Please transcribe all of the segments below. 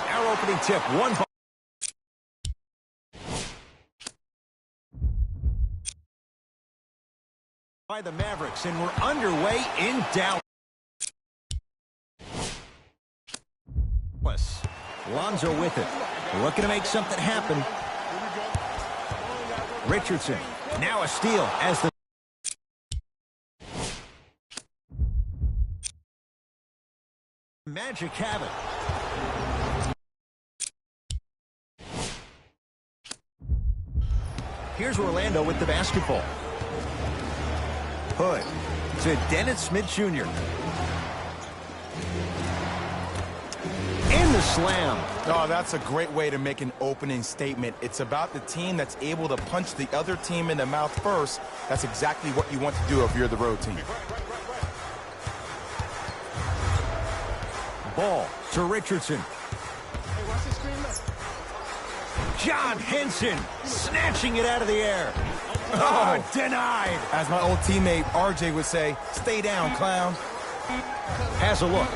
Our opening tip, one by the Mavericks, and we're underway in Dallas. Lonzo with it. Looking to make something happen. Richardson, now a steal as the Magic have it. Here's Orlando with the basketball. Hood to Dennis Smith Jr. In the slam. Oh, that's a great way to make an opening statement. It's about the team that's able to punch the other team in the mouth first. That's exactly what you want to do if you're the road team. Ball to Richardson. John Henson snatching it out of the air. Oh, denied. As my old teammate RJ would say, stay down, clown. Has a look.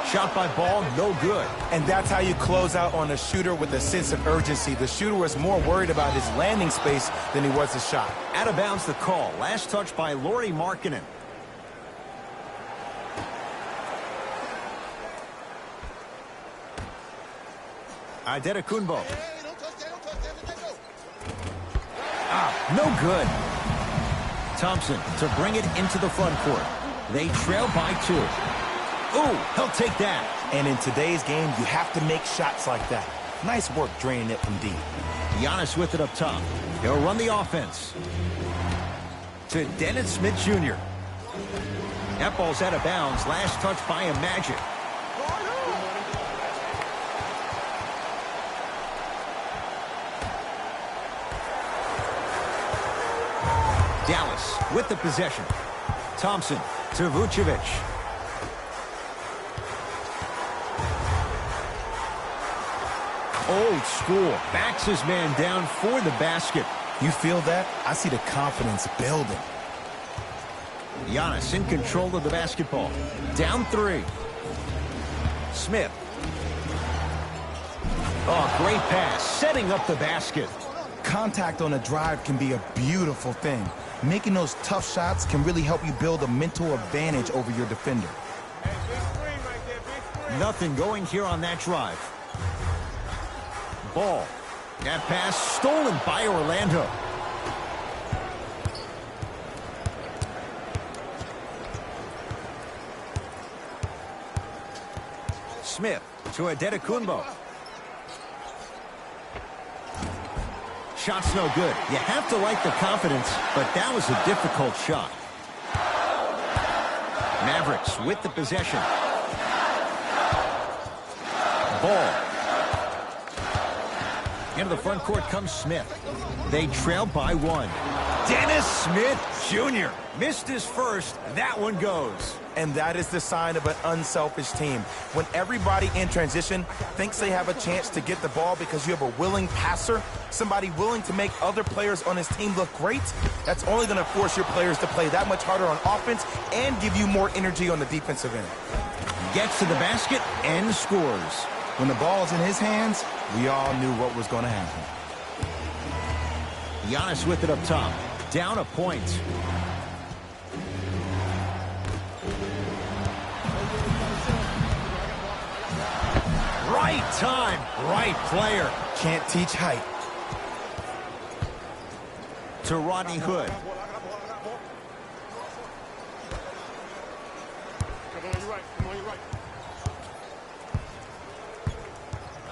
Shot by Ball, no good. And that's how you close out on a shooter with a sense of urgency. The shooter was more worried about his landing space than he was his shot. Out of bounds the call. Last touch by Lauri Markkanen. Adetokunbo. No good. Thompson to bring it into the front court. They trail by 2. Ooh, he'll take that. And in today's game, you have to make shots like that. Nice work draining it from deep. Giannis with it up top. He'll run the offense. To Dennis Smith Jr. That ball's out of bounds. Last touch by a Magic. Dallas with the possession. Thompson to Vucevic. Old school. Backs his man down for the basket. You feel that? I see the confidence building. Giannis in control of the basketball. Down 3. Smith. Oh, great pass. Setting up the basket. Contact on a drive can be a beautiful thing. Making those tough shots can really help you build a mental advantage over your defender. Nothing going here on that drive. Ball. That pass stolen by Orlando. Smith to Adetokunbo. Shot's no good. You have to like the confidence, but that was a difficult shot. Mavericks with the possession. Ball. Into the front court comes Smith. They trail by 1. Dennis Smith Jr. missed his first. That one goes. And that is the sign of an unselfish team. When everybody in transition thinks they have a chance to get the ball because you have a willing passer, somebody willing to make other players on his team look great, that's only going to force your players to play that much harder on offense and give you more energy on the defensive end. Gets to the basket and scores. When the ball's in his hands, we all knew what was going to happen. Giannis with it up top. Down a point. Right time, right player. Can't teach height. To Rodney Hood.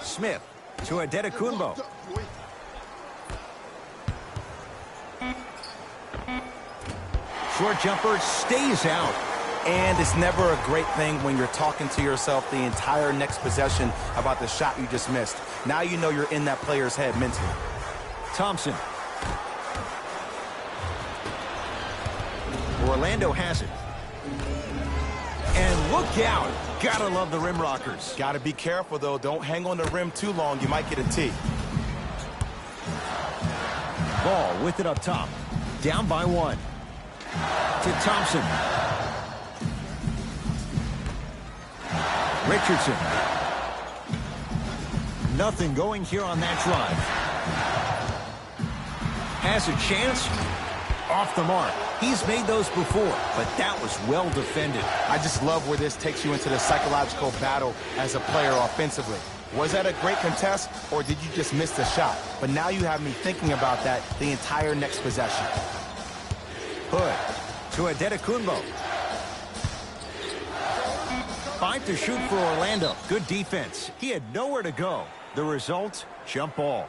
Smith to Adetokunbo. Short jumper stays out. And it's never a great thing when you're talking to yourself the entire next possession about the shot you just missed. Now you know you're in that player's head mentally. Thompson. Orlando has it. And look out. Gotta love the rim rockers. Gotta be careful, though. Don't hang on the rim too long. You might get a tee. Ball with it up top. Down by 1. To Thompson. Richardson. Nothing going here on that drive. Has a chance. Off the mark. He's made those before, but that was well defended. I just love where this takes you into the psychological battle as a player offensively. Was that a great contest, or did you just miss the shot? But now you have me thinking about that the entire next possession. Hood to Adetokunbo. 5 to shoot for Orlando. Good defense. He had nowhere to go. The result, jump ball.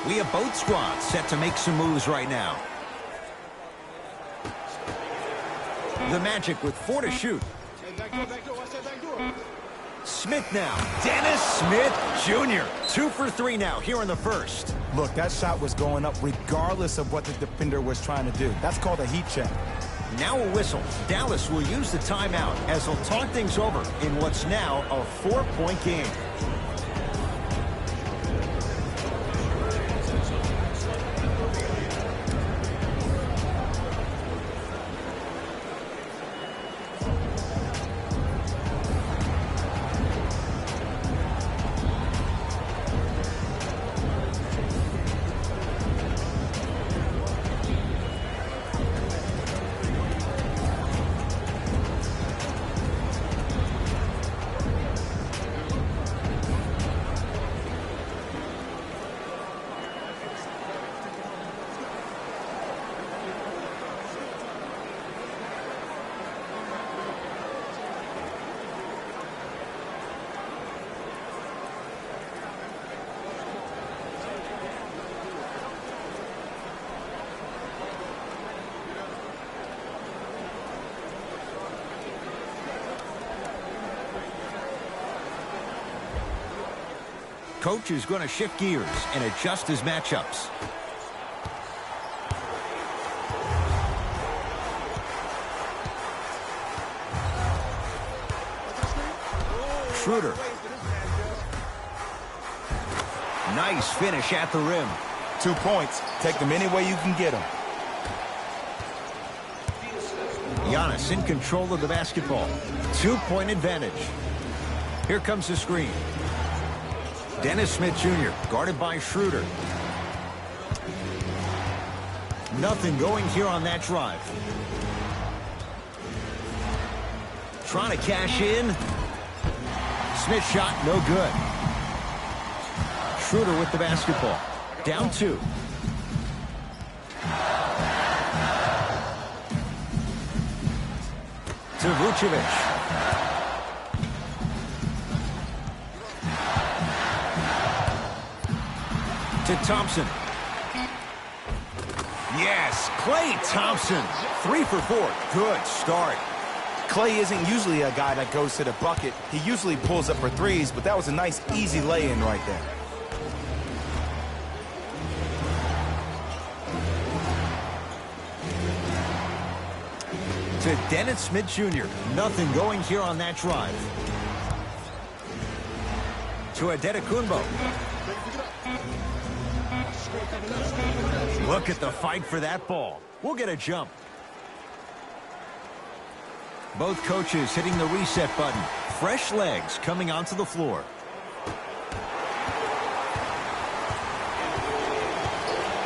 We have both squads set to make some moves right now. The Magic with 4 to shoot. Smith now. Dennis Smith Jr. 2 for 3 now here in the first. Look, that shot was going up regardless of what the defender was trying to do. That's called a heat check. Now a whistle. Dallas will use the timeout as they'll talk things over in what's now a 4-point game. Coach is going to shift gears and adjust his matchups. Schroeder. Nice finish at the rim. 2 points. Take them any way you can get them. Giannis in control of the basketball. 2-point advantage. Here comes the screen. Dennis Smith Jr. guarded by Schroeder. Nothing going here on that drive. Trying to cash in. Smith shot, no good. Schroeder with the basketball. Down 2. To Vucevic. To To Thompson. Yes, Klay Thompson. 3 for 4. Good start. Klay isn't usually a guy that goes to the bucket. He usually pulls up for threes, but that was a nice, easy lay-in right there. To Dennis Smith Jr. Nothing going here on that drive. To Adetokunbo. Look at the fight for that ball. We'll get a jump. Both coaches hitting the reset button. Fresh legs coming onto the floor.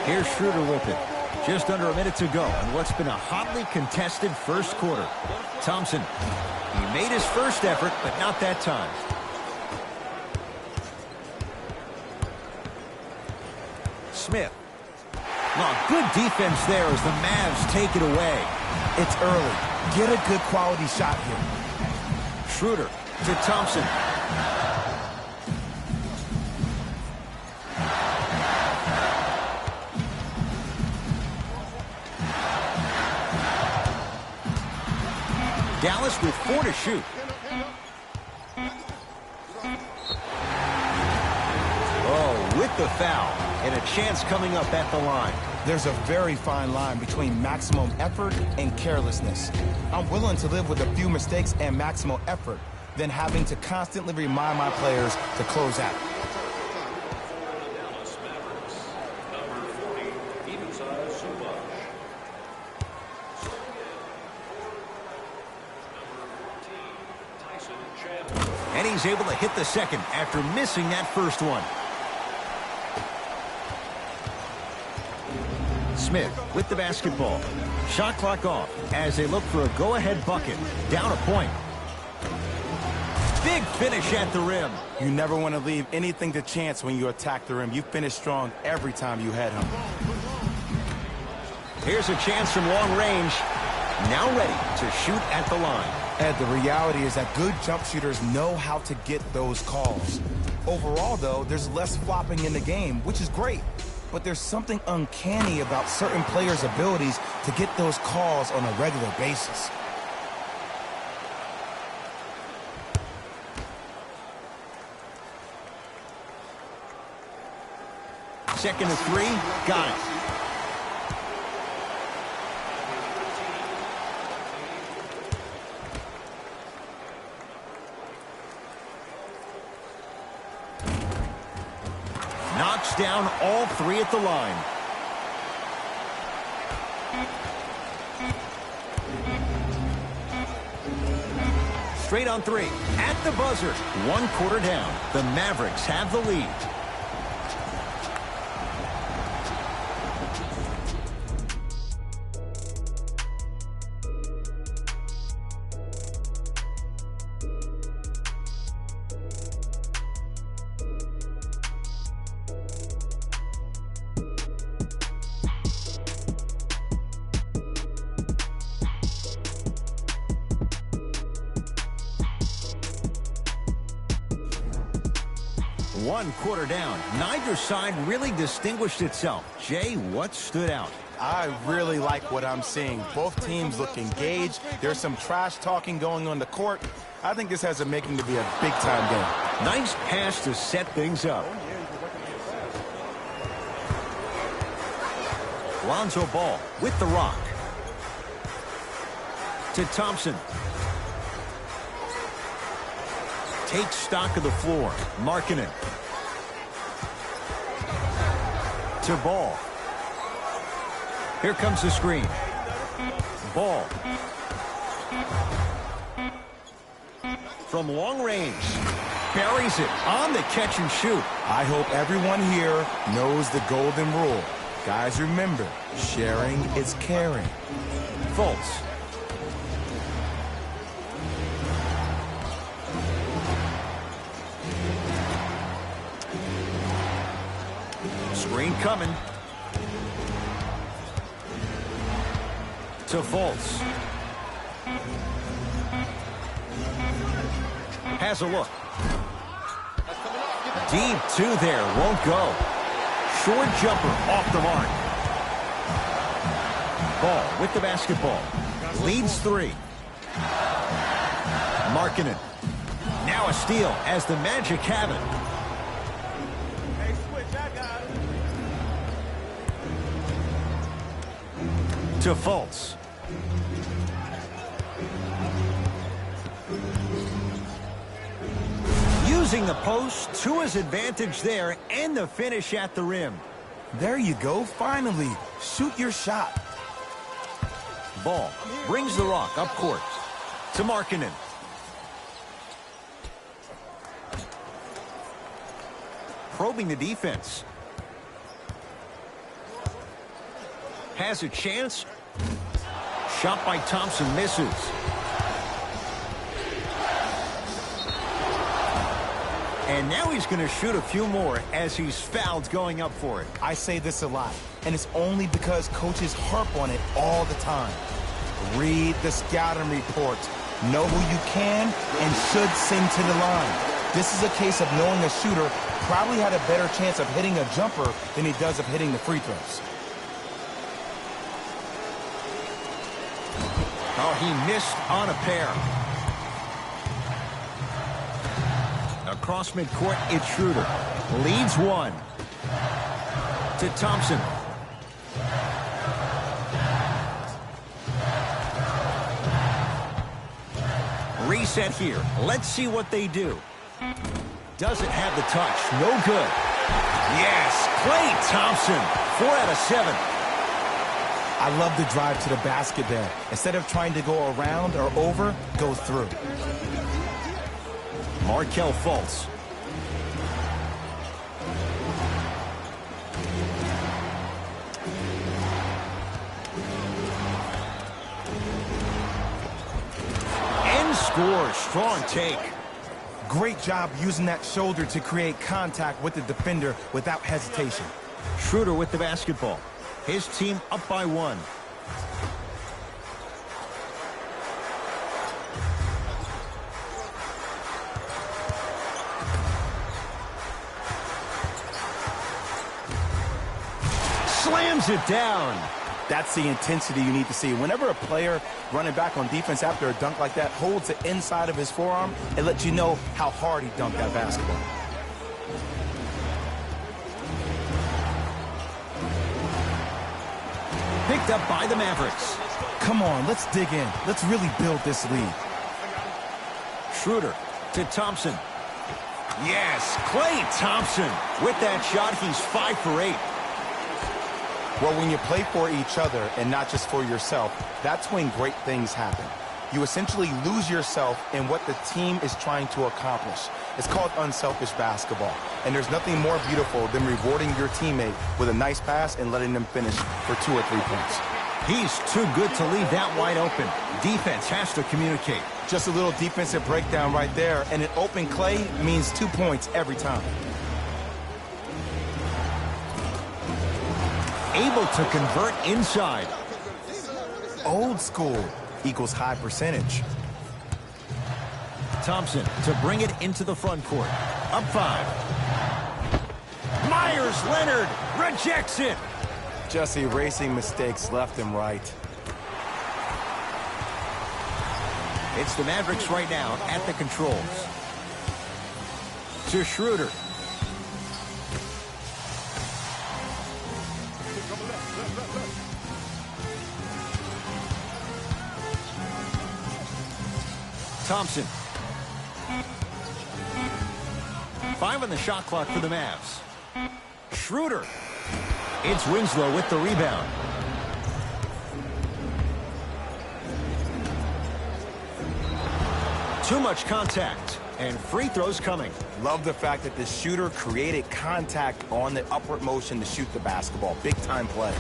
Here's Schroeder with it. Just under a minute to go in what's been a hotly contested first quarter. Thompson. He made his first effort, but not that time. Smith. Oh, good defense there as the Mavs take it away. It's early. Get a good quality shot here. Schroeder to Thompson. Dallas with 4 to shoot. Oh, with the foul. And a chance coming up at the line. There's a very fine line between maximum effort and carelessness. I'm willing to live with a few mistakes and maximum effort than having to constantly remind my players to close out. And he's able to hit the second after missing that first one. Smith with the basketball. Shot clock off as they look for a go-ahead bucket. Down a point. Big finish at the rim. You never want to leave anything to chance when you attack the rim. You finish strong every time you head home. Here's a chance from long range. Now ready to shoot at the line. Ed, the reality is that good jump shooters know how to get those calls. Overall, though, there's less flopping in the game, which is great. But there's something uncanny about certain players' abilities to get those calls on a regular basis. Second to 3, got it. Knocks down all 3 at the line. Straight on 3. At the buzzer. 1 quarter down. The Mavericks have the lead. One quarter down. Neither side really distinguished itself. Jay, what stood out? I really like what I'm seeing. Both teams look engaged. There's some trash talking going on the court. I think this has a making to be a big-time game. Nice pass to set things up. Lonzo Ball with the rock. To Thompson. Takes stock of the floor. Markkanen. To Ball. Here comes the screen. Ball. From long range. Buries it on the catch and shoot. I hope everyone here knows the golden rule. Guys, remember, sharing is caring. Fultz. Screen coming. To Fultz. Has a look. Deep 2 there. Won't go. Short jumper off the mark. Ball with the basketball. Leads 3. Markkanen. Now a steal as the Magic have it. Hey, switch, I got it. To Fultz. Using the post to his advantage there, and the finish at the rim. There you go, finally. Shoot your shot. Ball brings the rock up court to Markkanen. Probing the defense. Has a chance. Shot by Thompson misses. And now he's going to shoot a few more as he's fouled going up for it. I say this a lot, and it's only because coaches harp on it all the time. Read the scouting report. Know who you can and should send to the line. This is a case of knowing a shooter probably had a better chance of hitting a jumper than he does of hitting the free throws. Oh, he missed on a pair. Across midcourt, it's Schroeder. Leads 1. To Thompson. Reset here. Let's see what they do. Doesn't have the touch. No good. Yes, Klay Thompson. 4 out of 7. I love the drive to the basket there. Instead of trying to go around or over, go through. Markelle Fultz. And scores. Strong take. Great job using that shoulder to create contact with the defender without hesitation. Schroeder with the basketball. His team up by 1. Slams it down. That's the intensity you need to see. Whenever a player running back on defense after a dunk like that holds the inside of his forearm, it lets you know how hard he dunked that basketball. Picked up by the Mavericks. Come on, let's dig in. Let's really build this lead. Schroeder to Thompson. Yes, Klay Thompson. With that shot, he's 5 for 8. Well, when you play for each other and not just for yourself, that's when great things happen. You essentially lose yourself in what the team is trying to accomplish. It's called unselfish basketball. And there's nothing more beautiful than rewarding your teammate with a nice pass and letting them finish for 2 or 3 points. He's too good to leave that wide open. Defense has to communicate. Just a little defensive breakdown right there, and an open Klay means 2 points every time. Able to convert inside. Old school equals high percentage. Thompson to bring it into the front court. Up 5. Myers Leonard rejects it. Just erasing mistakes left and right. It's the Mavericks right now at the controls. To Schroeder. Thompson. 5 on the shot clock for the Mavs. Schroeder. It's Winslow with the rebound. Too much contact, and free throws coming. Love the fact that the shooter created contact on the upward motion to shoot the basketball. Big time play.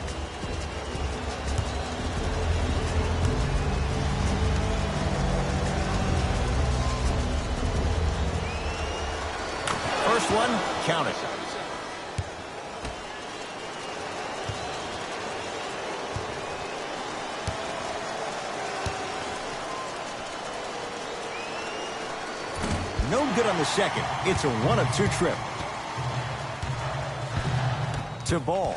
First one, count it. No good on the second. It's a 1 of 2 trip. To Ball.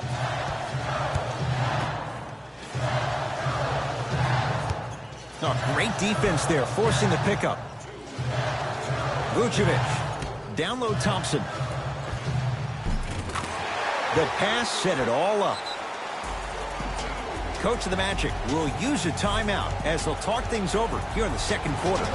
Oh, great defense there, forcing the pickup. Vucevic. Down low Thompson. The pass set it all up. Coach of the Magic will use a timeout as they'll talk things over here in the second quarter.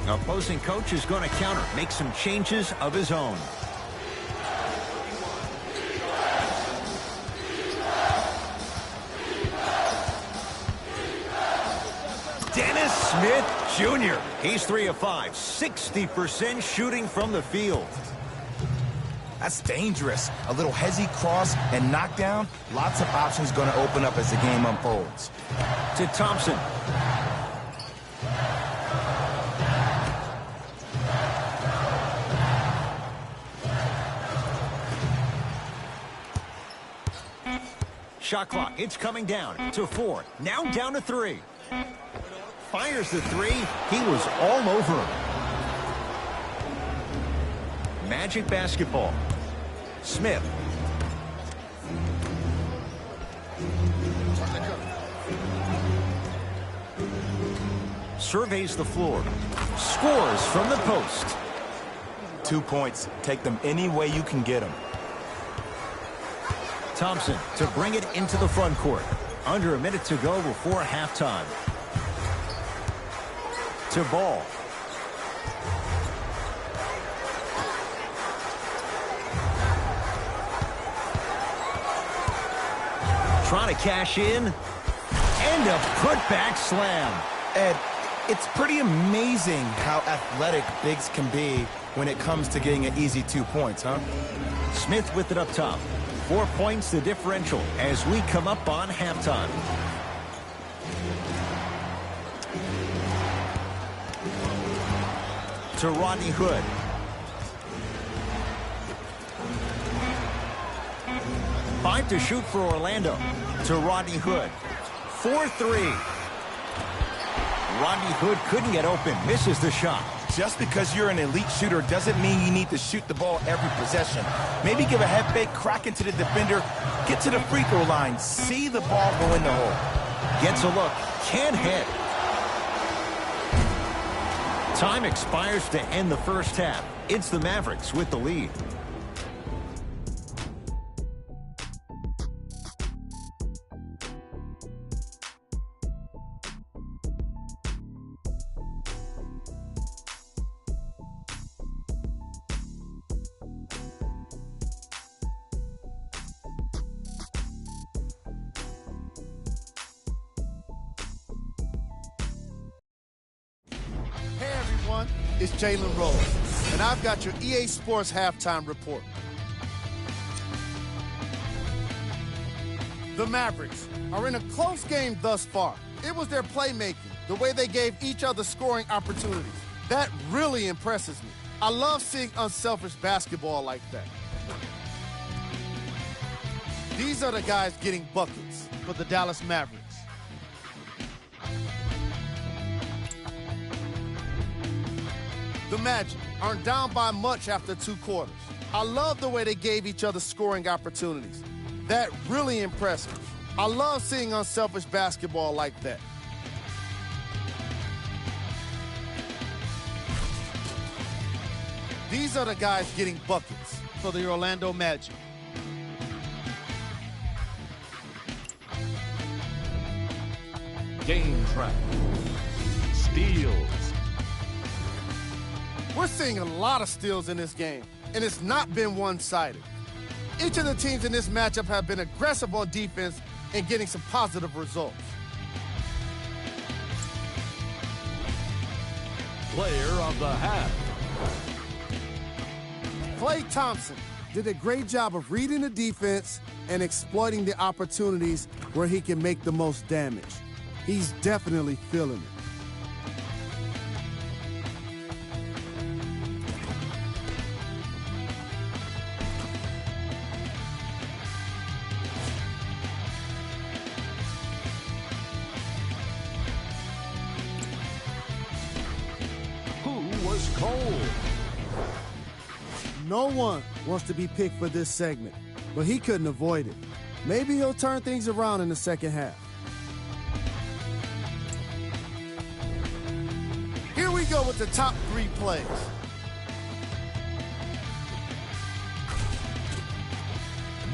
Opposing coach is going to counter, make some changes of his own. Dennis Smith Jr. He's 3 of 5, 60% shooting from the field. That's dangerous. A little hezzy cross and knockdown. Lots of options going to open up as the game unfolds. To Thompson. Shot clock, it's coming down to 4. Now down to 3. Fires the 3. He was all over him. Magic basketball. Smith. Surveys the floor. Scores from the post. 2 points. Take them any way you can get them. Thompson to bring it into the front court. Under a minute to go before halftime. To Ball. Trying to cash in. And a putback slam. Ed, it's pretty amazing how athletic bigs can be when it comes to getting an easy 2 points, huh? Smith with it up top. 4 points the differential as we come up on halftime. To Rodney Hood. Five to shoot for Orlando. To Rodney Hood. 4-3. Rodney Hood couldn't get open. Misses the shot. Just because you're an elite shooter doesn't mean you need to shoot the ball every possession. Maybe give a head fake, crack into the defender, get to the free throw line, see the ball go in the hole. Gets a look, can't hit. Time expires to end the first half. It's the Mavericks with the lead. It's Jalen Rose, and I've got your EA Sports halftime report. The Mavericks are in a close game thus far. It was their playmaking, the way they gave each other scoring opportunities. That really impresses me. I love seeing unselfish basketball like that. These are the guys getting buckets for the Dallas Mavericks. The Magic aren't down by much after 2 quarters. I love the way they gave each other scoring opportunities. That really impressed me. I love seeing unselfish basketball like that. These are the guys getting buckets for the Orlando Magic. Game track. Steals. We're seeing a lot of steals in this game, and it's not been one-sided. Each of the teams in this matchup have been aggressive on defense and getting some positive results. Player of the half. Klay Thompson did a great job of reading the defense and exploiting the opportunities where he can make the most damage. He's definitely feeling it. Who was cold? No one wants to be picked for this segment, but he couldn't avoid it. Maybe he'll turn things around in the second half. Here we go with the top 3 plays.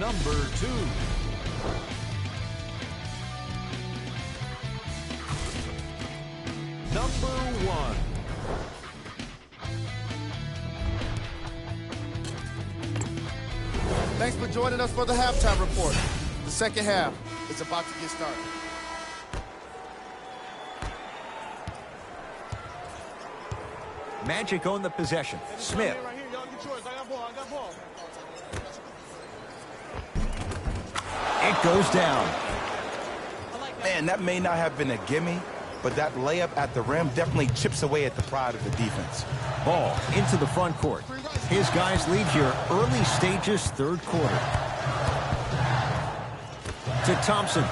Number 2. Number 1. Thanks for joining us for the halftime report. The second half is about to get started. Magic own the possession. Smith. It goes down. Man, that may not have been a gimme, but that layup at the rim definitely chips away at the pride of the defense. Ball into the front court. His guys lead here early stages, third quarter. To Thompson.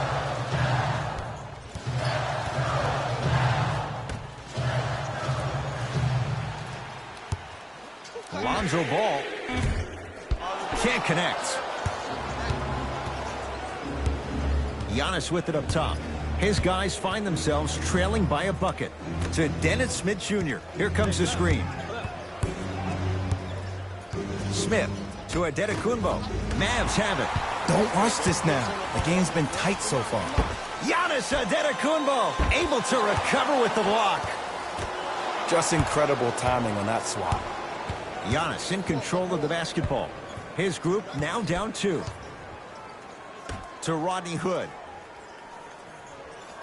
Lonzo Ball. Can't connect. Giannis with it up top. His guys find themselves trailing by a bucket. To Dennis Smith Jr. Here comes the screen. Smith to Adetokunbo. Mavs have it. Don't rush this now. The game's been tight so far. Giannis Adetokunbo able to recover with the block. Just incredible timing on that swat. Giannis in control of the basketball. His group now down 2. To Rodney Hood.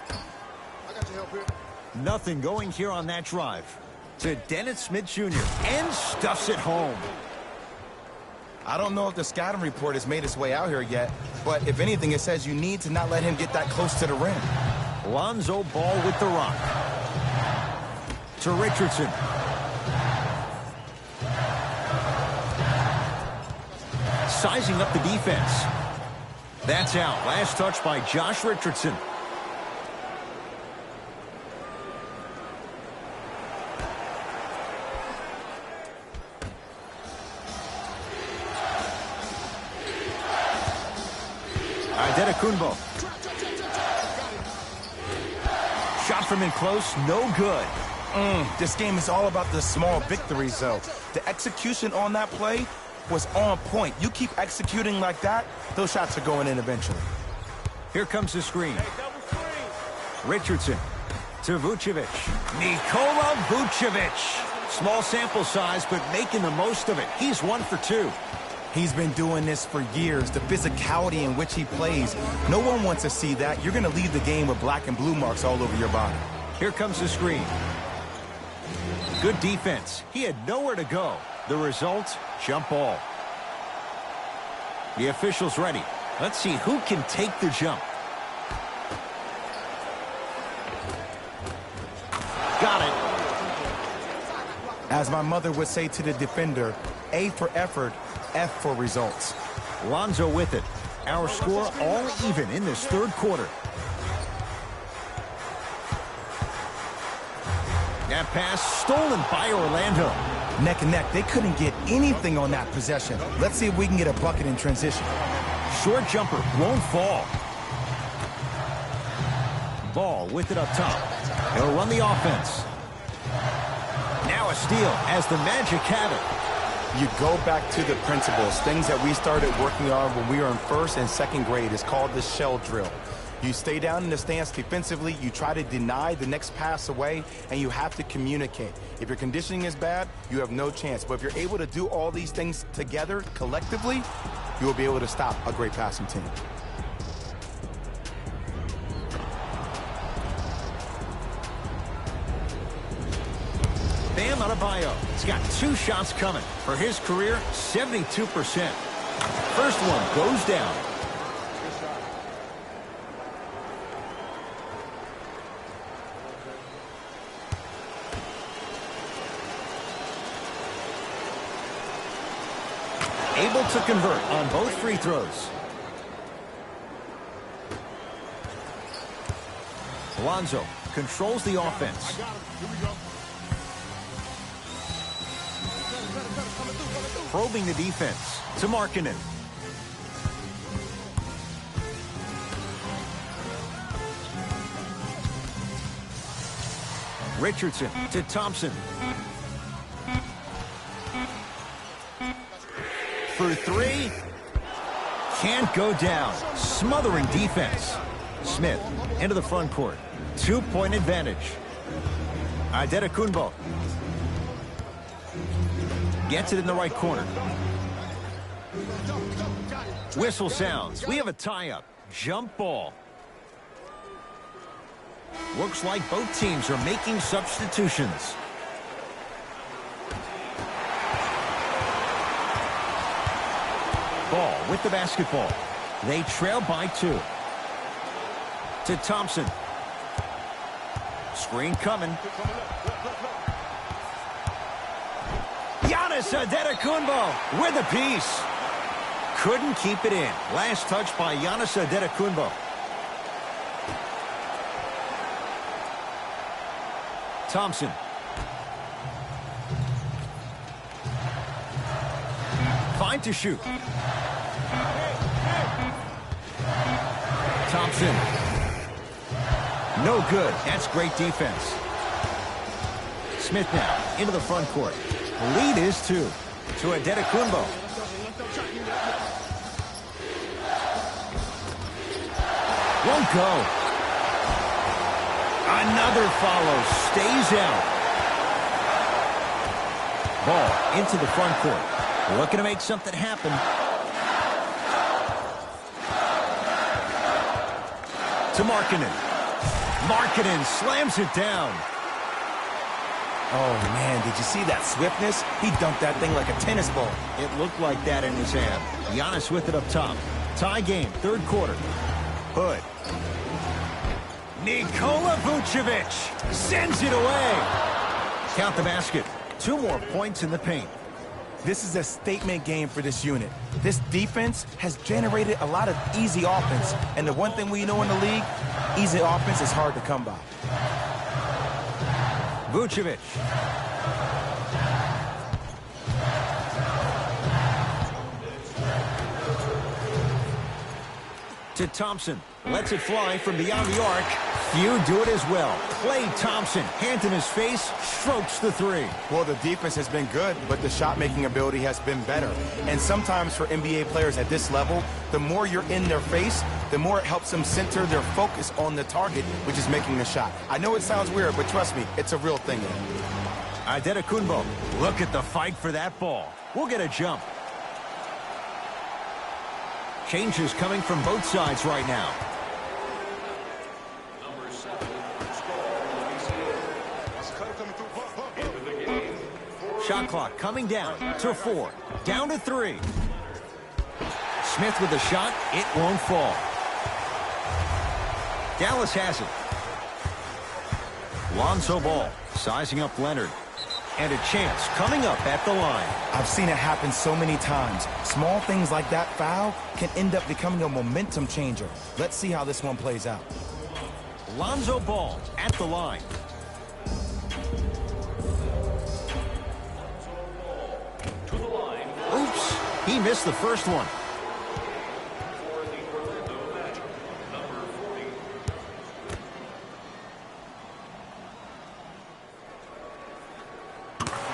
I got your help here. Nothing going here on that drive. To Dennis Smith Jr. and stuffs it home. I don't know if the scouting report has made its way out here yet, but if anything, it says you need to not let him get that close to the rim. Lonzo Ball with the rock. To Richardson. Sizing up the defense. That's out. Last touch by Josh Richardson. Adetokunbo. Shot from in close, no good. This game is all about the small victories, though. The execution on that play was on point. You keep executing like that, those shots are going in eventually. Here comes the screen. Richardson to Vucevic. Nikola Vucevic. Small sample size, but making the most of it. He's 1 for 2. He's been doing this for years. The physicality in which he plays, no one wants to see that. You're going to leave the game with black and blue marks all over your body. Here comes the screen. Good defense. He had nowhere to go. The result, jump ball. The official's ready. Let's see who can take the jump. Got it. As my mother would say to the defender, A for effort, F for results. Lonzo with it. Our score all even in this third quarter. That pass stolen by Orlando. Neck and neck. They couldn't get anything on that possession. Let's see if we can get a bucket in transition. Short jumper won't fall. Ball with it up top. He'll run the offense. Now a steal as the Magic have it. You go back to the principles, things that we started working on when we were in first and second grade. It's called the shell drill. You stay down in the stance defensively, you try to deny the next pass away, and you have to communicate. If your conditioning is bad, you have no chance. But if you're able to do all these things together, collectively, you will be able to stop a great passing team. Bam Adebayo. He's got 2 shots coming. For his career, 72%. First one goes down. Able to convert on both free throws. Alonzo controls the offense. Probing the defense to Markkanen. Richardson to Thompson. For 3. Can't go down. Smothering defense. Smith into the front court. 2-point advantage. Adetokunbo. Gets it in the right corner. Whistle sounds. We have a tie-up. Jump ball. Looks like both teams are making substitutions. Ball with the basketball. They trail by 2. To Thompson. Screen coming. Giannis Adetokunbo with a piece. Couldn't keep it in. Last touch by Giannis Adetokunbo. Thompson. Fine to shoot. Thompson. No good. That's great defense. Smith now into the front court. Lead is 2 to Adetokunbo. Won't go. Another follow. Stays out. Ball into the front court. Looking to make something happen. To Markkanen. Markkanen slams it down. Oh, man, did you see that swiftness? He dunked that thing like a tennis ball. It looked like that in his hand. Giannis with it up top. Tie game, 3rd quarter. Hood. Nikola Vucevic sends it away. Count the basket. 2 more points in the paint. This is a statement game for this unit. This defense has generated a lot of easy offense. And the one thing we know in the league, easy offense is hard to come by. Vucevic. To Thompson. Lets it fly from beyond the arc. Few do it as well. Klay Thompson, hand in his face, strokes the 3. Well, the defense has been good, but the shot-making ability has been better. And sometimes for NBA players at this level, the more you're in their face, the more it helps them center their focus on the target, which is making the shot. I know it sounds weird, but trust me, it's a real thing. Adetokunbo, look at the fight for that ball. We'll get a jump. Changes coming from both sides right now. Shot clock coming down to 4. Down to 3. Smith with a shot. It won't fall. Dallas has it. Lonzo Ball sizing up Leonard. And a chance coming up at the line. I've seen it happen so many times. Small things like that foul can end up becoming a momentum changer. Let's see how this one plays out. Lonzo Ball at the line. Oops, he missed the first one.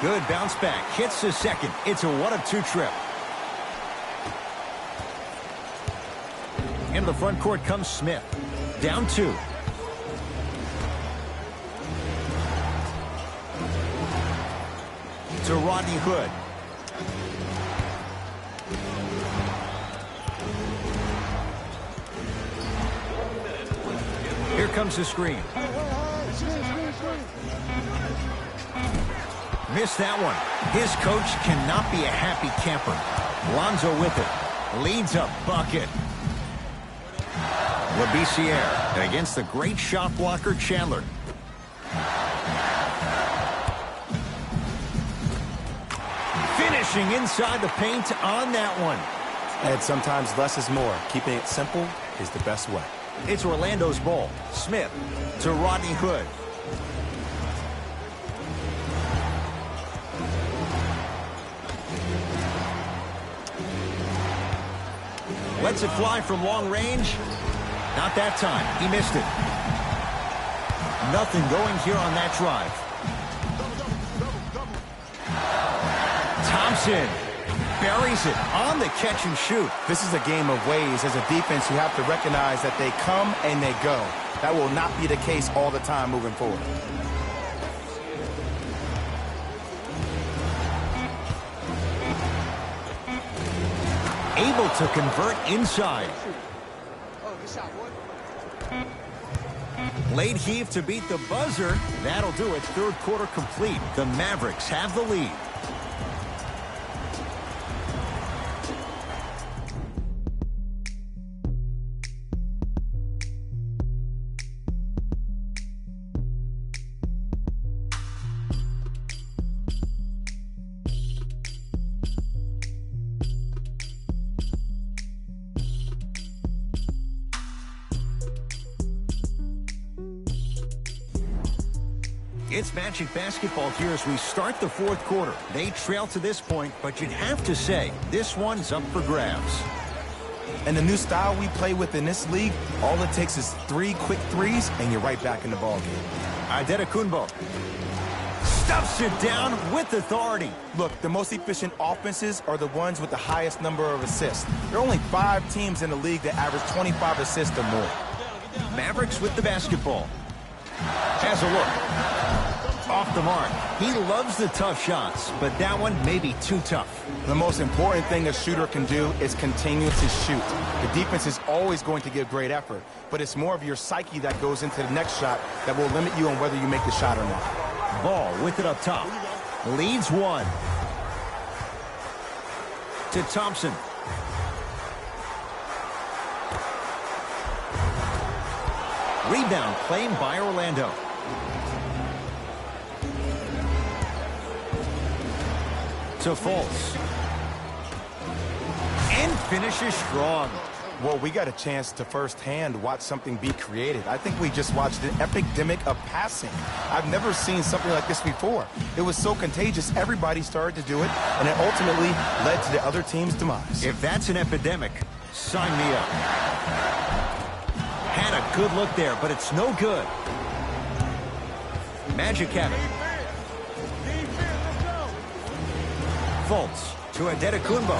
Good bounce back. Hits the second. It's a 1-of-2 trip. Into the front court comes Smith. Down 2. To Rodney Hood. Here comes the screen. Missed that one. His coach cannot be a happy camper. Lonzo with it. Leads a bucket. LaBissiere against the great shot blocker Chandler. Finishing inside the paint on that one. And sometimes less is more. Keeping it simple is the best way. It's Orlando's ball. Smith to Rodney Hood. Lets it fly from long range. Not that time. He missed it. Nothing going here on that drive. Thompson buries it on the catch and shoot. This is a game of ways. As a defense, you have to recognize that they come and they go. That will not be the case all the time moving forward. Able to convert inside. Late heave to beat the buzzer. That'll do it. Third quarter complete. The Mavericks have the lead. It's Magic basketball here as we start the fourth quarter. They trail to this point, but you'd have to say this one's up for grabs. And the new style we play with in this league, all it takes is 3 quick threes, and you're right back in the ballgame. Adetokunbo stuffs it down with authority. Look, the most efficient offenses are the ones with the highest number of assists. There are only 5 teams in the league that average 25 assists or more. Mavericks with the basketball. Has a look. Off the mark. He loves the tough shots, but that one may be too tough. The most important thing a shooter can do is continue to shoot. The defense is always going to give great effort, but it's more of your psyche that goes into the next shot that will limit you on whether you make the shot or not. Ball with it up top. Leads 1. To Thompson. Rebound claimed by Orlando. To Fultz. And finishes strong. Well, we got a chance to firsthand watch something be created. I think we just watched an epidemic of passing. I've never seen something like this before. It was so contagious, everybody started to do it, and it ultimately led to the other team's demise. If that's an epidemic, sign me up. Had a good look there, but it's no good. Magic have it. Fultz to Adetokunbo.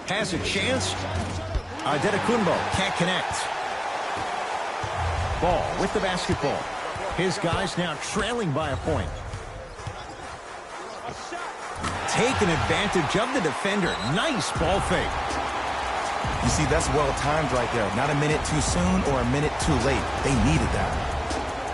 Has a chance. Adetokunbo can't connect. Ball with the basketball. His guys now trailing by a point. Taking advantage of the defender. Nice ball fake. You see, that's well timed right there. Not a minute too soon or a minute too late. They needed that.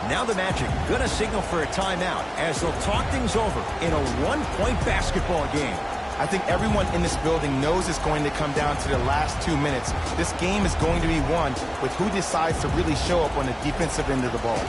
Now the Magic gonna signal for a timeout as they'll talk things over in a one-point basketball game. I think everyone in this building knows it's going to come down to the last 2 minutes. This game is going to be won with who decides to really show up on the defensive end of the ball.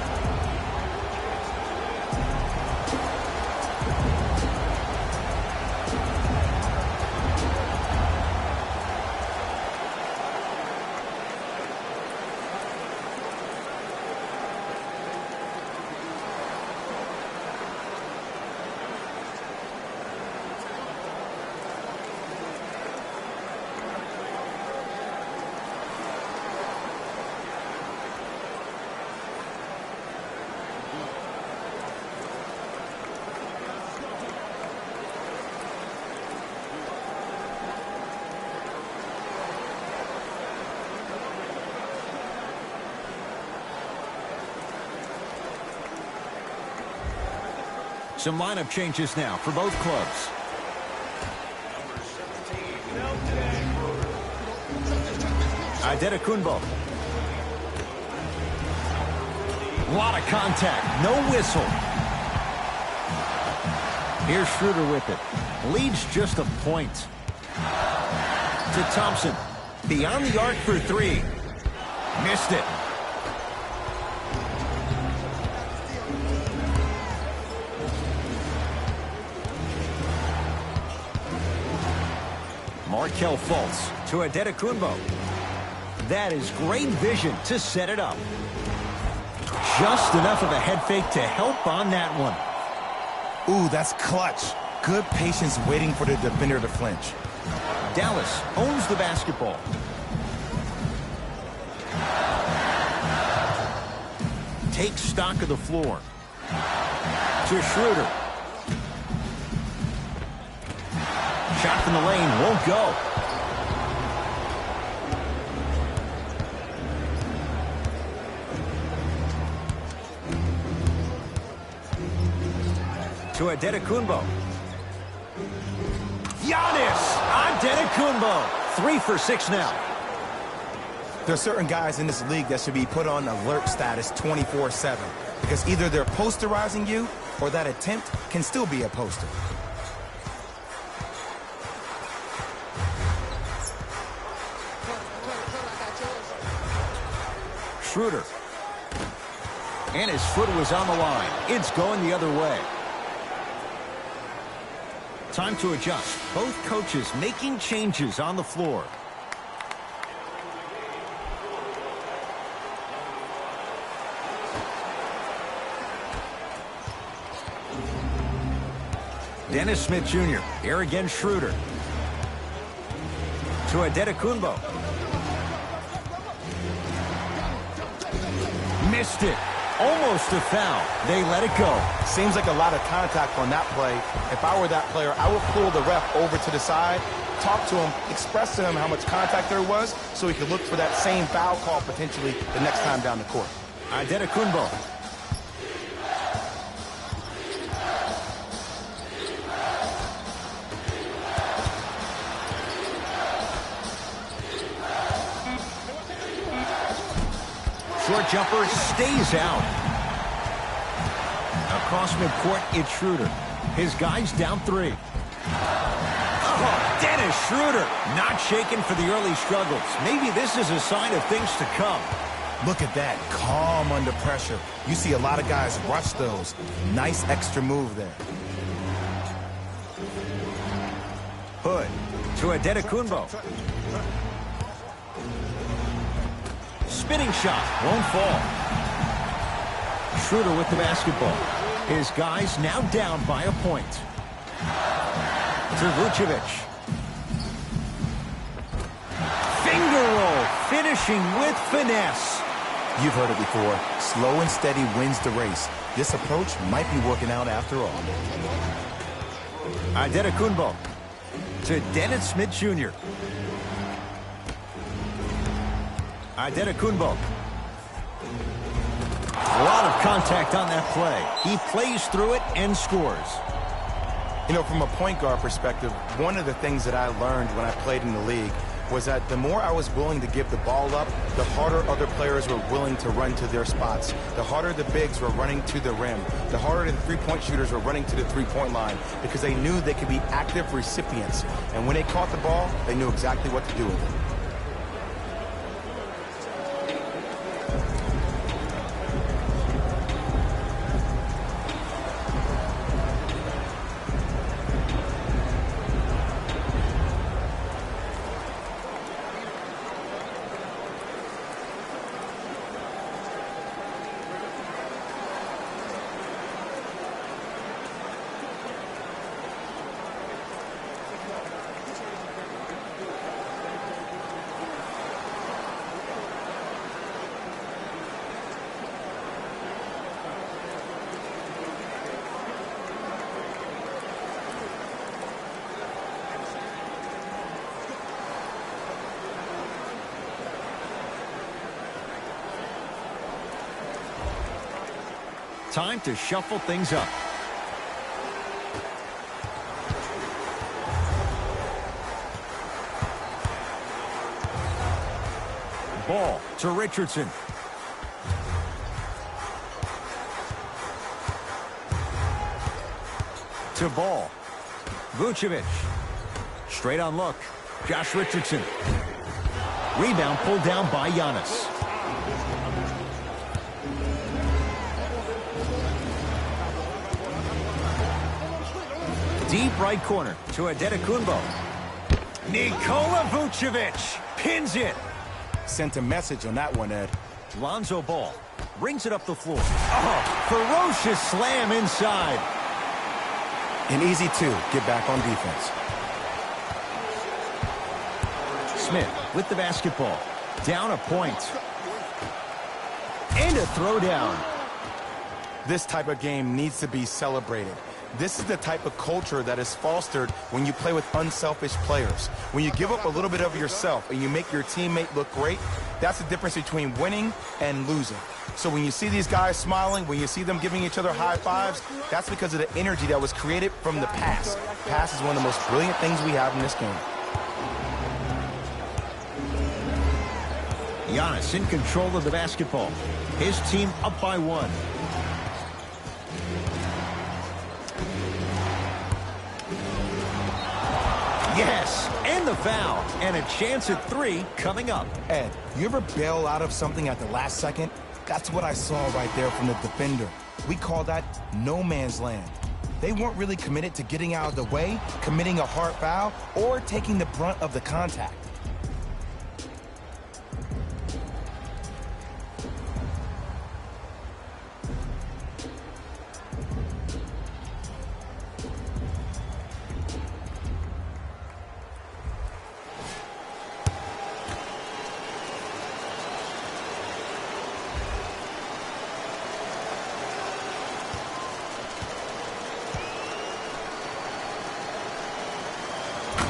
Some lineup changes now for both clubs. Adetokunbo. A lot of contact. No whistle. Here's Schroeder with it. Leads just a point. To Thompson. Beyond the arc for three. Missed it. Markelle Fultz to Adetokunbo. That is great vision to set it up. Just enough of a head fake to help on that one. Ooh, that's clutch. Good patience waiting for the defender to flinch. Dallas owns the basketball. Takes stock of the floor. To Schroeder. Shot from the lane won't go. To Adetokunbo. Giannis Adetokunbo. 3 for 6 now. There are certain guys in this league that should be put on alert status 24/7 because either they're posterizing you or that attempt can still be a poster. Schroeder. And his foot was on the line. It's going the other way. Time to adjust. Both coaches making changes on the floor. Dennis Smith Jr. Here again, Schroeder. To Adetokunbo. Missed it. Almost a foul. They let it go. Seems like a lot of contact on that play. If I were that player, I would pull the ref over to the side, talk to him, express to him how much contact there was so he could look for that same foul call potentially the next time down the court. Adetokunbo. Short jumper stays out. Across midcourt, it's Schroeder. His guys down 3. Oh, Dennis Schroeder not shaken for the early struggles. Maybe this is a sign of things to come. Look at that, calm under pressure. You see a lot of guys rush those. Nice extra move there. Hood to Adetokunbo. Spinning shot won't fall. Schroeder with the basketball. His guys now down by a point. To Vucevic. Finger roll, finishing with finesse. You've heard it before. Slow and steady wins the race. This approach might be working out after all. Adetokunbo to Dennis Smith Jr. Adetokunbo. A lot of contact on that play. He plays through it and scores. You know, from a point guard perspective, one of the things that I learned when I played in the league was that the more I was willing to give the ball up, the harder other players were willing to run to their spots. The harder the bigs were running to the rim. The harder the three-point shooters were running to the three-point line because they knew they could be active recipients. And when they caught the ball, they knew exactly what to do with it. Time to shuffle things up. Ball to Richardson. To Ball. Vucevic. Straight on look. Josh Richardson. Rebound pulled down by Giannis. Deep right corner to Adetokunbo. Nikola Vucevic pins it. Sent a message on that one, Ed. Lonzo Ball brings it up the floor. Oh, ferocious slam inside. An easy two. Get back on defense. Smith with the basketball. Down a point. And a throwdown. This type of game needs to be celebrated. This is the type of culture that is fostered when you play with unselfish players. When you give up a little bit of yourself and you make your teammate look great, that's the difference between winning and losing. So when you see these guys smiling, when you see them giving each other high fives, that's because of the energy that was created from the pass. Pass is one of the most brilliant things we have in this game. Giannis in control of the basketball. His team up by 1. Yes, and the foul, and a chance at 3 coming up. Ed, you ever bail out of something at the last second? That's what I saw right there from the defender. We call that no man's land. They weren't really committed to getting out of the way, committing a hard foul, or taking the brunt of the contact.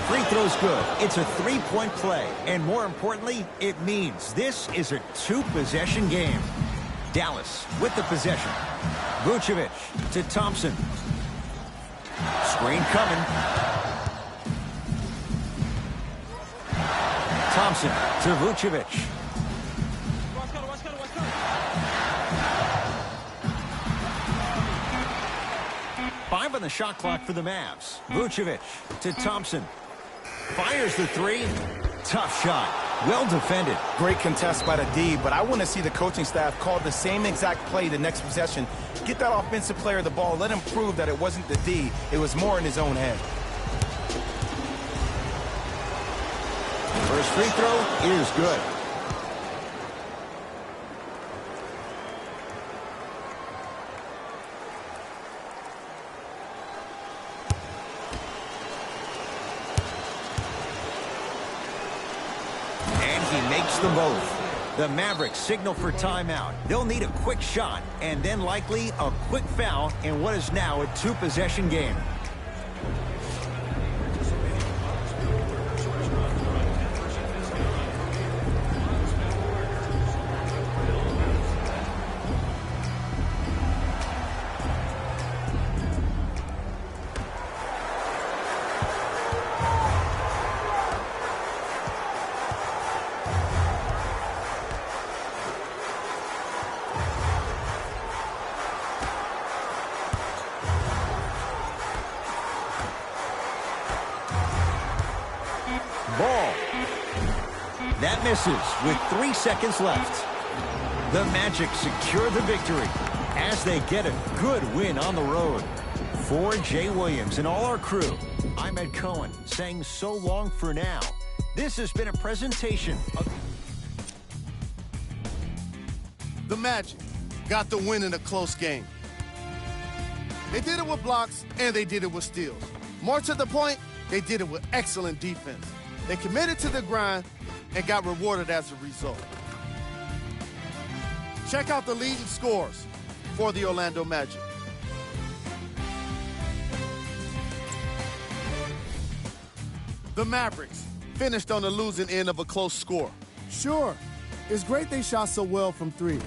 Free throw's good. It's a 3-point play. And more importantly, it means this is a 2-possession game. Dallas with the possession. Vucevic to Thompson. Screen coming. Thompson to Vucevic. Five on the shot clock for the Mavs. Vucevic to Thompson. Fires the 3. Tough shot. Well defended. Great contest by the D, but I want to see the coaching staff call the same exact play the next possession. Get that offensive player the ball. Let him prove that it wasn't the D. It was more in his own head. First free throw is good. Makes them both. The Mavericks signal for timeout. They'll need a quick shot and then likely a quick foul in what is now a 2-possession game. Ball. That misses with 3 seconds left. The Magic secure the victory as they get a good win on the road. For Jay Williams and all our crew, I'm Ed Cohen saying so long for now. This has been a presentation of... The Magic got the win in a close game. They did it with blocks, and they did it with steals. More to the point, they did it with excellent defense. They committed to the grind and got rewarded as a result. Check out the leading scores for the Orlando Magic. The Mavericks finished on the losing end of a close score. Sure, it's great they shot so well from 3,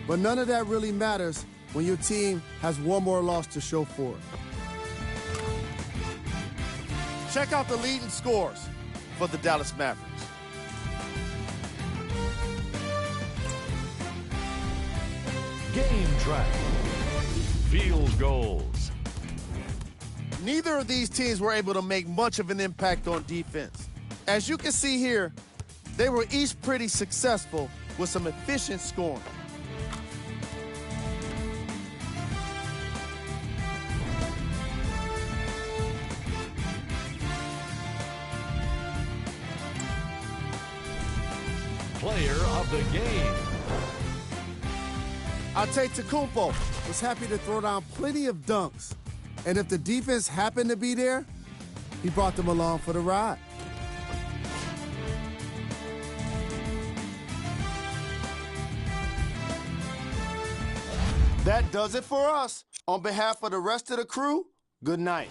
but none of that really matters when your team has one more loss to show for it. Check out the leading scores for the Dallas Mavericks. Game track. Field goals. Neither of these teams were able to make much of an impact on defense. As you can see here, they were each pretty successful with some efficient scoring. Player of the game. Antetokounmpo was happy to throw down plenty of dunks. And if the defense happened to be there, he brought them along for the ride. That does it for us. On behalf of the rest of the crew, good night.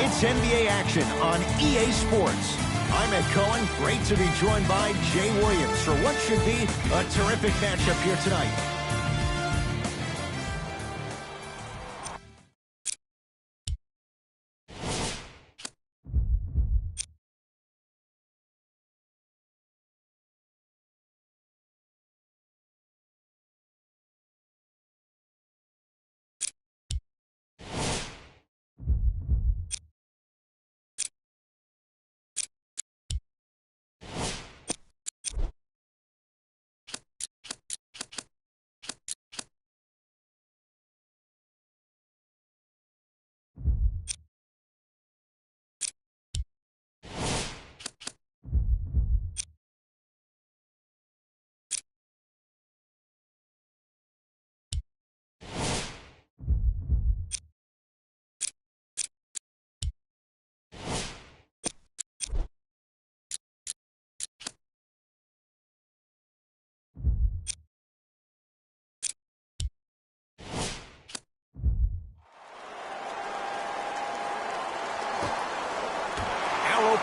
It's NBA action on EA Sports. I'm Ed Cohen. Great to be joined by Jay Williams for what should be a terrific matchup here tonight.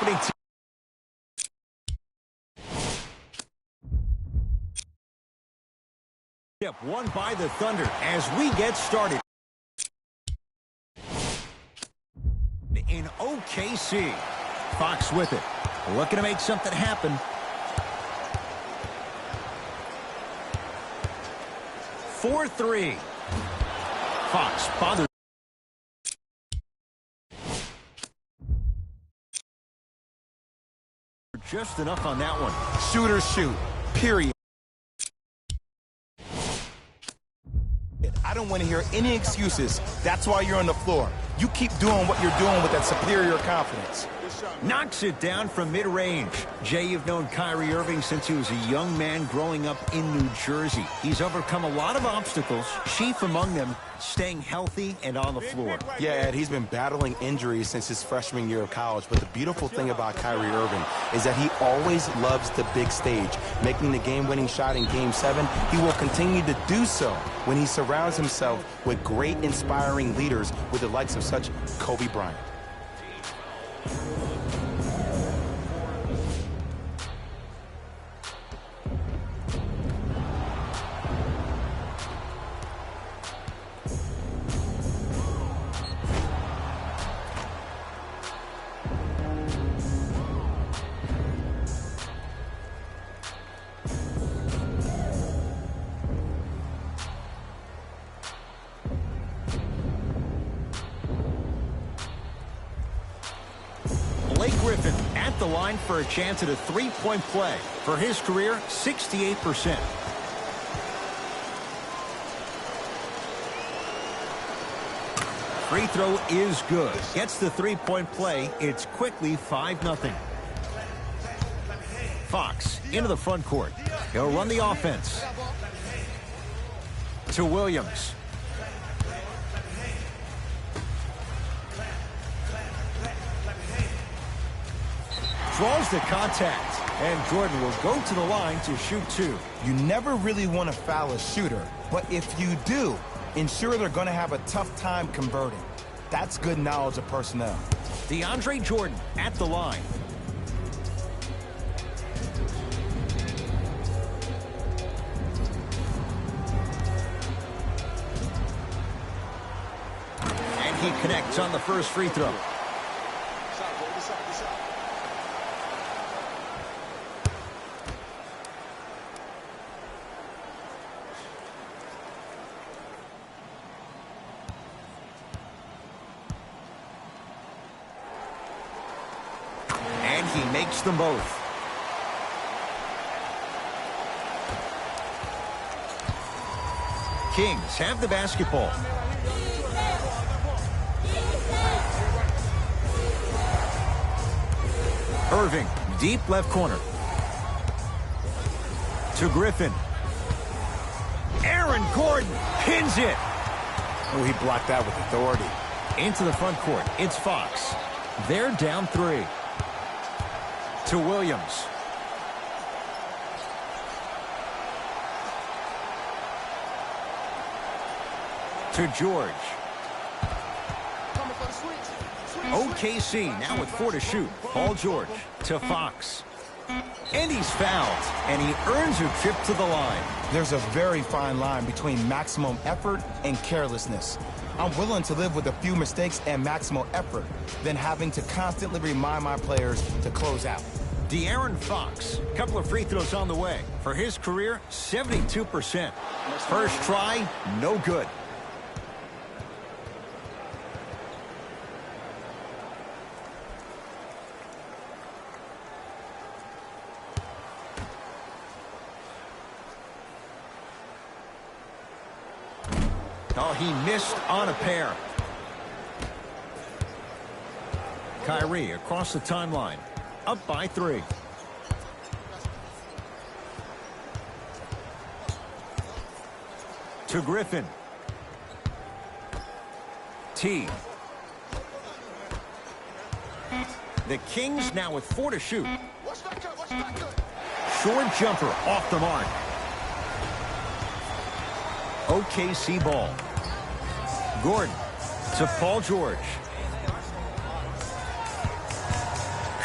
opening tip won by the Thunder as we get started in OKC. Fox with it, looking to make something happen. For 3. Fox bothers. Just enough on that one. Shooters shoot, period. I don't want to hear any excuses. That's why you're on the floor. You keep doing what you're doing with that superior confidence. Knocks it down from mid-range. Jay, you've known Kyrie Irving since he was a young man growing up in New Jersey. He's overcome a lot of obstacles, chief among them staying healthy and on the floor. Yeah, Ed, he's been battling injuries since his freshman year of college, but the beautiful thing about Kyrie Irving is that he always loves the big stage. Making the game-winning shot in Game 7, he will continue to do so when he surrounds himself with great, inspiring leaders with the likes of such Kobe Bryant. Griffin at the line for a chance at a three-point play. For his career, 68%. Free throw is good. Gets the three-point play. It's quickly 5-0. Fox into the front court. He'll run the offense. To Williams. Draws the contact, and Jordan will go to the line to shoot 2. You never really want to foul a shooter, but if you do, ensure they're going to have a tough time converting. That's good knowledge of personnel. DeAndre Jordan at the line. And he connects on the first free throw. He makes them both. Kings have the basketball. Irving, deep left corner. To Griffin. Aaron Gordon pins it. Oh, he blocked that with authority. Into the front court. It's Fox. They're down 3. To Williams. To George. OKC now with 4 to shoot. Paul George to Fox. And he's fouled, and he earns a trip to the line. There's a very fine line between maximum effort and carelessness. I'm willing to live with a few mistakes and maximal effort than having to constantly remind my players to close out. De'Aaron Fox, a couple of free throws on the way. For his career, 72%. First try, no good. Oh, he missed on a pair. Kyrie across the timeline. Up by 3. To Griffin. T. The Kings now with 4 to shoot. Short jumper off the mark. OKC ball. Gordon to Paul George.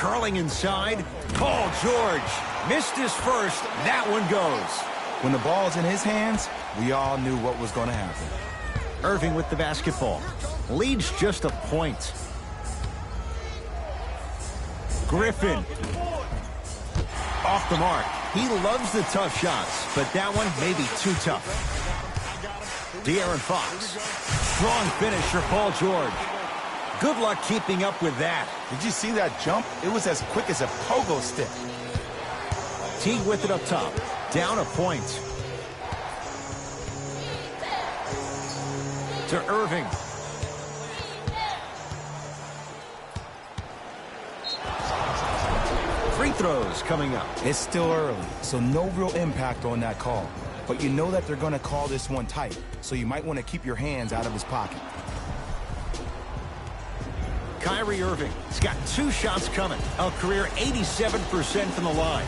Curling inside. Paul George missed his first. That one goes. When the ball's in his hands, we all knew what was going to happen. Irving with the basketball. Leads just a point. Griffin. Off the mark. He loves the tough shots, but that one may be too tough. De'Aaron Fox. Strong finish for Paul George. Good luck keeping up with that. Did you see that jump? It was as quick as a pogo stick. Teague with it up top. Down a point. To Irving. Free throws coming up. It's still early, so no real impact on that call. But you know that they're going to call this one tight, so you might want to keep your hands out of his pocket. Kyrie Irving has got 2 shots coming. A career 87% from the line.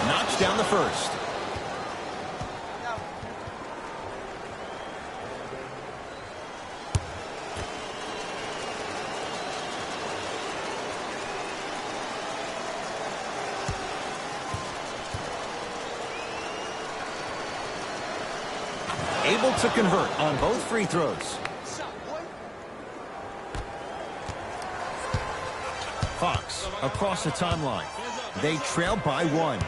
Knocks down the first. Able to convert on both free throws. Fox across the timeline. They trail by 1.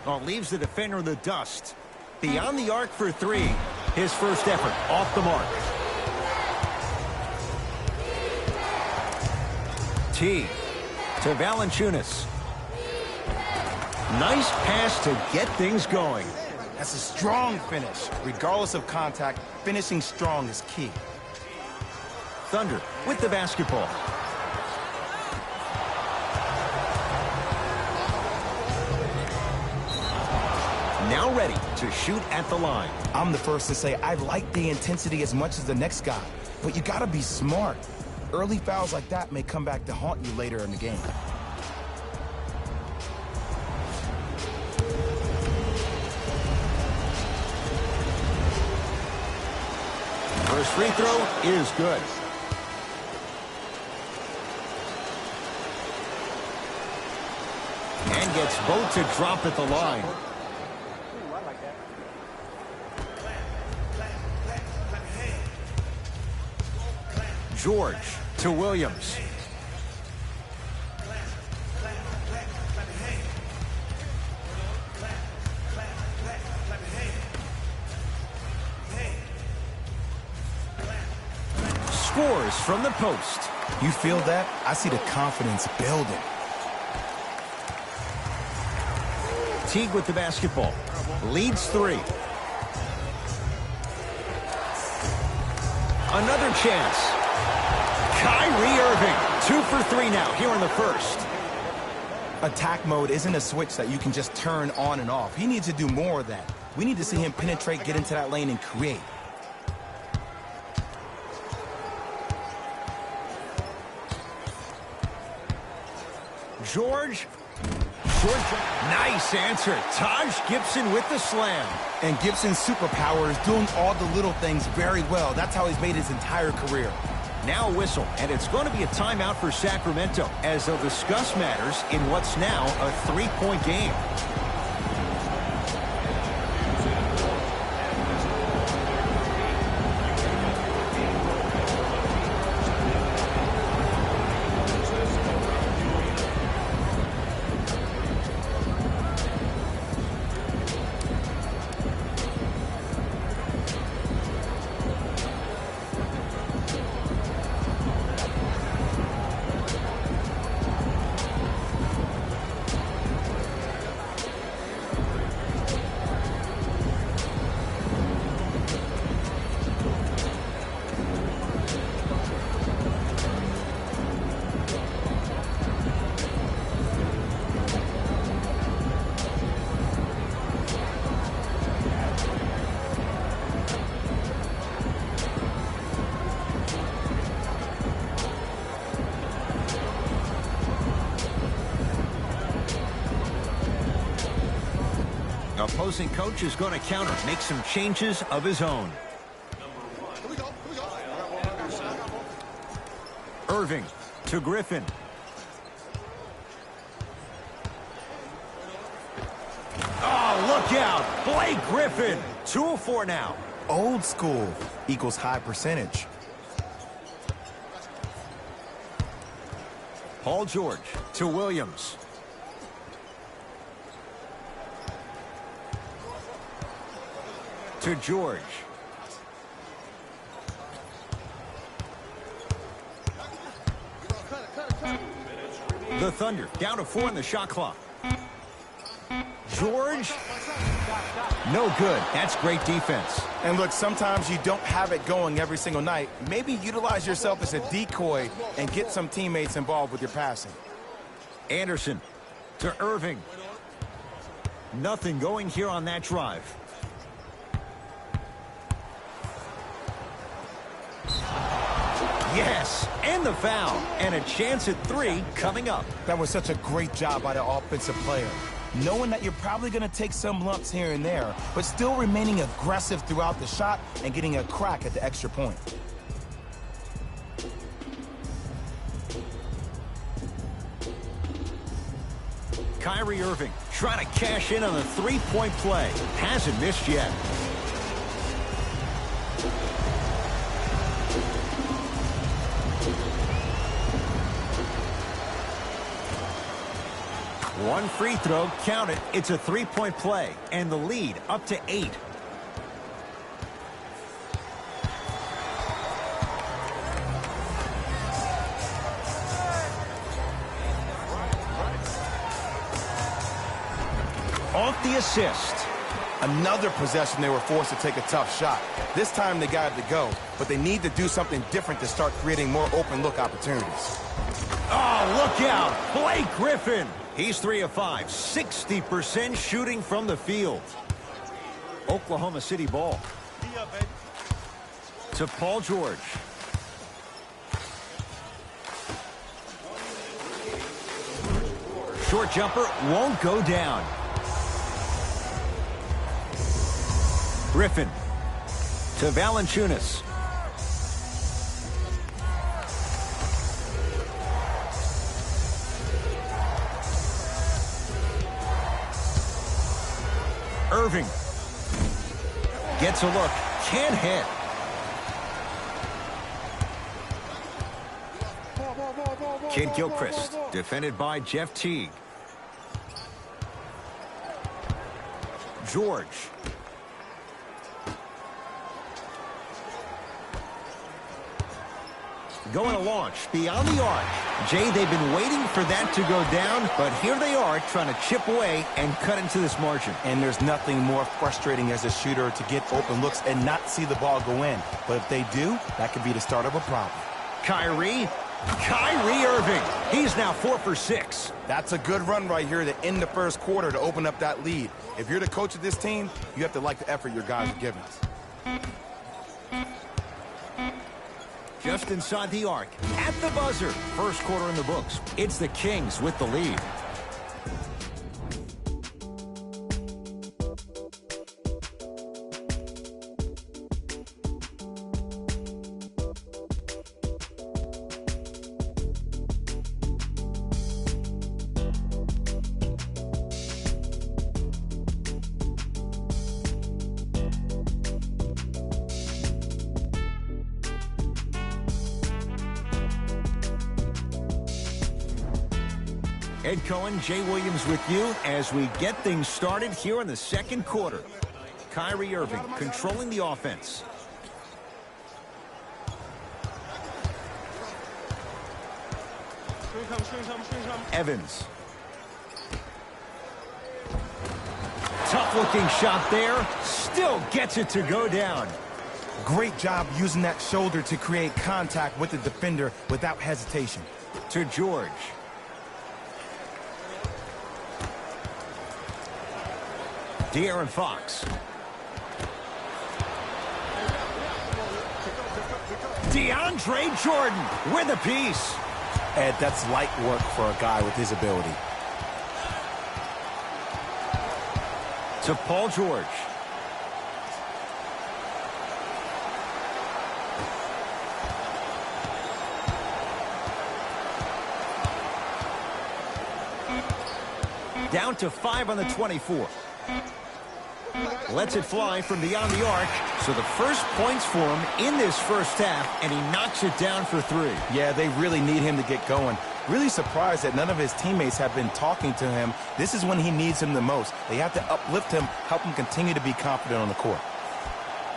Oh, leaves the defender in the dust. Beyond the arc for 3. His first effort off the mark. T to Valanciunas. Nice pass to get things going. That's a strong finish. Regardless of contact, finishing strong is key. Thunder with the basketball. Now ready to shoot at the line. I'm the first to say I like the intensity as much as the next guy, but you gotta be smart. Early fouls like that may come back to haunt you later in the game. First free throw is good. And gets both to drop at the line. George to Williams. Scores from the post. You feel that? I see the confidence building. Teague with the basketball. Leads 3. Another chance. Kyrie Irving, 2 for 3 now here in the first. Attack mode isn't a switch that you can just turn on and off. He needs to do more of that. We need to see him penetrate, get into that lane, and create. George. Nice answer. Taj Gibson with the slam. And Gibson's superpower is doing all the little things very well. That's how he's made his entire career. Now a whistle, and it's going to be a timeout for Sacramento as they'll discuss matters in what's now a 3-point game. Opposing coach is going to counter, make some changes of his own. Irving to Griffin. Oh, look out. Blake Griffin. 2 of 4 now. Old school equals high percentage. Paul George to Williams. To George. The Thunder down to 4 in the shot clock. George. No good. That's great defense. And look, sometimes you don't have it going every single night. Maybe utilize yourself as a decoy and get some teammates involved with your passing. Anderson to Irving. Nothing going here on that drive. Yes, and the foul. And a chance at 3 coming up. That was such a great job by the offensive player. Knowing that you're probably going to take some lumps here and there, but still remaining aggressive throughout the shot and getting a crack at the extra point. Kyrie Irving trying to cash in on the three-point play. Hasn't missed yet. One free throw, count it. It's a three-point play, and the lead up to 8. Off the assist. Another possession they were forced to take a tough shot. This time they got it to go, but they need to do something different to start creating more open look opportunities. Oh, look out. Blake Griffin. He's 3 of 5. 60% shooting from the field. Oklahoma City ball. To Paul George. Short jumper won't go down. Griffin to Valanciunas. Irving gets a look, can't hit. Kid Gilchrist, defended by Jeff Teague. George. Going to launch beyond the arc. Jay, they've been waiting for that to go down, but here they are trying to chip away and cut into this margin. And there's nothing more frustrating as a shooter to get open looks and not see the ball go in. But if they do, that could be the start of a problem. Kyrie Irving. He's now 4 for 6. That's a good run right here to end the first quarter to open up that lead. If you're the coach of this team, you have to like the effort your guys are giving. Just inside the arc, at the buzzer. First quarter in the books. It's the Kings with the lead. Ed Cohen, Jay Williams with you as we get things started here in the second quarter. Kyrie Irving controlling the offense. Evans. Tough looking shot there. Still gets it to go down. Great job using that shoulder to create contact with the defender without hesitation. To George. De'Aaron Fox. DeAndre Jordan with a piece. Ed, that's light work for a guy with his ability. to Paul George. Down to 5 on the 24. Lets it fly from beyond the arc. So the first points for him in this first half, and he knocks it down for 3. Yeah, they really need him to get going. Really surprised that none of his teammates have been talking to him. This is when he needs him the most. They have to uplift him, help him continue to be confident on the court.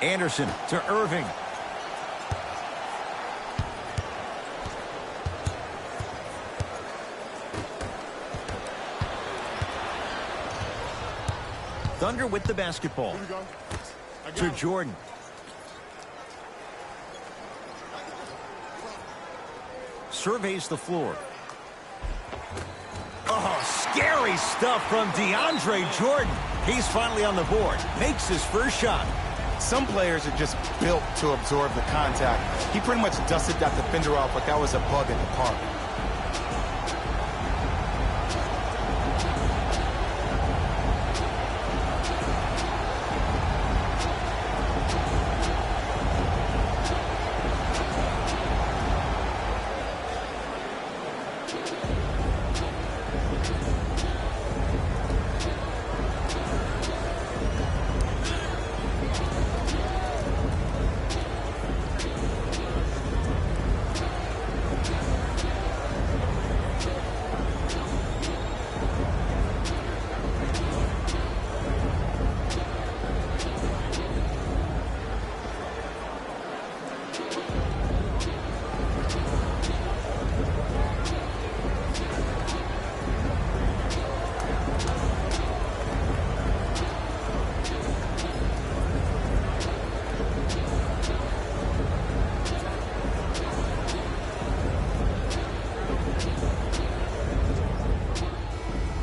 Anderson to Irving. Thunder with the basketball. To Jordan. Surveys the floor. Oh, scary stuff from DeAndre Jordan. He's finally on the board. Makes his first shot. Some players are just built to absorb the contact. He pretty much dusted that defender off like that was a bug in the park.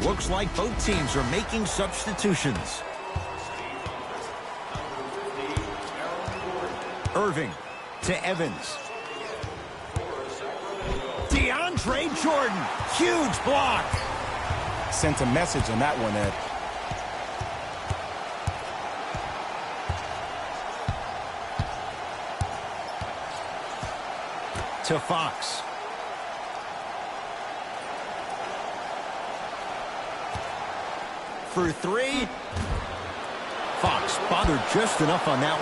Looks like both teams are making substitutions. Irving to Evans. DeAndre Jordan. Huge block. Sent a message on that one, Ed. To Fox. For 3. Fox bothered just enough on that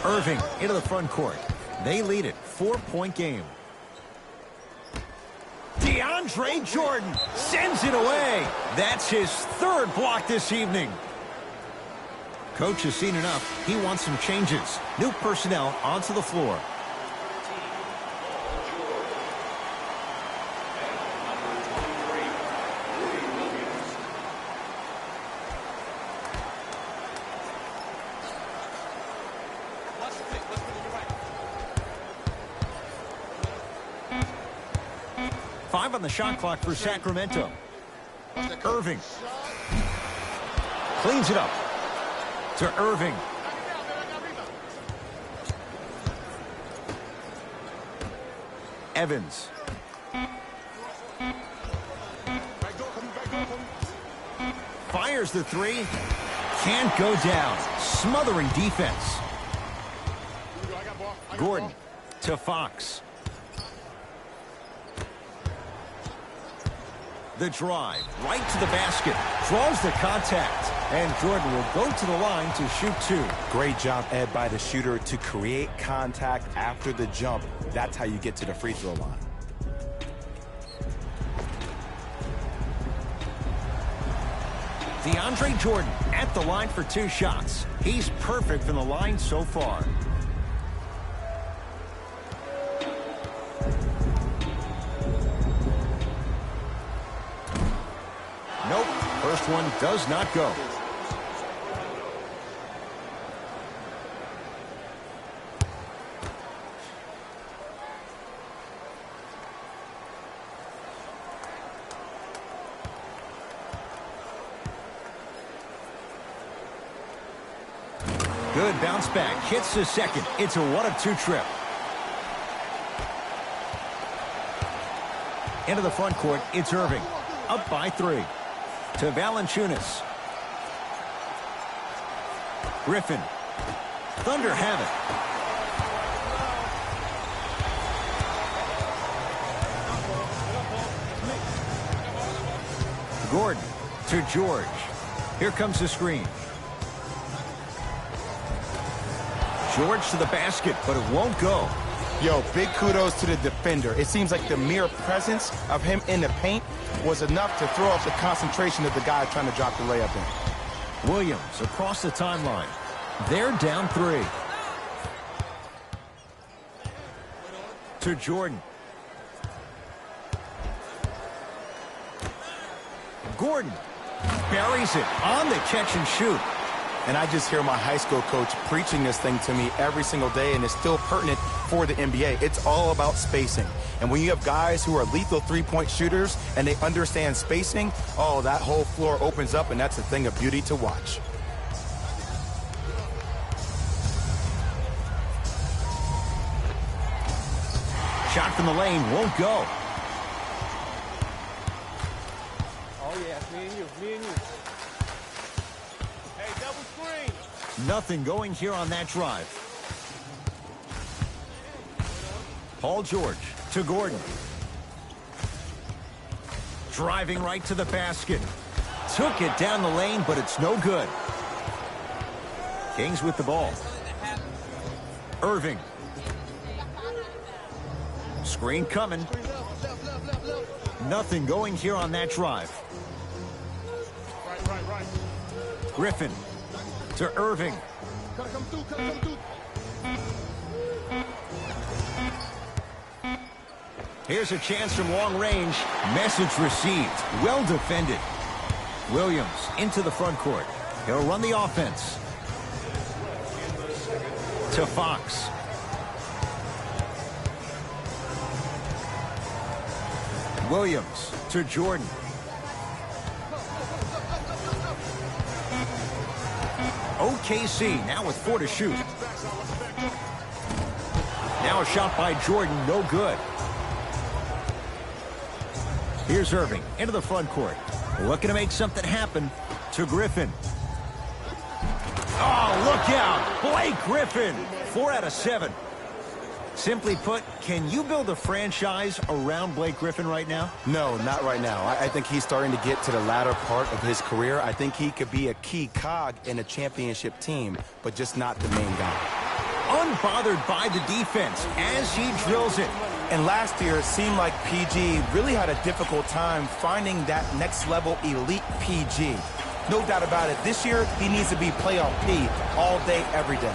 one. Irving into the front court. They lead it. 4-point game. DeAndre Jordan sends it away. That's his 3rd block this evening. Coach has seen enough. He wants some changes. New personnel onto the floor. On the shot clock for Sacramento. Irving cleans it up to Irving. Evans. Fires the 3. Can't go down. Smothering defense. Gordon to Fox. The drive right to the basket, draws the contact, and Jordan will go to the line to shoot 2. Great job, Ed, by the shooter to create contact after the jump. That's how you get to the free throw line. DeAndre Jordan at the line for 2 shots. He's perfect from the line so far. Nope, first one does not go. Good bounce back, hits the second. It's a 1-of-2 trip. Into the front court, it's Irving. up by 3. To Valanciunas. Griffin. Thunder have it. Gordon to George. Here comes the screen. George to the basket, but it won't go. Yo, big kudos to the defender. It seems like the mere presence of him in the paint was enough to throw off the concentration of the guy trying to drop the layup in. Williams across the timeline. They're down 3. To Jordan. Gordon buries it on the catch and shoot. And I just hear my high school coach preaching this thing to me every single day, and it's still pertinent for the NBA. It's all about spacing. And when you have guys who are lethal three-point shooters and they understand spacing, oh, that whole floor opens up, and that's a thing of beauty to watch. Shot from the lane won't go. Oh, yeah, me and you. Hey, double screen. Nothing going here on that drive. Paul George to Gordon. Driving right to the basket. Took it down the lane, but it's no good. Kings with the ball. Irving. Screen coming. Nothing going here on that drive. Griffin to Irving. Here's a chance from long range. Message received. Well defended. Williams into the front court. He'll run the offense. To Fox. Williams to Jordan. OKC now with 4 to shoot. Now a shot by Jordan, no good. Here's Irving into the front court. Looking to make something happen to Griffin. Oh, look out. Blake Griffin, 4 out of 7. Simply put, can you build a franchise around Blake Griffin right now? No, not right now. I think he's starting to get to the latter part of his career. I think he could be a key cog in a championship team, but just not the main guy. Unbothered by the defense as he drills it. And last year, it seemed like PG really had a difficult time finding that next level elite PG. No doubt about it. This year, he needs to be playoff P all day, every day.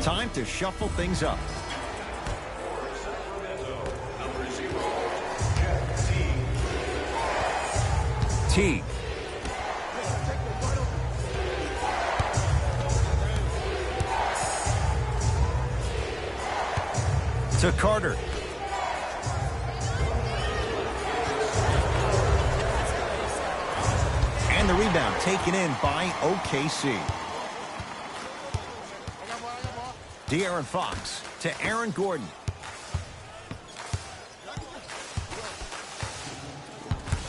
Time to shuffle things up. Teague. To Carter. And the rebound taken in by OKC. De'Aaron Fox to Aaron Gordon.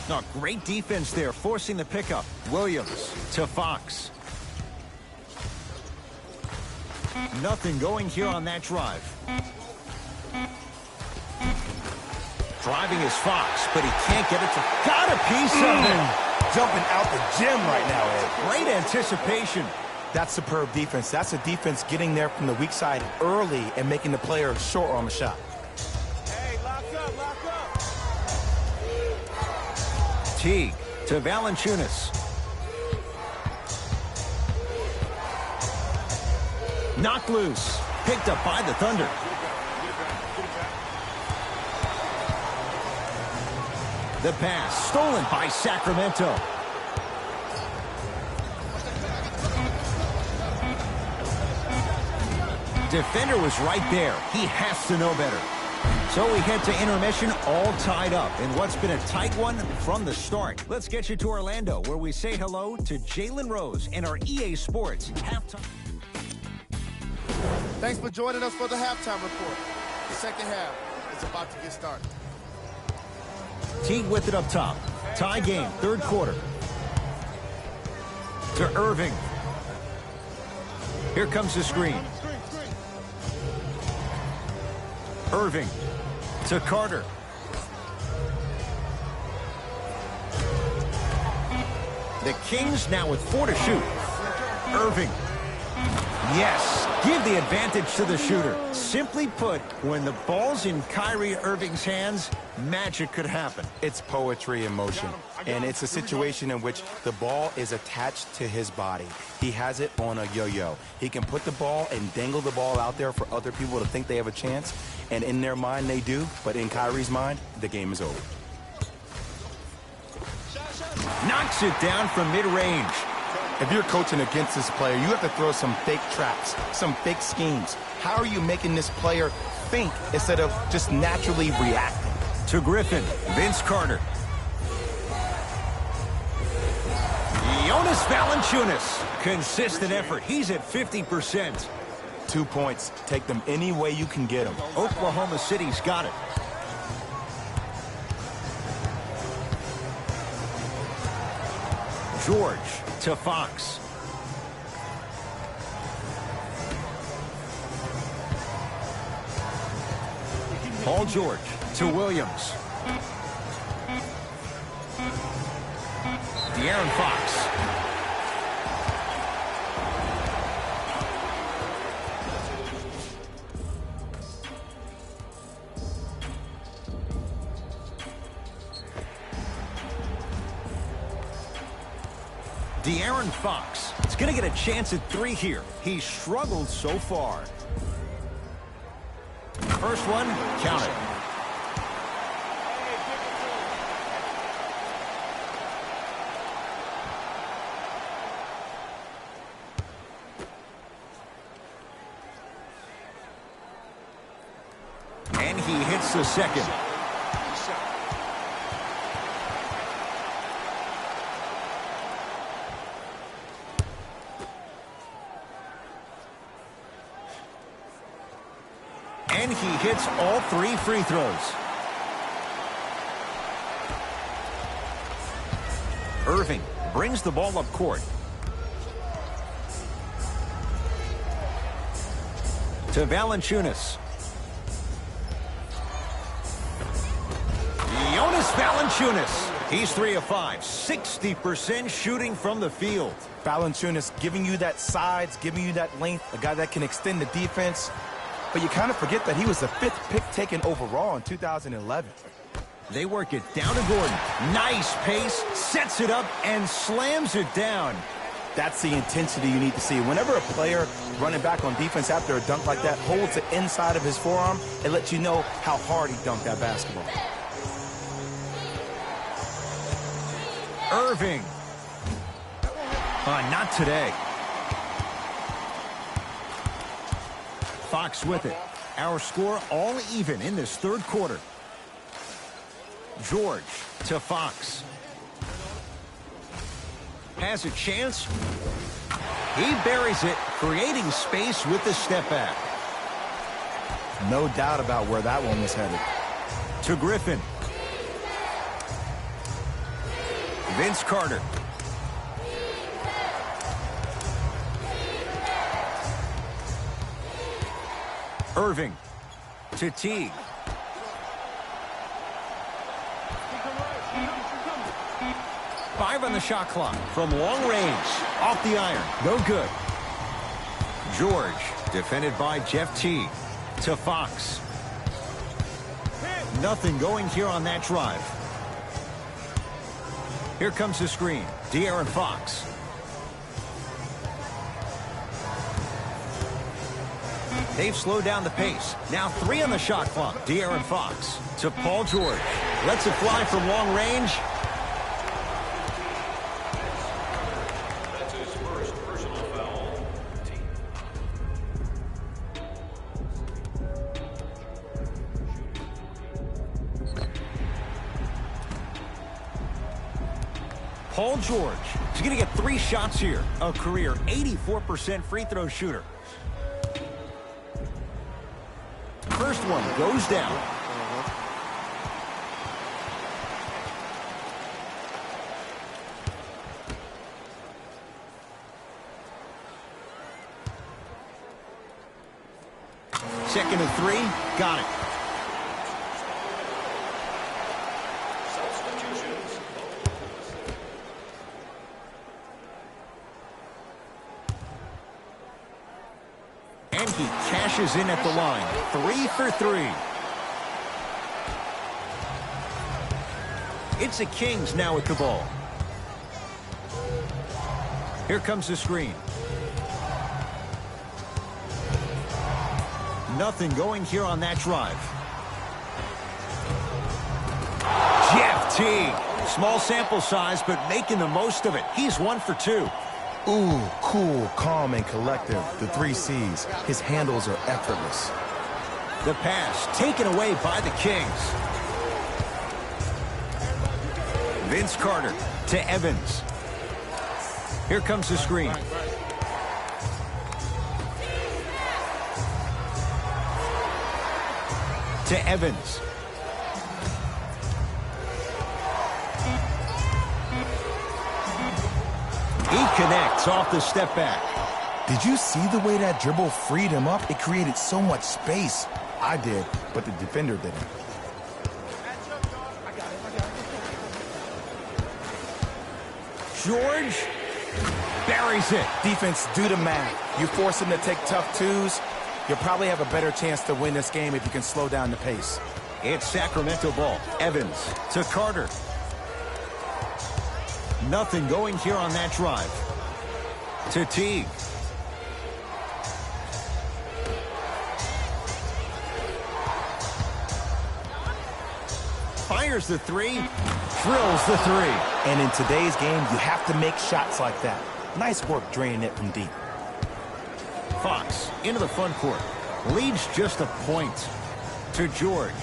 No, great defense there, forcing the pickup. Williams to Fox. Nothing going here on that drive. Driving is Fox, but he can't get it to... Got a piece of it! Jumping out the gym right now, Ed. Great anticipation. That's superb defense. That's a defense getting there from the weak side early and making the player short on the shot. Hey, lock up, lock up. Teague to Valanciunas. Knocked loose. Picked up by the Thunder. The pass stolen by Sacramento. Defender was right there. He has to know better. So we head to intermission all tied up in what's been a tight one from the start. Let's get you to Orlando, where we say hello to Jalen Rose and our EA Sports halftime. Thanks for joining us for the halftime report. The second half is about to get started. Teague with it up top. Tie game, third quarter. To Irving. Here comes the screen. Irving to Carter. The Kings now with 4 to shoot. Irving. Yes, give the advantage to the shooter. Simply put, when the ball's in Kyrie Irving's hands, magic could happen. It's poetry in motion, and it's a situation in which the ball is attached to his body. He has it on a yo-yo. He can put the ball and dangle the ball out there for other people to think they have a chance, and in their mind they do, but in Kyrie's mind, the game is over. Knocks it down from mid-range. If you're coaching against this player, you have to throw some fake traps, some fake schemes. How are you making this player think instead of just naturally reacting? To Griffin, Vince Carter. Jonas Valanciunas, consistent effort. He's at 50%. 2 points. Take them any way you can get them. Oklahoma City's got it. George to Fox. Paul George to Williams. De'Aaron Fox. De'Aaron Fox is going to get a chance at 3 here. He's struggled so far. First one, count it. And he hits the second. And he hits all 3 free throws. Irving brings the ball up court. To Valanciunas. Jonas Valanciunas. He's 3 of 5. 60% shooting from the field. Valanciunas giving you that size, giving you that length, a guy that can extend the defense. But you kind of forget that he was the 5th pick taken overall in 2011. They work it down to Gordon. Nice pace, sets it up, and slams it down. That's the intensity you need to see. Whenever a player running back on defense after a dunk like that holds the inside of his forearm, it lets you know how hard he dunked that basketball. Irving. Not today. Fox with it. Our score all even in this third quarter. George to Fox. Has a chance. He buries it, creating space with the step back. No doubt about where that one was headed. To Griffin. Vince Carter. Irving to Teague. Five on the shot clock from long range. Off the iron. No good. George defended by Jeff Teague. To Fox. Nothing going here on that drive. Here comes the screen. De'Aaron Fox. They've slowed down the pace. Now 3 on the shot clock. De'Aaron Fox to Paul George. Lets it fly from long range. Paul George. He's going to get 3 shots here. A career 84% free throw shooter. First one goes down. Second and 3, got it. And he cashes in at the line. 3 for 3. It's the Kings now with the ball. Here comes the screen. Nothing going here on that drive. Jeff Teague. Small sample size, but making the most of it. He's 1 for 2. Ooh, cool, calm, and collective. The 3 C's. His handles are effortless. The pass taken away by the Kings. Vince Carter to Evans. Here comes the screen. To Evans. He connects off the step back. Did you see the way that dribble freed him up? It created so much space. I did, but the defender didn't. George buries it. Defense, do the math. You force him to take tough twos, you'll probably have a better chance to win this game if you can slow down the pace. It's Sacramento ball. Evans to Carter. Nothing going here on that drive. To Teague. Fires the 3. Drills the 3. And in today's game, you have to make shots like that. Nice work draining it from deep. Fox into the front court. Leads just a point. To George.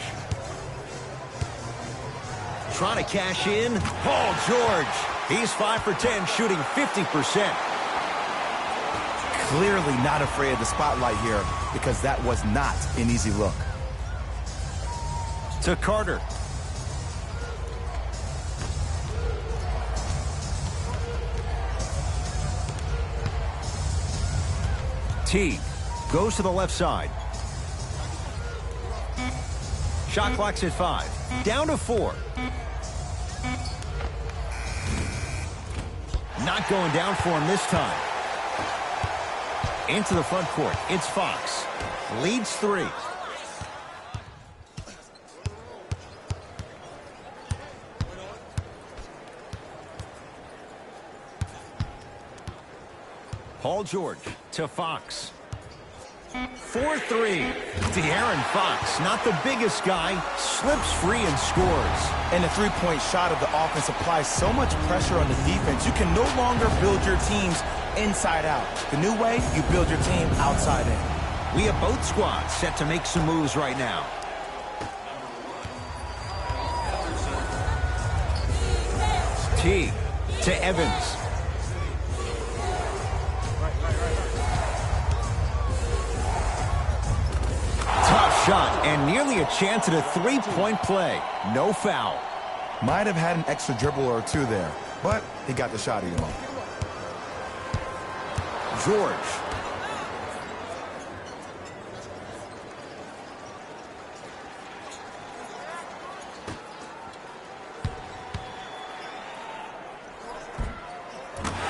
Trying to cash in. Paul George. He's 5 for 10, shooting 50%. Clearly not afraid of the spotlight here because that was not an easy look. To Carter. Teague goes to the left side. Shot clock's at 5. Down to 4. Not going down for him this time. Into the front court. It's Fox. Leads 3. Paul George to Fox. 4-3. De'Aaron Fox, not the biggest guy, slips free and scores. And the three-point shot of the offense applies so much pressure on the defense, you can no longer build your teams inside out. The new way, you build your team outside in. We have both squads set to make some moves right now. Teague to Evans. Tough shot and nearly a chance at a three-point play. No foul. Might have had an extra dribble or 2 there, but he got the shot he wanted. George.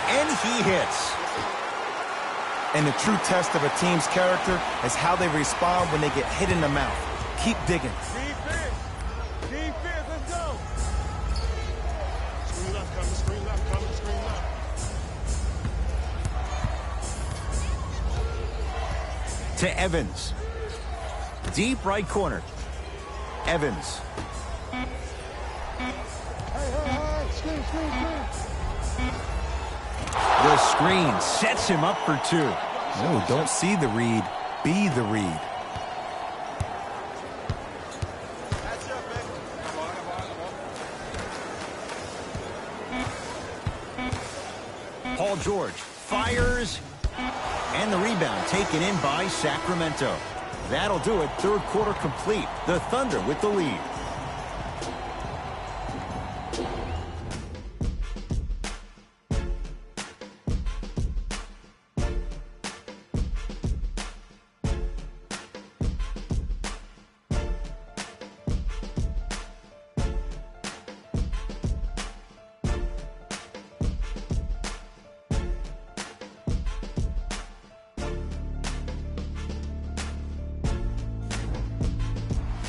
And he hits. And the true test of a team's character is how they respond when they get hit in the mouth. Keep digging. Defense. Defense, let's go. Screen left, coming, screen left, coming, screen left. To Evans. Deep right corner. Evans. The screen sets him up for 2. No, don't see the read. Be the read. George fires, and the rebound taken in by Sacramento. That'll do it. Third quarter complete. The Thunder with the lead.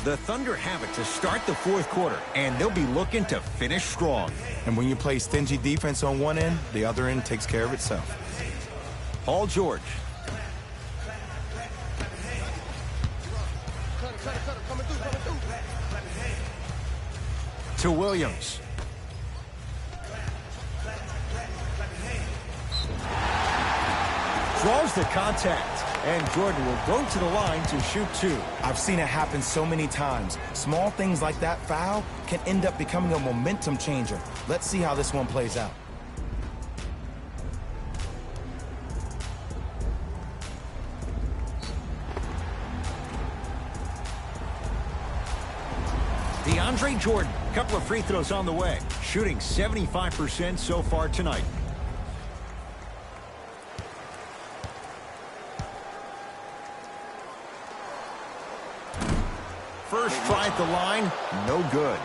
The Thunder have it to start the fourth quarter, and they'll be looking to finish strong. And when you play stingy defense on one end, the other end takes care of itself. Paul George. To Williams. Draws the contact. And Jordan will go to the line to shoot two. I've seen it happen so many times. Small things like that foul can end up becoming a momentum changer. Let's see how this one plays out. DeAndre Jordan, a couple of free throws on the way. Shooting 75% so far tonight. First try at the line, no good.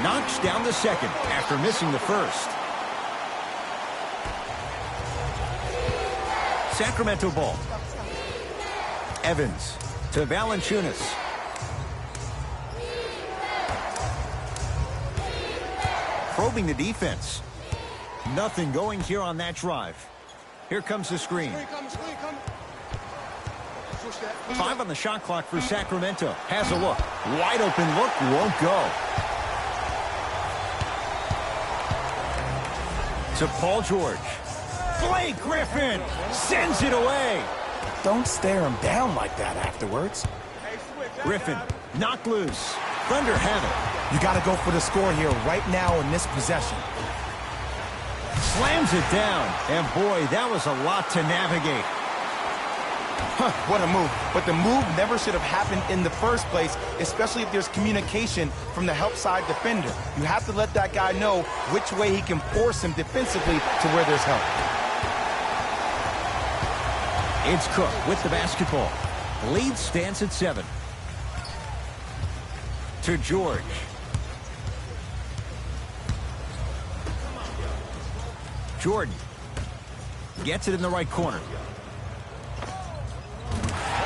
Knocks down the second after missing the first. Sacramento ball. Evans to Valanciunas. Probing the defense. Nothing going here on that drive. Here comes the screen. 5 on the shot clock for Sacramento. Has a look. Wide open look, won't go. To Paul George. Blake Griffin sends it away. Don't stare him down like that afterwards. Griffin knocked loose. Thunder have it. You got to go for the score here right now in this possession. Slams it down. And boy, that was a lot to navigate. What a move. But the move never should have happened in the first place, especially if there's communication from the help side defender. You have to let that guy know which way he can force him defensively to where there's help. It's Cook with the basketball. Lead stands at 7. To George. Jordan gets it in the right corner.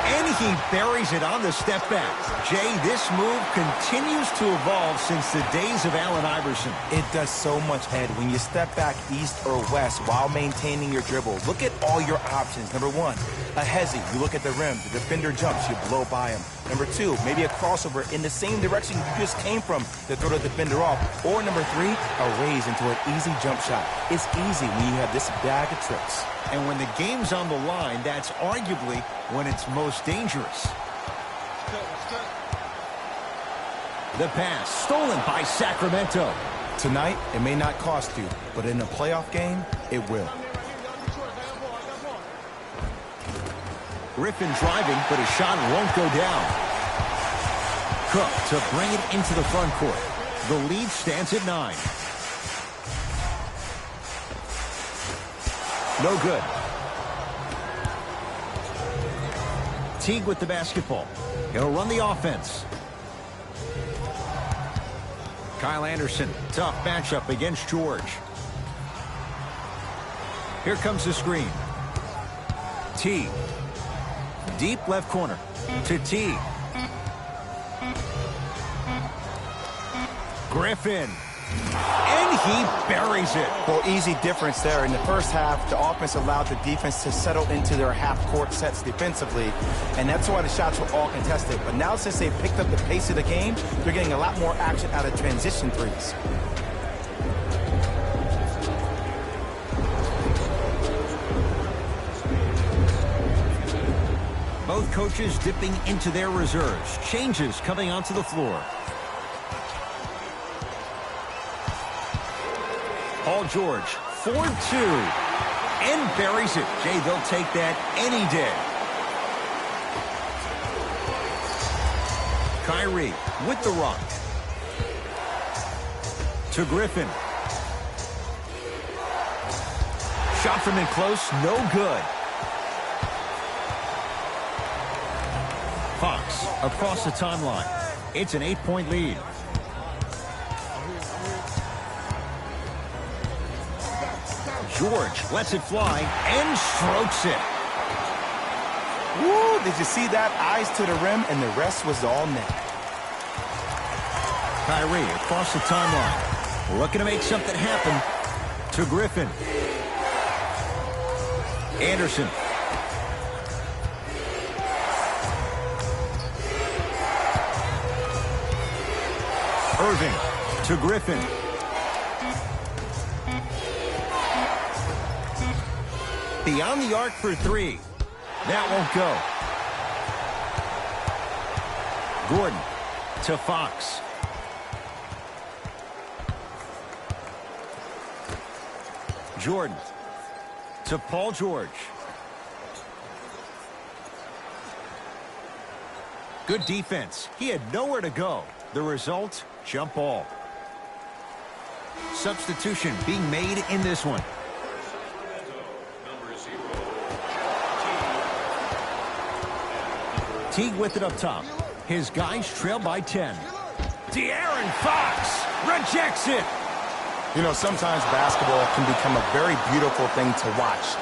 And he buries it on the step back. Jay, this move continues to evolve since the days of Allen Iverson. It does so much, Ed, when you step back east or west while maintaining your dribble. Look at all your options. Number 1, a hezi. You look at the rim. The defender jumps. You blow by him. Number 2, maybe a crossover in the same direction you just came from to throw the defender off. Or number 3, a raise into an easy jump shot. It's easy when you have this bag of tricks. And when the game's on the line, that's arguably when it's most dangerous. The pass stolen by Sacramento. Tonight, it may not cost you, but in a playoff game, it will. Griffin driving, but his shot won't go down. Cook to bring it into the front court. The lead stands at 9. No good. Teague with the basketball. He'll run the offense. Kyle Anderson, tough matchup against George. Here comes the screen. Teague. Deep left corner to Teague. Griffin. And he buries it. Well, easy difference there. In the first half, the offense allowed the defense to settle into their half-court sets defensively, and that's why the shots were all contested. But now, since they picked up the pace of the game, they're getting a lot more action out of transition threes. Both coaches dipping into their reserves. Changes coming onto the floor. Paul George, 4-2. And buries it. Jay, they'll take that any day. Kyrie with the rock. To Griffin. Shot from in close, no good. Fox across the timeline. It's an 8-point lead. George lets it fly and strokes it. Woo, did you see that? Eyes to the rim, and the rest was all net. Kyrie across the timeline. Looking to make something happen. To Griffin. Anderson. Irving to Griffin. Beyond the arc for three. That won't go. Gordon to Fox. Jordan to Paul George. Good defense. He had nowhere to go. The result, jump ball. Substitution being made in this one. Teague with it up top. His guys trail by 10. De'Aaron Fox rejects it. You know, sometimes basketball can become a very beautiful thing to watch.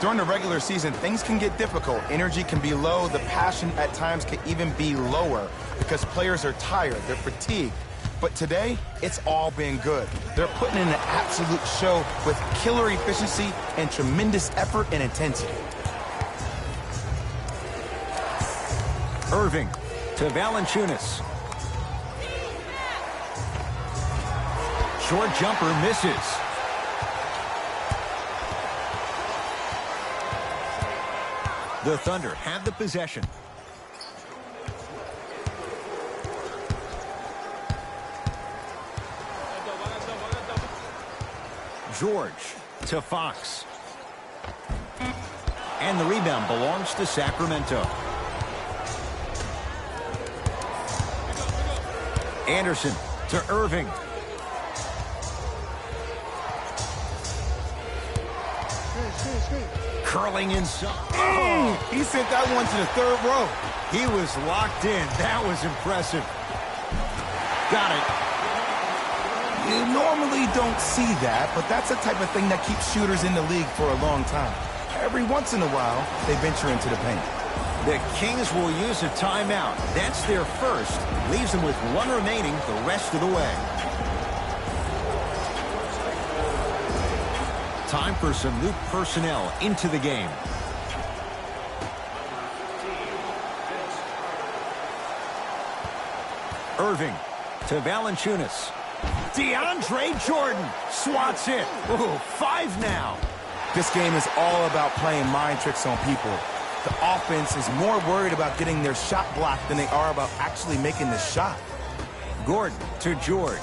During the regular season, things can get difficult. Energy can be low. The passion at times can even be lower because players are tired. They're fatigued. But today, it's all been good. They're putting in an absolute show with killer efficiency and tremendous effort and intensity. Irving to Valanciunas. Short jumper misses. The Thunder have the possession. George to Fox. And the rebound belongs to Sacramento. Anderson to Irving. Curling inside. Oh, he sent that one to the third row. He was locked in. That was impressive. Got it. You normally don't see that, but that's the type of thing that keeps shooters in the league for a long time. Every once in a while, they venture into the paint. The Kings will use a timeout. That's their first. Leaves them with one remaining the rest of the way. Time for some new personnel into the game. Irving to Valanciunas. DeAndre Jordan swats it. Ooh, 5 now. This game is all about playing mind tricks on people. The offense is more worried about getting their shot blocked than they are about actually making the shot. Gordon to George.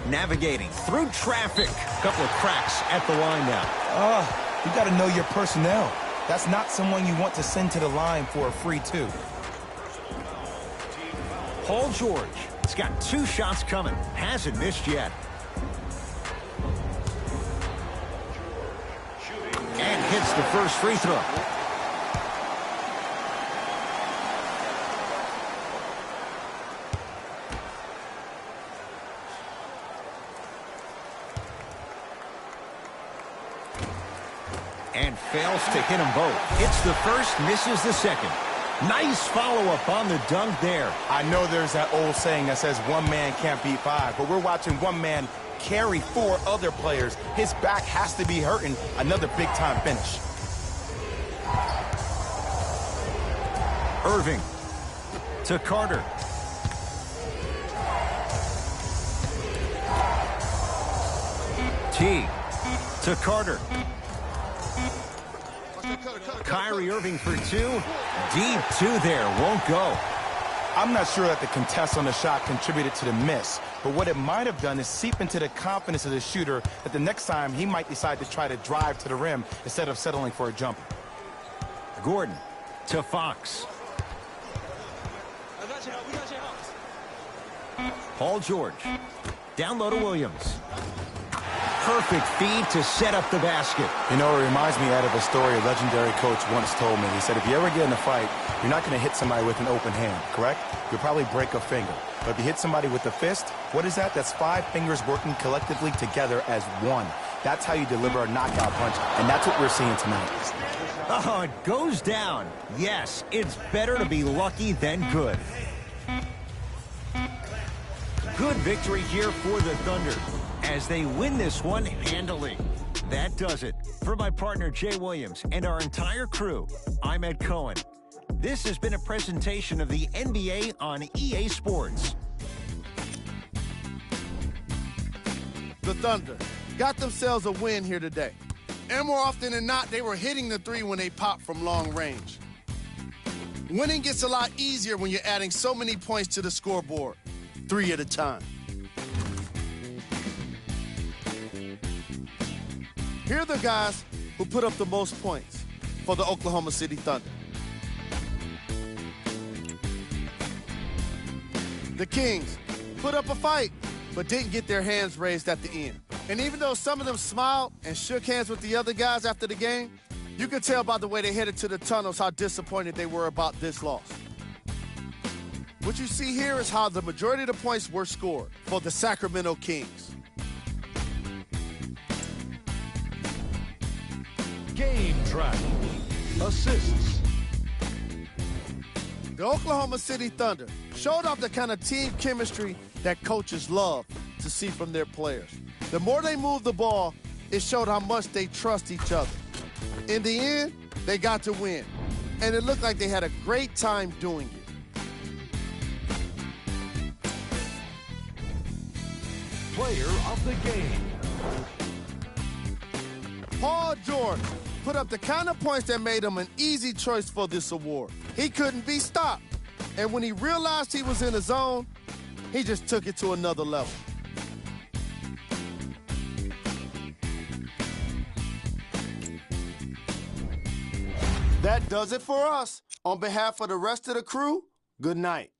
Navigating through traffic. Couple of cracks at the line now. You got to know your personnel. That's not someone you want to send to the line for a free two. Paul George. He's got 2 shots coming. Hasn't missed yet. And hits the first free throw. And fails to hit them both. Hits the first, misses the second. Nice follow-up on the dunk there. I know there's that old saying that says one man can't beat 5, but we're watching one man carry 4 other players. His back has to be hurting. Another big-time finish. Irving to Carter. T to Carter. Kyrie Irving for two. Deep two there. Won't go. I'm not sure that the contest on the shot contributed to the miss, but what it might have done is seep into the confidence of the shooter that the next time he might decide to try to drive to the rim instead of settling for a jumper. Gordon to Fox. Paul George. Down low to Williams. Perfect feed to set up the basket. You know, it reminds me out of a story a legendary coach once told me. He said, if you ever get in a fight, you're not going to hit somebody with an open hand, correct? You'll probably break a finger. But if you hit somebody with a fist, what is that? That's 5 fingers working collectively together as one. That's how you deliver a knockout punch, and that's what we're seeing tonight. Oh, it goes down. Yes, it's better to be lucky than good. Good victory here for the Thunder as they win this one handily. That does it. For my partner, Jay Williams, and our entire crew, I'm Ed Cohen. This has been a presentation of the NBA on EA Sports. The Thunder got themselves a win here today. And more often than not, they were hitting the three when they popped from long range. Winning gets a lot easier when you're adding so many points to the scoreboard, 3 at a time. Here are the guys who put up the most points for the Oklahoma City Thunder. The Kings put up a fight, but didn't get their hands raised at the end. And even though some of them smiled and shook hands with the other guys after the game, you could tell by the way they headed to the tunnels how disappointed they were about this loss. What you see here is how the majority of the points were scored for the Sacramento Kings. Game track. Assists. The Oklahoma City Thunder showed off the kind of team chemistry that coaches love to see from their players. The more they moved the ball, it showed how much they trust each other. In the end, they got to win, and it looked like they had a great time doing it. Player of the game. Paul George put up the kind of points that made him an easy choice for this award. He couldn't be stopped, and when he realized he was in the zone, he just took it to another level. That does it for us. On behalf of the rest of the crew, good night.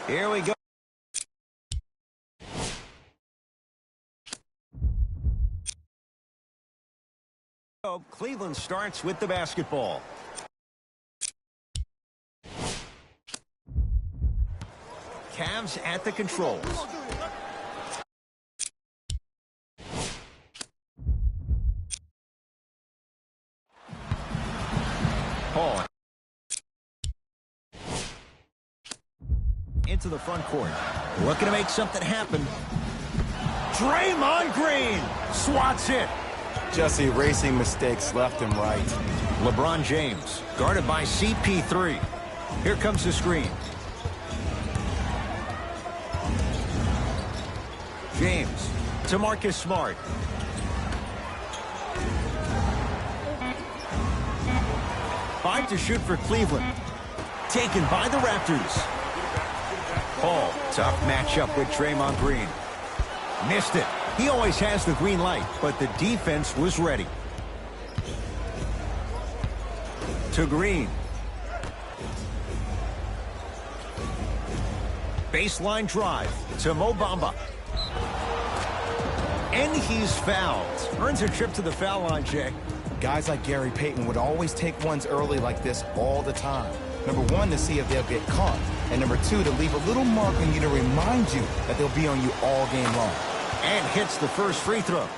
Here we go. Cleveland starts with the basketball. Cavs at the controls. Paul. Into the front court. Looking to make something happen. Draymond Green swats it. Just erasing mistakes left and right. LeBron James, guarded by CP3. Here comes the screen. James to Marcus Smart. Five to shoot for Cleveland. Taken by the Raptors. Paul, tough matchup with Draymond Green. Missed it. He always has the green light, but the defense was ready. To Green. Baseline drive to Mo Bamba. And he's fouled. Earns a trip to the foul line, Jay. Guys like Gary Payton would always take ones early like this all the time. Number one, to see if they'll get caught. And number two, to leave a little mark on you to remind you that they'll be on you all game long. And hits the first free throw.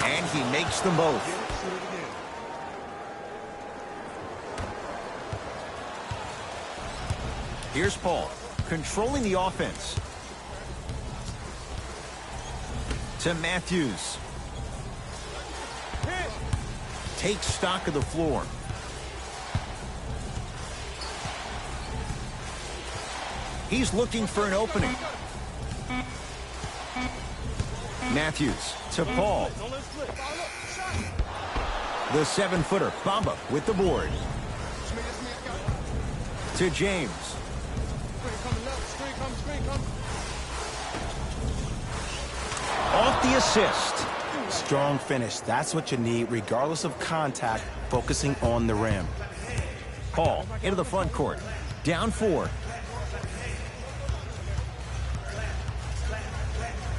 And he makes them both. Here's Paul, controlling the offense. To Matthews. Takes stock of the floor. He's looking for an opening. Matthews to Paul. The 7-footer, Bamba with the board. To James. Off the assist. Strong finish. That's what you need, regardless of contact, focusing on the rim. Paul into the front court. Down 4.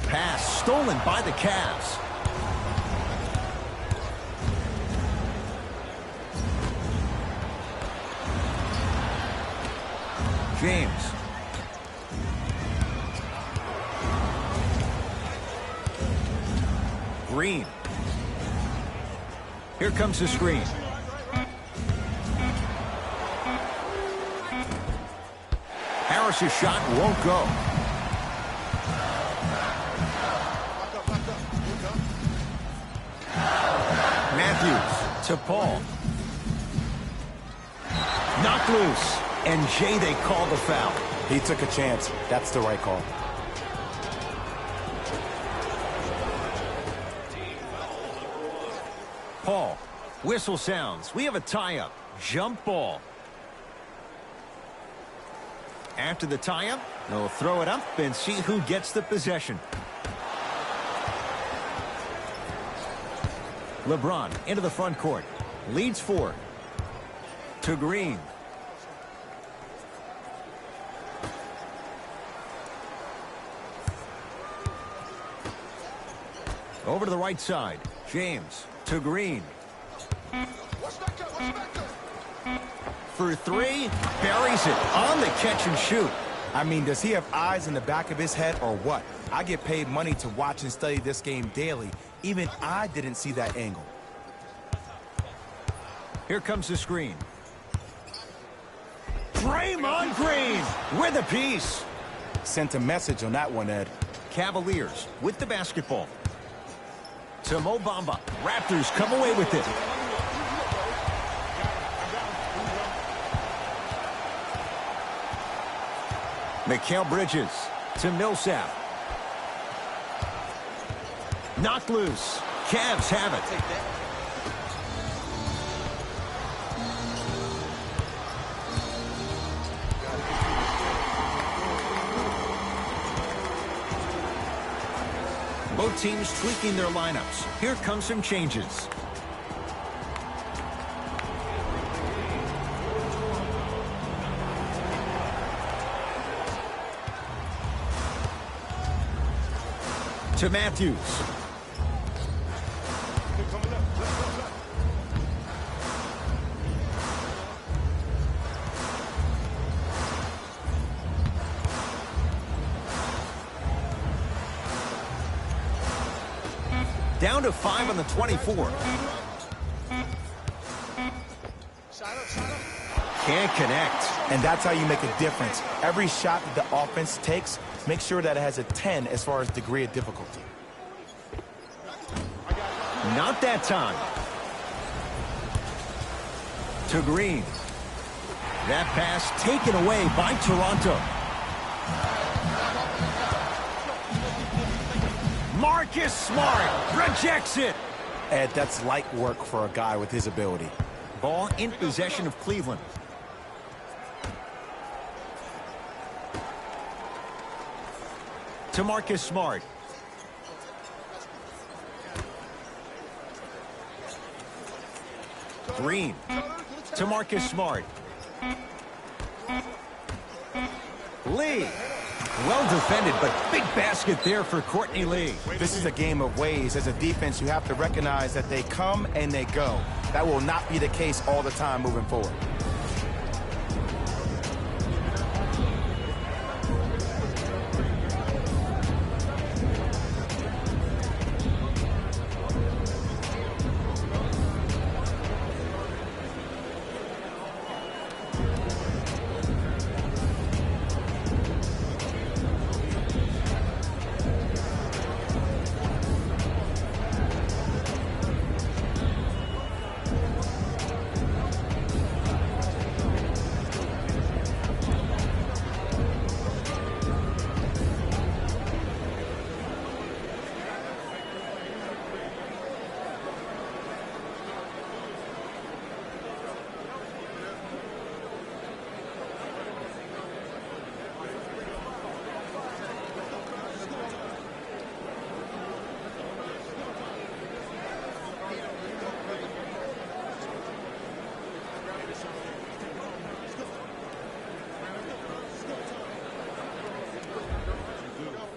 Pass stolen by the Cavs. James. Green. Here comes the screen. Harris's shot won't go. Matthews to Paul. Knocked loose. And Jay, they call the foul. He took a chance. That's the right call. Paul, whistle sounds. We have a tie-up. Jump ball. After the tie-up, they'll throw it up and see who gets the possession. LeBron into the front court. Leads 4. To Green. Over to the right side. James to Green. For 3. Buries it on the catch and shoot. I mean, does he have eyes in the back of his head or what? I get paid money to watch and study this game daily. Even I didn't see that angle. Here comes the screen. Draymond Green with a piece. Sent a message on that one, Ed. Cavaliers with the basketball. To Mo Bamba. Raptors come away with it. Mikal Bridges to Millsap. Knocked loose. Cavs have it. Both teams tweaking their lineups. Here come some changes. To Matthews. Down to 5 on the 24. Can't connect. And that's how you make a difference. Every shot that the offense takes, make sure that it has a 10 as far as degree of difficulty. Not that time. To Green. That pass taken away by Toronto. Marcus Smart rejects it. Ed, that's light work for a guy with his ability. Ball in possession of Cleveland. To Marcus Smart. Green. To Marcus Smart. Lee. Well defended, but big basket there for Courtney Lee. This is a game of ways. As a defense, you have to recognize that they come and they go. That will not be the case all the time moving forward.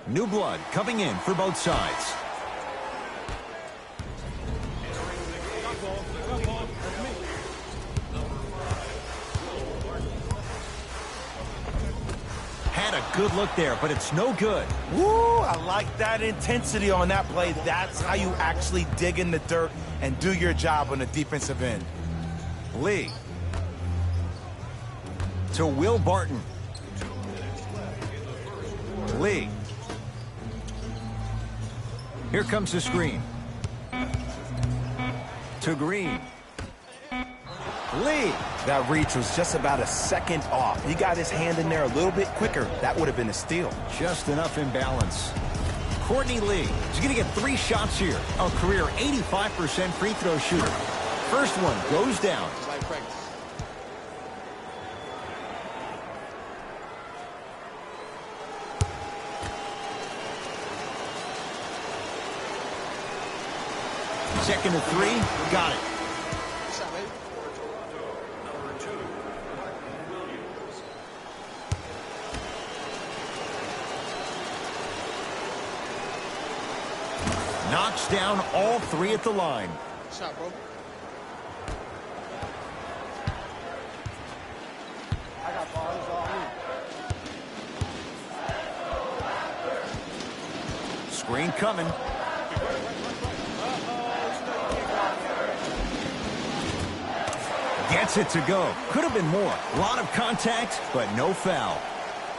New blood coming in for both sides. Had a good look there, but it's no good. Woo! I like that intensity on that play. That's how you actually dig in the dirt and do your job on the defensive end. Lee. To Will Barton. Lee. Here comes the screen. To Green. Lee. That reach was just about a second off. He got his hand in there a little bit quicker. That would have been a steal. Just enough imbalance. Courtney Lee. She's going to get 3 shots here. A career 85% free throw shooter. First one goes down. Second to 3, got it. Knocks down all 3 at the line. Shot, bro. I got balls all in. Screen coming. Gets it to go. Could have been more. A lot of contact, but no foul.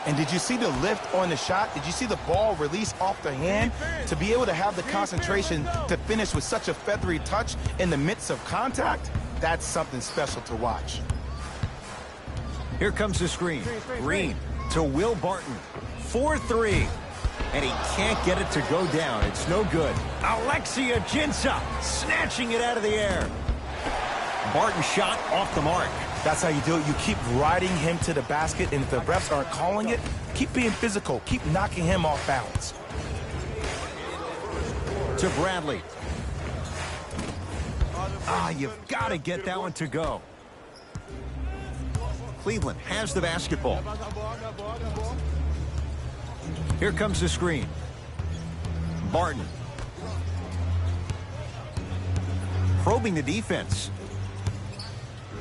And did you see the lift on the shot? Did you see the ball release off the hand? To be able to have the concentration to finish with such a feathery touch in the midst of contact, that's something special to watch. Here comes the screen. Green to Will Barton. 4-3. And he can't get it to go down. It's no good. Alexia Jinsa snatching it out of the air. Barton shot off the mark. That's how you do it. You keep riding him to the basket, and if the refs aren't calling it, keep being physical. Keep knocking him off balance. To Bradley. You've got to get that one to go. Cleveland has the basketball. Here comes the screen. Barton. Probing the defense.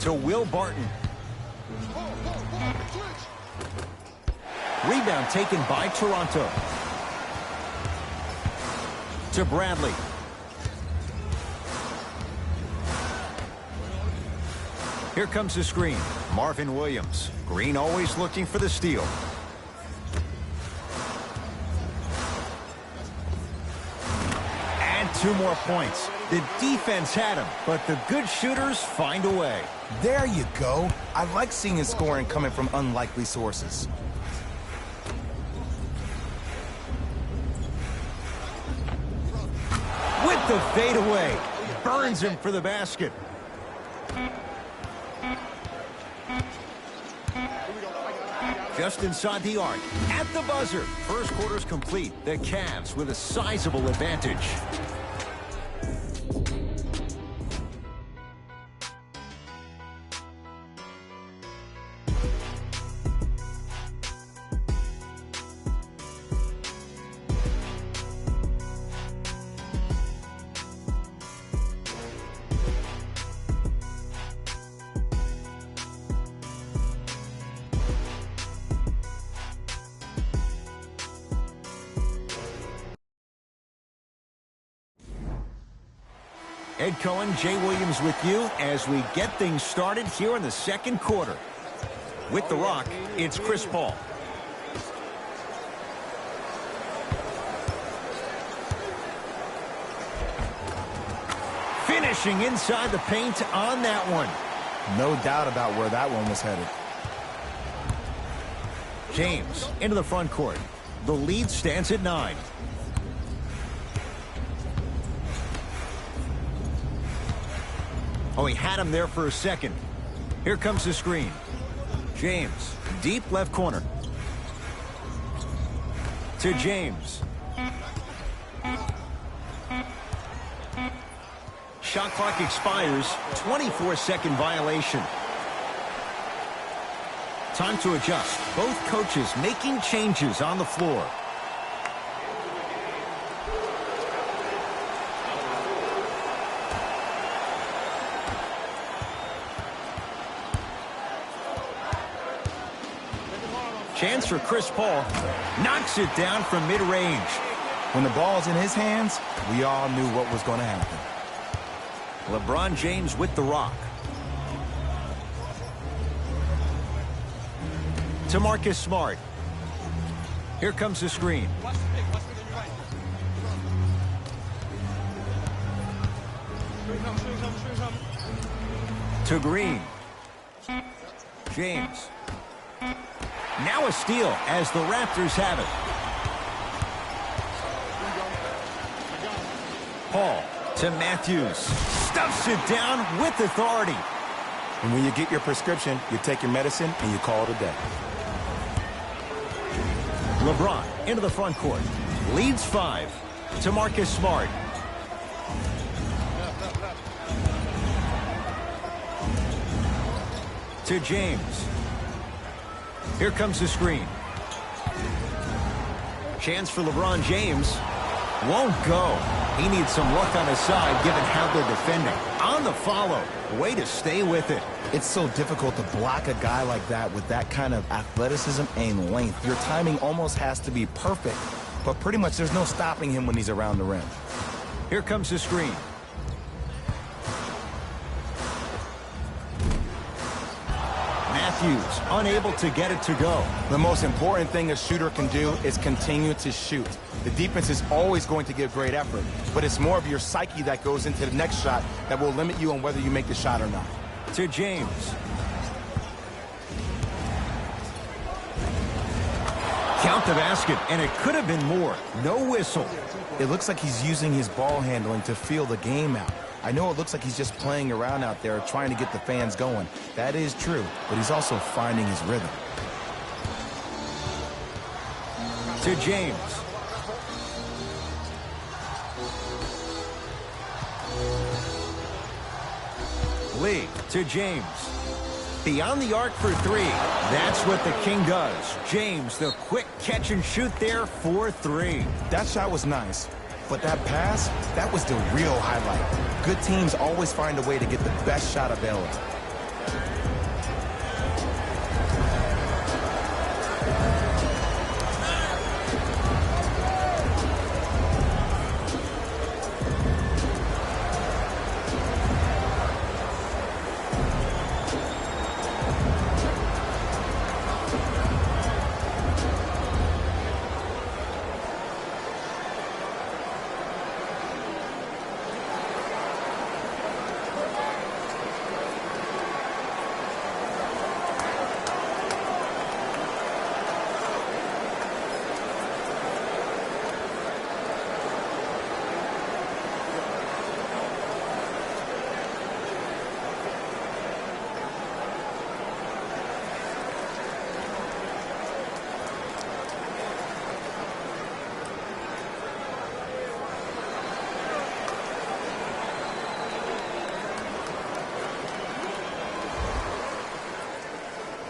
To Will Barton. Rebound taken by Toronto. To Bradley. Here comes the screen. Marvin Williams. Green always looking for the steal. And 2 more points. The defense had him, but the good shooters find a way. There you go. I like seeing his scoring coming from unlikely sources. With the fadeaway. Burns him for the basket. Just inside the arc. At the buzzer. First quarter's complete. The Cavs with a sizable advantage. Ed Cohen, Jay Williams with you as we get things started here in the second quarter. With the rock, it's Chris Paul. Finishing inside the paint on that one. No doubt about where that one was headed. James into the front court. The lead stands at 9. Oh, he had him there for a second. Here comes the screen. James, deep left corner. To James. Shot clock expires. 24-second violation. Time to adjust. Both coaches making changes on the floor. Chance for Chris Paul. Knocks it down from mid-range. When the ball's in his hands, we all knew what was going to happen. LeBron James with the rock. To Marcus Smart. Here comes the screen. To Green. James. Now a steal as the Raptors have it. Paul to Matthews. Stuffs it down with authority. And when you get your prescription, you take your medicine and you call it a day. LeBron into the front court. Leads 5 to Marcus Smart. To James. Here comes the screen. Chance for LeBron James. Won't go. He needs some luck on his side given how they're defending. On the follow. Way to stay with it. It's so difficult to block a guy like that with that kind of athleticism and length. Your timing almost has to be perfect, but pretty much there's no stopping him when he's around the rim. Here comes the screen. Matthews unable to get it to go. The most important thing a shooter can do is continue to shoot. The defense is always going to give great effort, but it's more of your psyche that goes into the next shot that will limit you on whether you make the shot or not. To James. Count the basket, and it could have been more. No whistle. It looks like he's using his ball handling to feel the game out. I know it looks like he's just playing around out there trying to get the fans going. That is true, but he's also finding his rhythm. To James. Lee to James. Beyond the arc for three. That's what the King does. James, the quick catch and shoot there for three. That shot was nice, but that pass, that was the real highlight. Good teams always find a way to get the best shot available.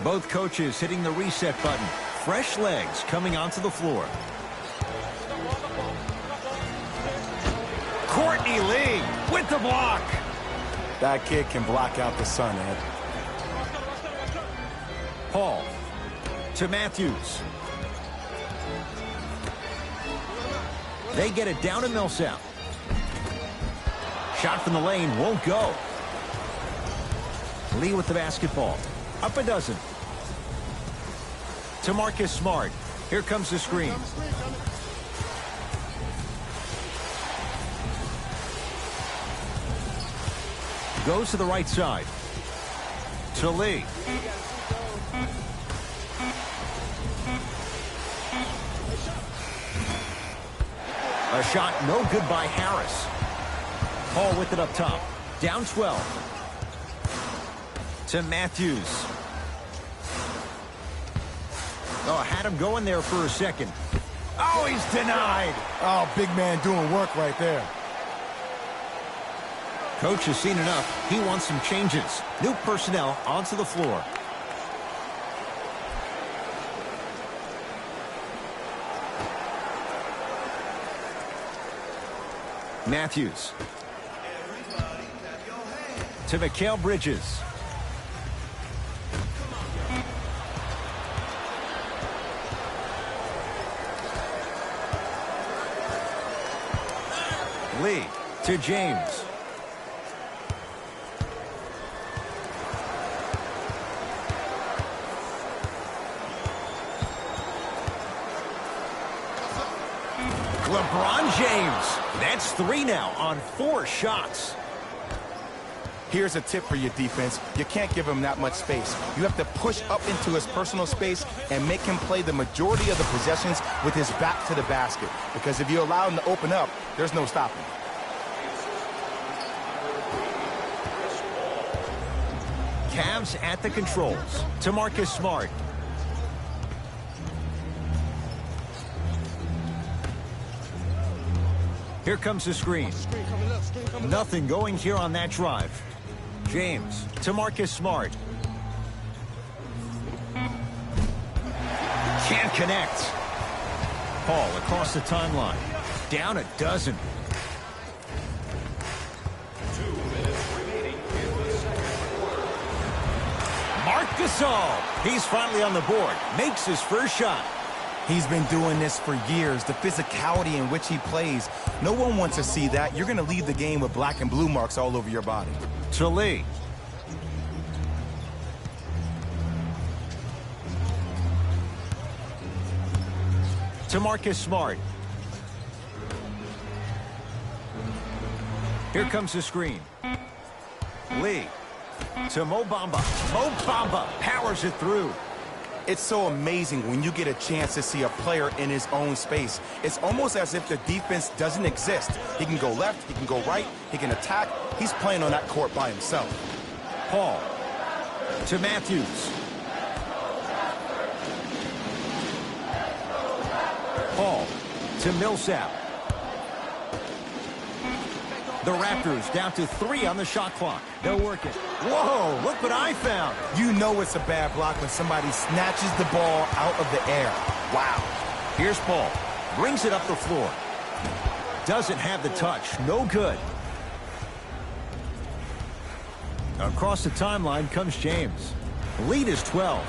Both coaches hitting the reset button. Fresh legs coming onto the floor. Courtney Lee with the block. That kid can block out the sun, Ed. Paul to Matthews. They get it down to Millsap. Shot from the lane won't go. Lee with the basketball. Up a dozen. To Marcus Smart. Here comes the screen. Goes to the right side. To Lee. A shot no good by Harris. Paul with it up top. Down 12. To Matthews. Oh, had him going there for a second. Oh, he's denied. Oh, big man doing work right there. Coach has seen enough. He wants some changes. New personnel onto the floor. Matthews. To Mikal Bridges. Lee to James. LeBron James. That's 3 now on 4 shots. Here's a tip for your defense. You can't give him that much space. You have to push up into his personal space and make him play the majority of the possessions with his back to the basket. Because if you allow him to open up, there's no stopping. Cavs at the controls. To Marcus Smart. Here comes the screen. Nothing going here on that drive. James to Marcus Smart. Can't connect. Paul across the timeline. Down a dozen. 2 minutes remaining in the second quarter. Marc Gasol. He's finally on the board. Makes his first shot. He's been doing this for years. The physicality in which he plays. No one wants to see that. You're going to leave the game with black and blue marks all over your body. To Lee. To Marcus Smart. Here comes the screen. Lee. To Mo Bamba. Mo Bamba powers it through. It's so amazing when you get a chance to see a player in his own space. It's almost as if the defense doesn't exist. He can go left, he can go right, he can attack. He's playing on that court by himself. Paul to Matthews. Paul to Millsap. The Raptors down to 3 on the shot clock. They'll work it. Whoa, look what I found. You know it's a bad block when somebody snatches the ball out of the air. Wow. Here's Paul. Brings it up the floor. Doesn't have the touch. No good. Across the timeline comes James. Lead is 12.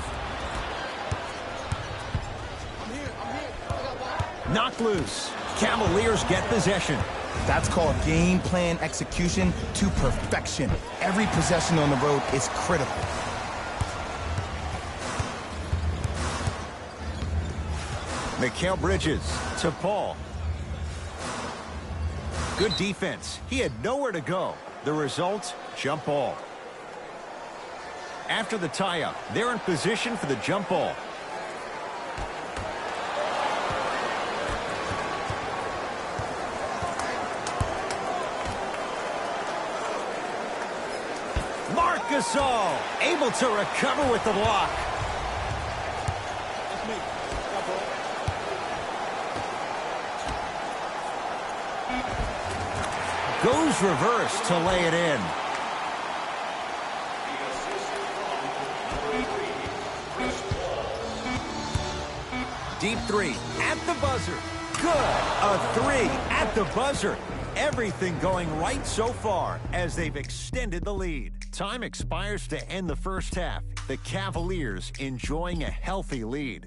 Knocked loose. Cavaliers get possession. That's called game plan execution to perfection. Every possession on the road is critical. Mikal Bridges to Paul. Good defense. He had nowhere to go. The result, jump ball. After the tie-up, they're in position for the jump ball. Gasol able to recover with the block. That's me. Got ball. Goes reverse to lay it in. Deep three at the buzzer. Good. A 3 at the buzzer. Everything going right so far as they've extended the lead. Time expires to end the first half. The Cavaliers enjoying a healthy lead.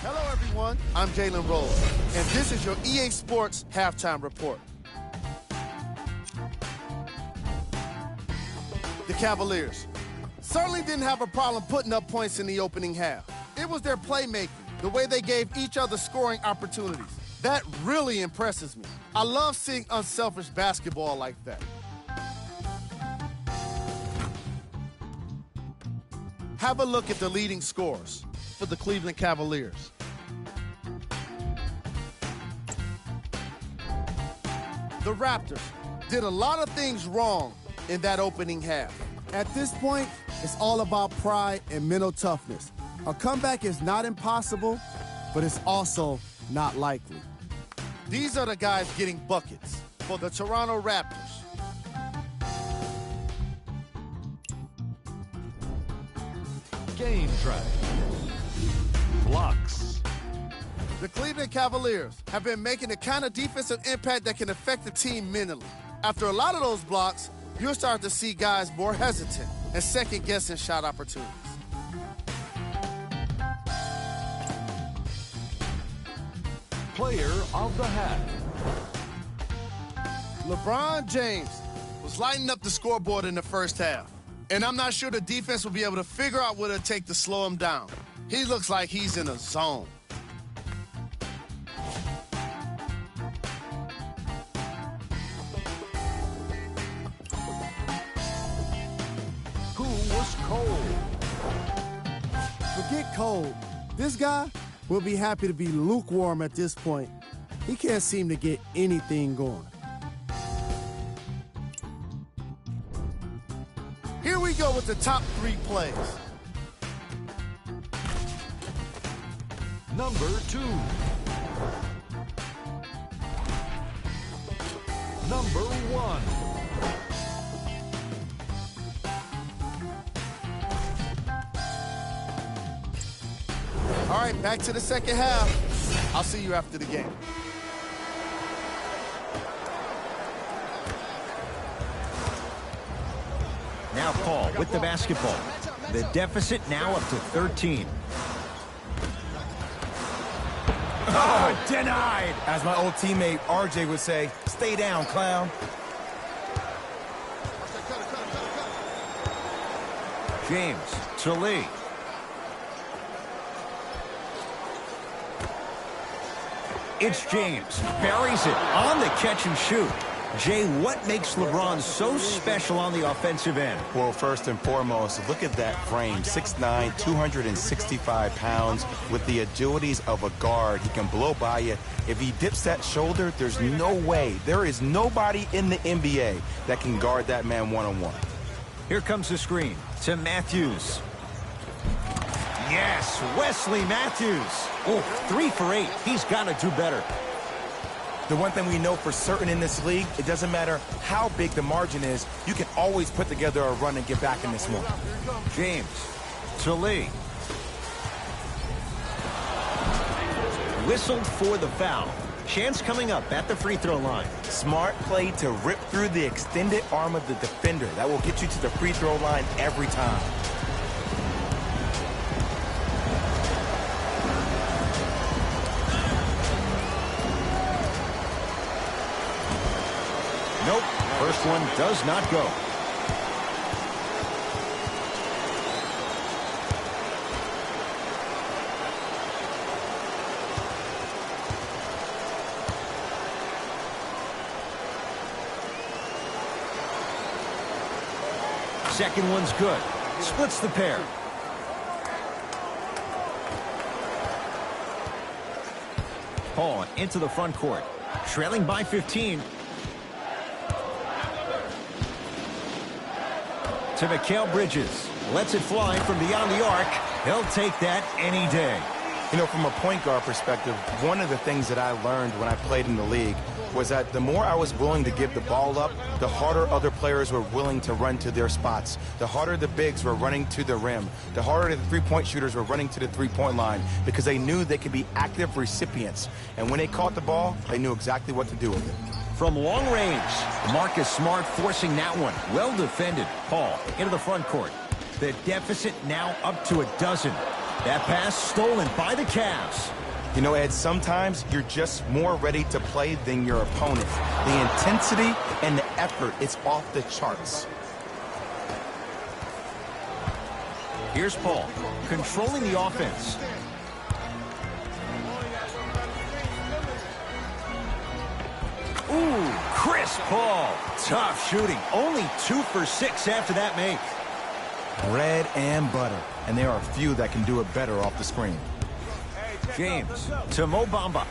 Hello, everyone. I'm Jalen Rose, and this is your EA Sports Halftime Report. The Cavaliers certainly didn't have a problem putting up points in the opening half. It was their playmaking, the way they gave each other scoring opportunities. That really impresses me. I love seeing unselfish basketball like that. Have a look at the leading scorers for the Cleveland Cavaliers. The Raptors did a lot of things wrong in that opening half. At this point, it's all about pride and mental toughness. A comeback is not impossible, but it's also not likely. These are the guys getting buckets for the Toronto Raptors. Game track. Blocks. The Cleveland Cavaliers have been making the kind of defensive impact that can affect the team mentally. After a lot of those blocks, you'll start to see guys more hesitant and second-guessing shot opportunities. Player of the half. LeBron James was lighting up the scoreboard in the first half, and I'm not sure the defense will be able to figure out what it'll take to slow him down. He looks like he's in a zone. Who was cold? Forget cold. This guy will be happy to be lukewarm at this point. He can't seem to get anything going. Here we go with the top 3 plays. Number 2. Number 1. All right, back to the second half. I'll see you after the game. Now Paul with the basketball. The deficit now up to 13. Oh, denied. As my old teammate RJ would say, stay down, clown. James to Lee. It's James. Buries it on the catch and shoot. Jay, what makes LeBron so special on the offensive end? Well, first and foremost, look at that frame. 6'9", 265 pounds with the agilities of a guard. He can blow by you. If he dips that shoulder, there's no way. There is nobody in the NBA that can guard that man one-on-one. Here comes the screen to Matthews. Yes, Wesley Matthews. Oh, 3 for 8. He's got to do better. The one thing we know for certain in this league, it doesn't matter how big the margin is, you can always put together a run and get back in this one. James to Lee. Whistled for the foul. Chance coming up at the free throw line. Smart play to rip through the extended arm of the defender. That will get you to the free throw line every time. Nope, first one does not go. Second one's good. Splits the pair. Paul into the front court. Trailing by 15. To Mikal Bridges. Lets it fly from beyond the arc. He'll take that any day. You know, from a point guard perspective, one of the things that I learned when I played in the league was that the more I was willing to give the ball up, the harder other players were willing to run to their spots. The harder the bigs were running to the rim. The harder the three-point shooters were running to the three-point line because they knew they could be active recipients. And when they caught the ball, they knew exactly what to do with it. From long range, Marcus Smart forcing that one. Well defended. Paul into the front court. The deficit now up to a dozen. That pass stolen by the Cavs. You know, Ed, sometimes you're just more ready to play than your opponent. The intensity and the effort, it's off the charts. Here's Paul, controlling the offense. Ooh, Chris Paul. Tough shooting. Only 2 for 6 after that make. Bread and butter. And there are few that can do it better off the screen. James to Mo Bamba.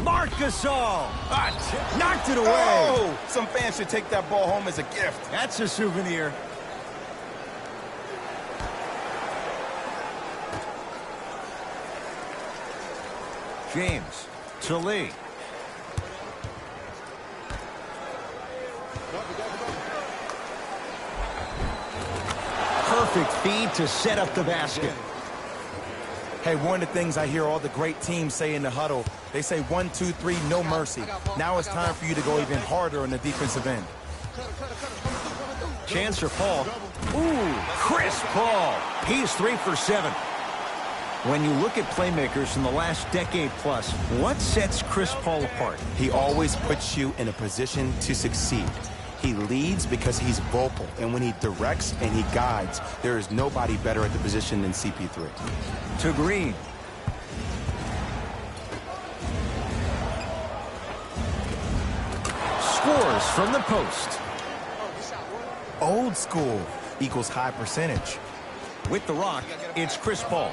Marc Gasol. Knocked it away. Oh, some fans should take that ball home as a gift. That's a souvenir. James to Lee. Perfect feed to set up the basket. Hey, one of the things I hear all the great teams say in the huddle, they say 1, 2, 3, no mercy. Now it's time for you to go even harder on the defensive end. Chance for Paul. Ooh, Chris Paul. He's 3 for 7. When you look at playmakers in the last decade plus, what sets Chris Paul apart? He always puts you in a position to succeed. He leads because he's vocal, and when he directs and he guides, there is nobody better at the position than CP3. To Green. Scores from the post. Old school equals high percentage. With the rock, it's Chris Paul.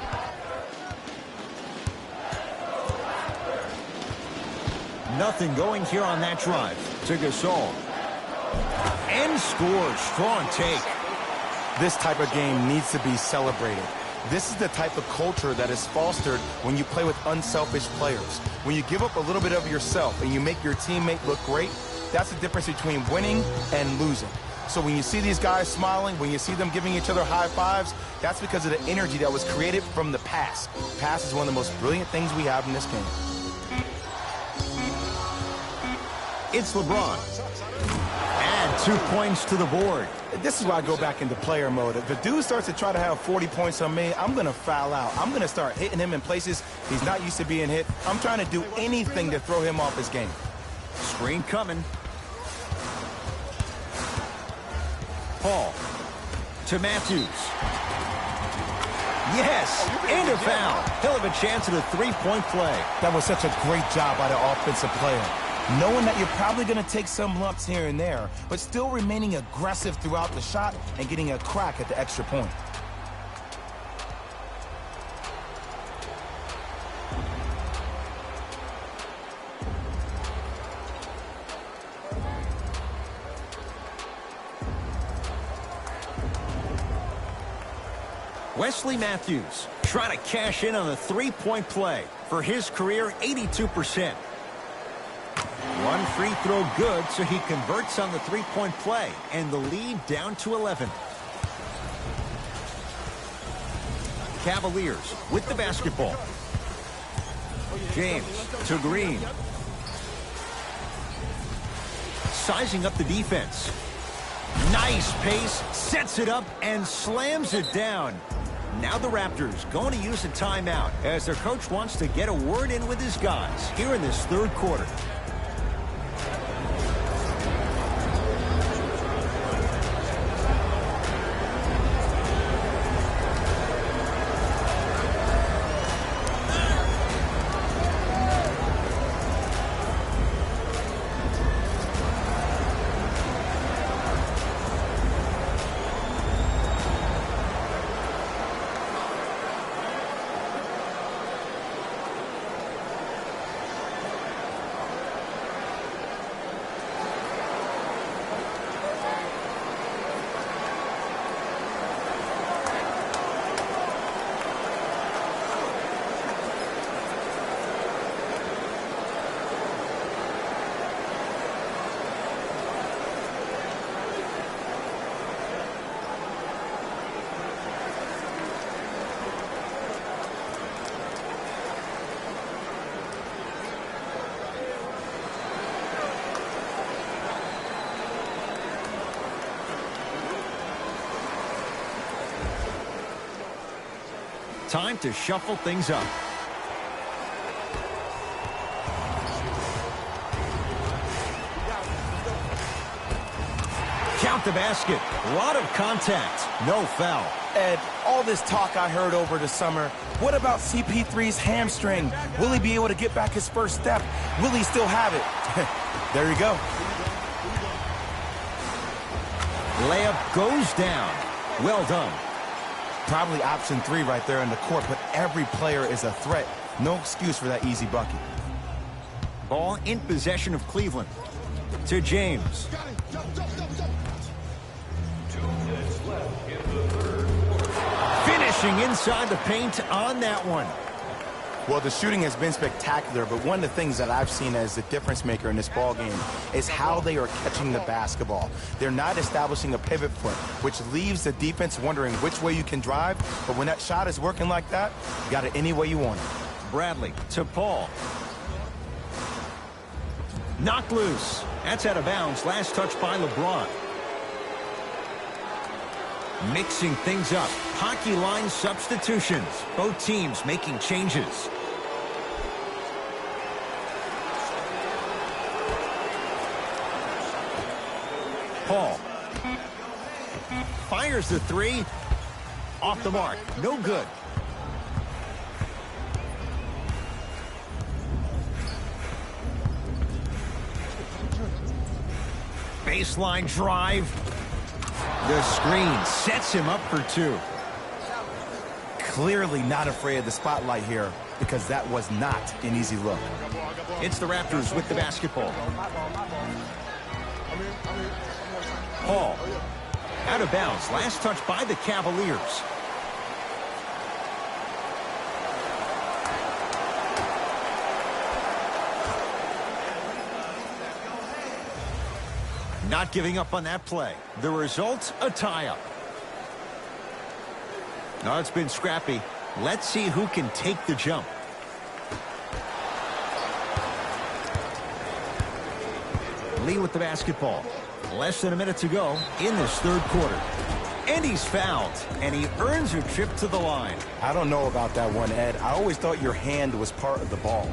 Nothing going here on that drive. To Gasol. And scores. Strong take. This type of game needs to be celebrated. This is the type of culture that is fostered when you play with unselfish players. When you give up a little bit of yourself and you make your teammate look great, that's the difference between winning and losing. So when you see these guys smiling, when you see them giving each other high fives, that's because of the energy that was created from the pass. Pass is one of the most brilliant things we have in this game. It's LeBron. Add 2 points to the board. This is why I go back into player mode. If a dude starts to try to have 40 points on me, I'm going to foul out. I'm going to start hitting him in places he's not used to being hit. I'm trying to do anything to throw him off his game. Screen coming. Paul to Matthews. Yes, and a foul. He'll have a chance at a three-point play. That was such a great job by the offensive player. knowing that you're probably going to take some lumps here and there, but still remaining aggressive throughout the shot and getting a crack at the extra point. Wesley Matthews trying to cash in on the three-point play. For his career, 82%. One free throw good, so he converts on the three-point play, and the lead down to 11. Cavaliers with the basketball. James to Green. Sizing up the defense. Nice pace, sets it up, and slams it down. Now the Raptors going to use a timeout as their coach wants to get a word in with his guys here in this third quarter. Time to shuffle things up. Count the basket. A lot of contact. No foul. Ed, all this talk I heard over the summer, what about CP3's hamstring? Will he be able to get back his first step? Will he still have it? There you go. Layup goes down. Well done. Probably option 3 right there in the court, but every player is a threat. No excuse for that easy bucket. Ball in possession of Cleveland. To James. 2 minutes left in the third. Finishing inside the paint on that one. Well, the shooting has been spectacular, but one of the things that I've seen as the difference maker in this ball game is how they are catching the basketball. They're not establishing a pivot foot, which leaves the defense wondering which way you can drive, but when that shot is working like that, you got it any way you want it. Bradley to Paul. Knocked loose. That's out of bounds. Last touch by LeBron. Mixing things up. Hockey line substitutions. Both teams making changes. Paul. Fires the three. Off the mark. No good. Baseline drive. The screen sets him up for 2. Clearly not afraid of the spotlight here because that was not an easy look. It's the Raptors with the basketball. Paul. Out of bounds. Last touch by the Cavaliers. Not giving up on that play. The result, a tie-up. Now it's been scrappy. Let's see who can take the jump. Lee with the basketball. Less than a minute to go in this third quarter. And he's fouled, and he earns a trip to the line. I don't know about that one, Ed. I always thought your hand was part of the ball.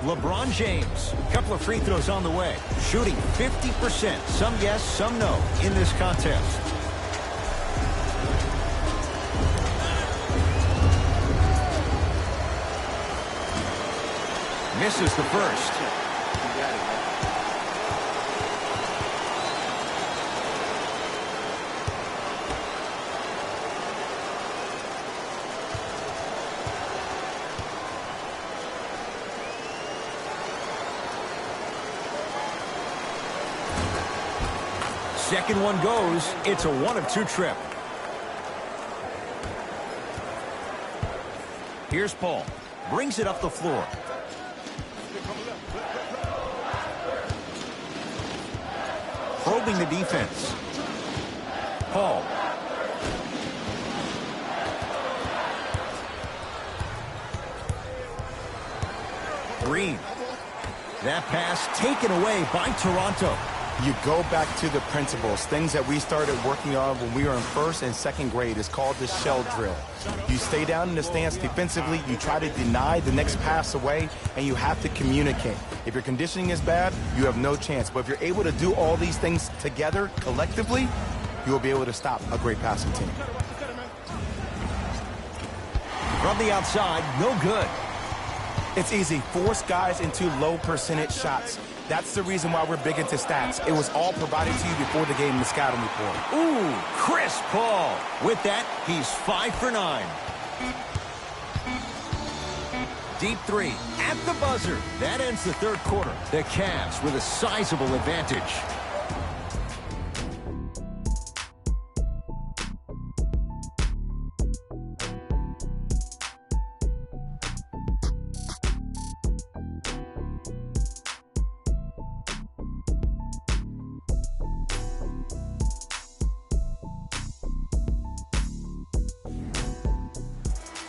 LeBron James, a couple of free throws on the way. Shooting 50%. Some yes, some no in this contest. Misses the first. Second one goes. It's a 1-of-2 trip. Here's Paul. Brings it up the floor. Probing the defense. Paul. Green. That pass taken away by Toronto. You go back to the principles, things that we started working on when we were in first and second grade. Is called the shell drill. You stay down in the stance defensively, you try to deny the next pass away, and you have to communicate. If your conditioning is bad, you have no chance. But if you're able to do all these things together, collectively, you will be able to stop a great passing team. From the outside, no good. It's easy. Force guys into low percentage shots. That's the reason why we're big into stats. It was all provided to you before the game in the scouting report. Ooh, Chris Paul. With that, he's 5 for 9. Deep three at the buzzer. That ends the third quarter. The Cavs with a sizable advantage.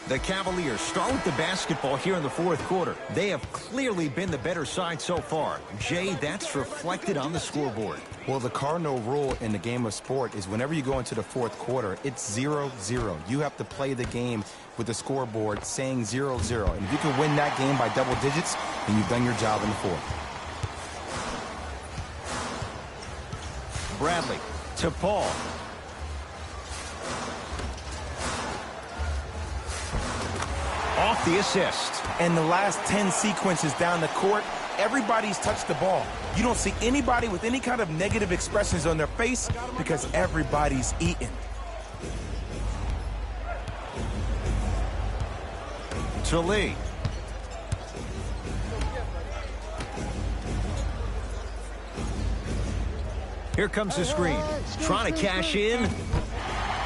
The Cavaliers start with the basketball here in the fourth quarter. They have clearly been the better side so far. Jay, that's reflected on the scoreboard. Well, the cardinal rule in the game of sport is whenever you go into the fourth quarter, it's 0-0. You have to play the game with the scoreboard saying 0-0. And if you can win that game by double digits, then you've done your job in the fourth. Bradley to Paul. Off the assist. And the last 10 sequences down the court, everybody's touched the ball. You don't see anybody with any kind of negative expressions on their face because everybody's eating. To Lee. Here comes the screen. Trying to cash in.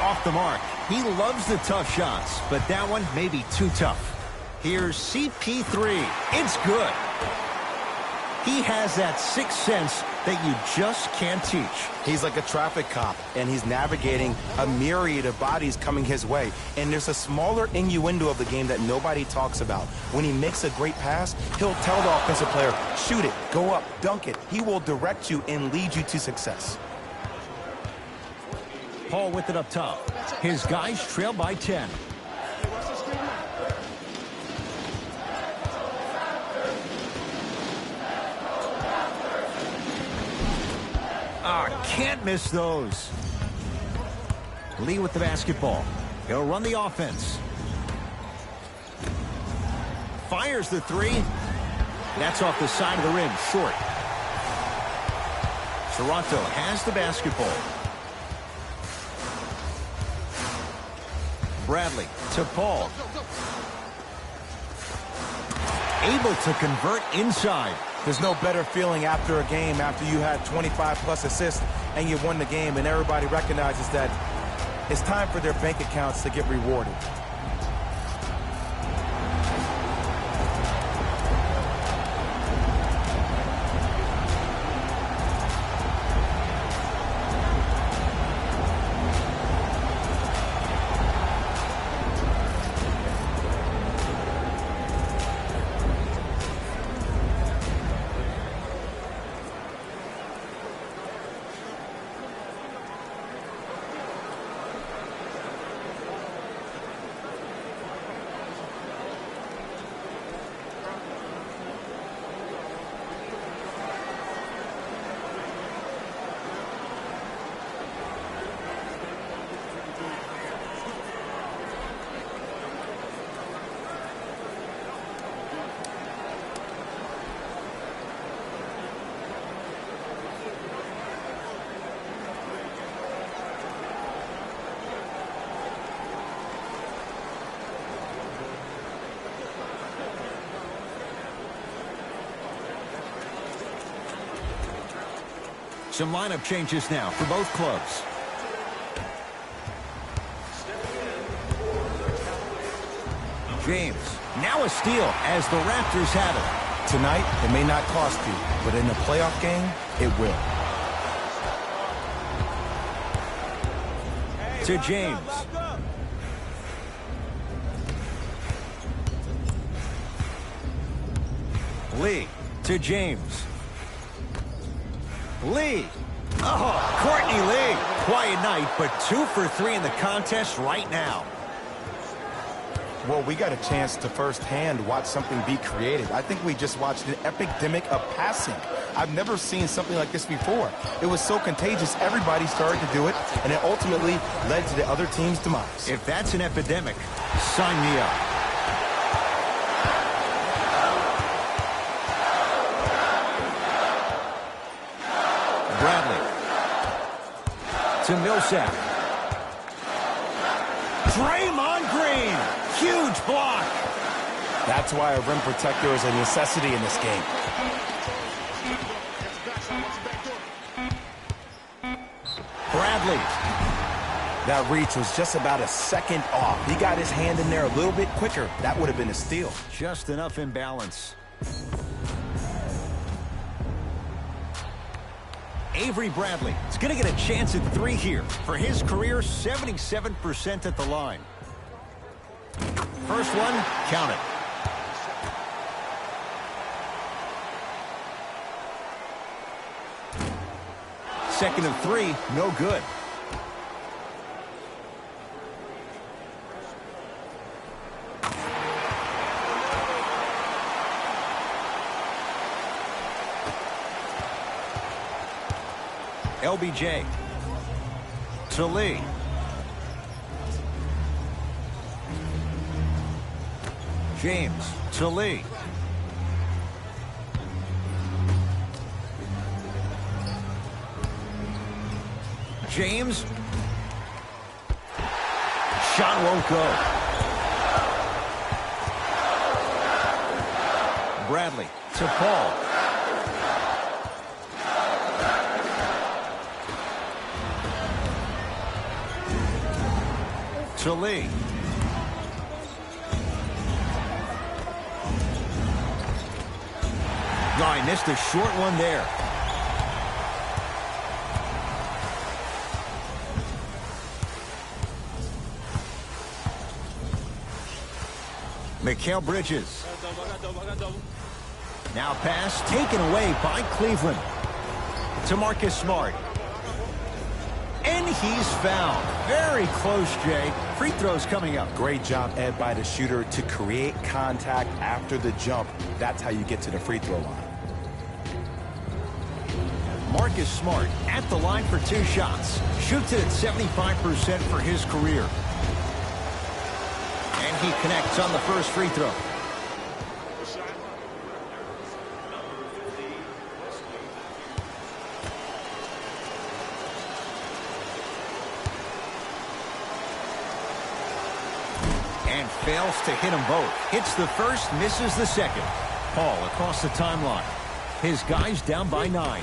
Off the mark. He loves the tough shots, but that one may be too tough. Here's CP3. It's good. He has that sixth sense that you just can't teach. He's like a traffic cop, and he's navigating a myriad of bodies coming his way. And there's a smaller innuendo of the game that nobody talks about. When he makes a great pass, he'll tell the offensive player, shoot it, go up, dunk it. He will direct you and lead you to success. Paul with it up top. His guys trail by 10. Can't miss those. Lee with the basketball. He'll run the offense. Fires the three. That's off the side of the rim, short. Toronto has the basketball. Bradley to Paul. Able to convert inside. There's no better feeling after a game after you had 25-plus assists and you won the game and everybody recognizes that it's time for their bank accounts to get rewarded. Some lineup changes now for both clubs. James, now a steal as the Raptors have it. Tonight, it may not cost you, but in a playoff game, it will. To James. Lee to James. Lee. Oh, Courtney Lee. Quiet night, but 2 for 3 in the contest right now. Well, we got a chance to firsthand watch something be created. I think we just watched an epidemic of passing. I've never seen something like this before. It was so contagious, everybody started to do it, and it ultimately led to the other team's demise. If that's an epidemic, sign me up. Bradley to Millsap. Draymond Green. Huge block. That's why a rim protector is a necessity in this game. Bradley. That reach was just about a second off. He got his hand in there a little bit quicker. That would have been a steal. Just enough imbalance. Avery Bradley is going to get a chance at 3 here. For his career, 77% at the line. First one, count it. Second of 3, no good. LBJ to Lee. James to Lee. James. Shot won't go. Bradley to Paul. To Lee. Guy missed a short one there. Mikal Bridges. Now pass taken away by Cleveland. To Marcus Smart. And he's fouled. Very close, Jay. Free throws coming up. Great job, Ed, by the shooter to create contact after the jump. That's how you get to the free throw line. Marcus Smart at the line for 2 shots. Shoots it at 75% for his career. And he connects on the first free throw. And fails to hit them both. Hits the first, misses the second. Paul across the timeline. His guys down by 9.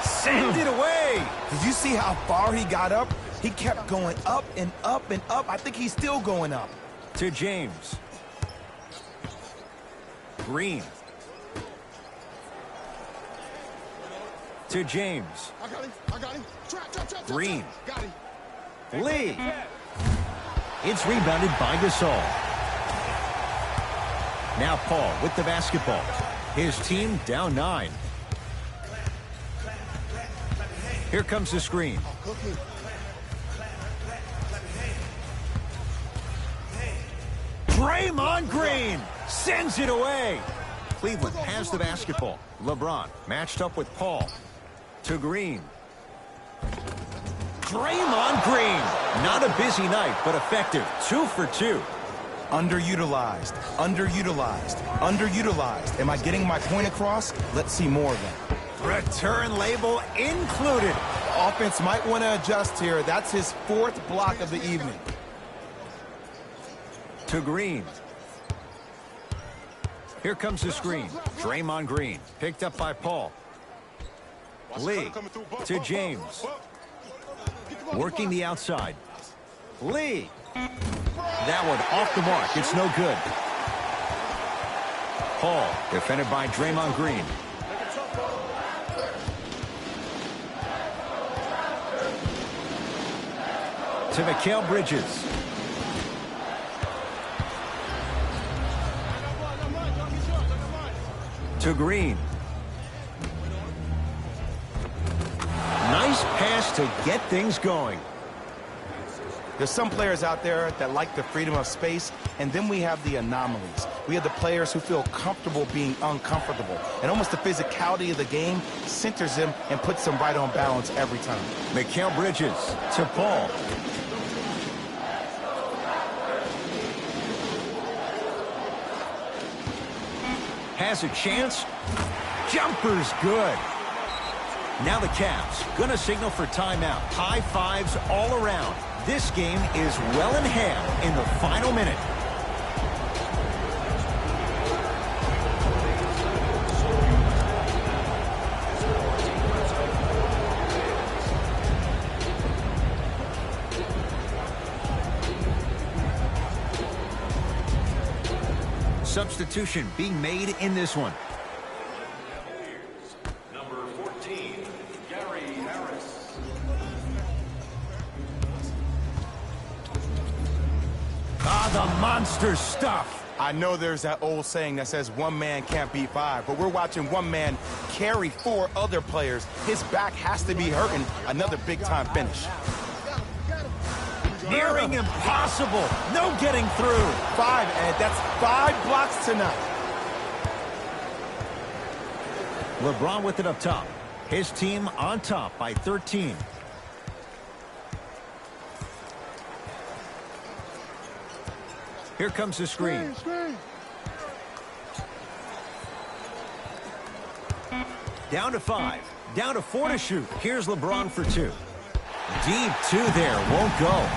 Send it away. Did you see how far he got up? He kept going up and up and up. I think he's still going up. To James. Green. To James. I got him. I got him. Trap. Green. Got him. Lee. It's rebounded by Gasol. Now Paul with the basketball. His team down 9. Here comes the screen. Draymond Green sends it away. Cleveland has the basketball. LeBron matched up with Paul. To Green. Draymond Green. Not a busy night, but effective. 2 for 2. Underutilized. Am I getting my point across? Let's see more of that. Return label included. The offense might want to adjust here. That's his 4th block of the evening. To Green. Here comes the screen. Draymond Green picked up by Paul. Lee to James. Working the outside. Lee. That one off the mark. It's no good. Paul, defended by Draymond Green. To Mikal Bridges. To Green. Nice pass to get things going. There's some players out there that like the freedom of space, and then we have the anomalies. We have the players who feel comfortable being uncomfortable, and almost the physicality of the game centers them and puts them right on balance every time. Mikal Bridges to Paul. Has a chance. Jumper's good. Now the Cavs gonna signal for timeout. High fives all around. This game is well in hand in the final minute. Substitution being made in this one. Number 14, Gary Harris. Ah, the monster stuff. I know there's that old saying that says one man can't beat five, but we're watching one man carry four other players. His back has to be hurting. Another big-time finish. Nearing impossible. No getting through. Five, Ed. That's 5 blocks tonight. LeBron with it up top. His team on top by 13. Here comes the screen. Down to 5. Down to 4 to shoot. Here's LeBron for 2. Deep 2 there. Won't go.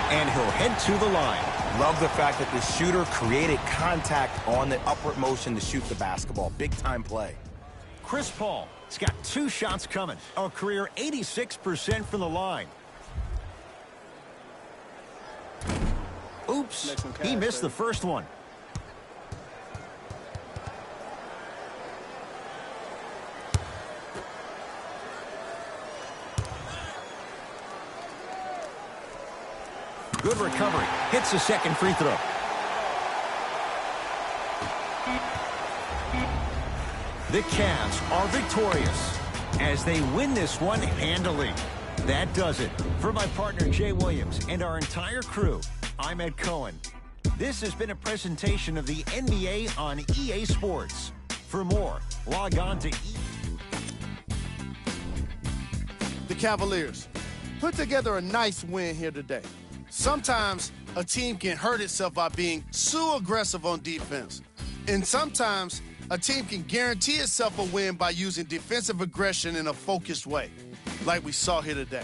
And he'll head to the line. Love the fact that the shooter created contact on the upward motion to shoot the basketball. Big-time play. Chris Paul has got 2 shots coming. A career 86% from the line. Oops, he missed the first one. Good recovery. Hits the second free throw. The Cavs are victorious as they win this one handily. That does it. For my partner Jay Williams and our entire crew, I'm Ed Cohen. This has been a presentation of the NBA on EA Sports. For more, log on to The Cavaliers put together a nice win here today. Sometimes a team can hurt itself by being too aggressive on defense. And sometimes a team can guarantee itself a win by using defensive aggression in a focused way, like we saw here today.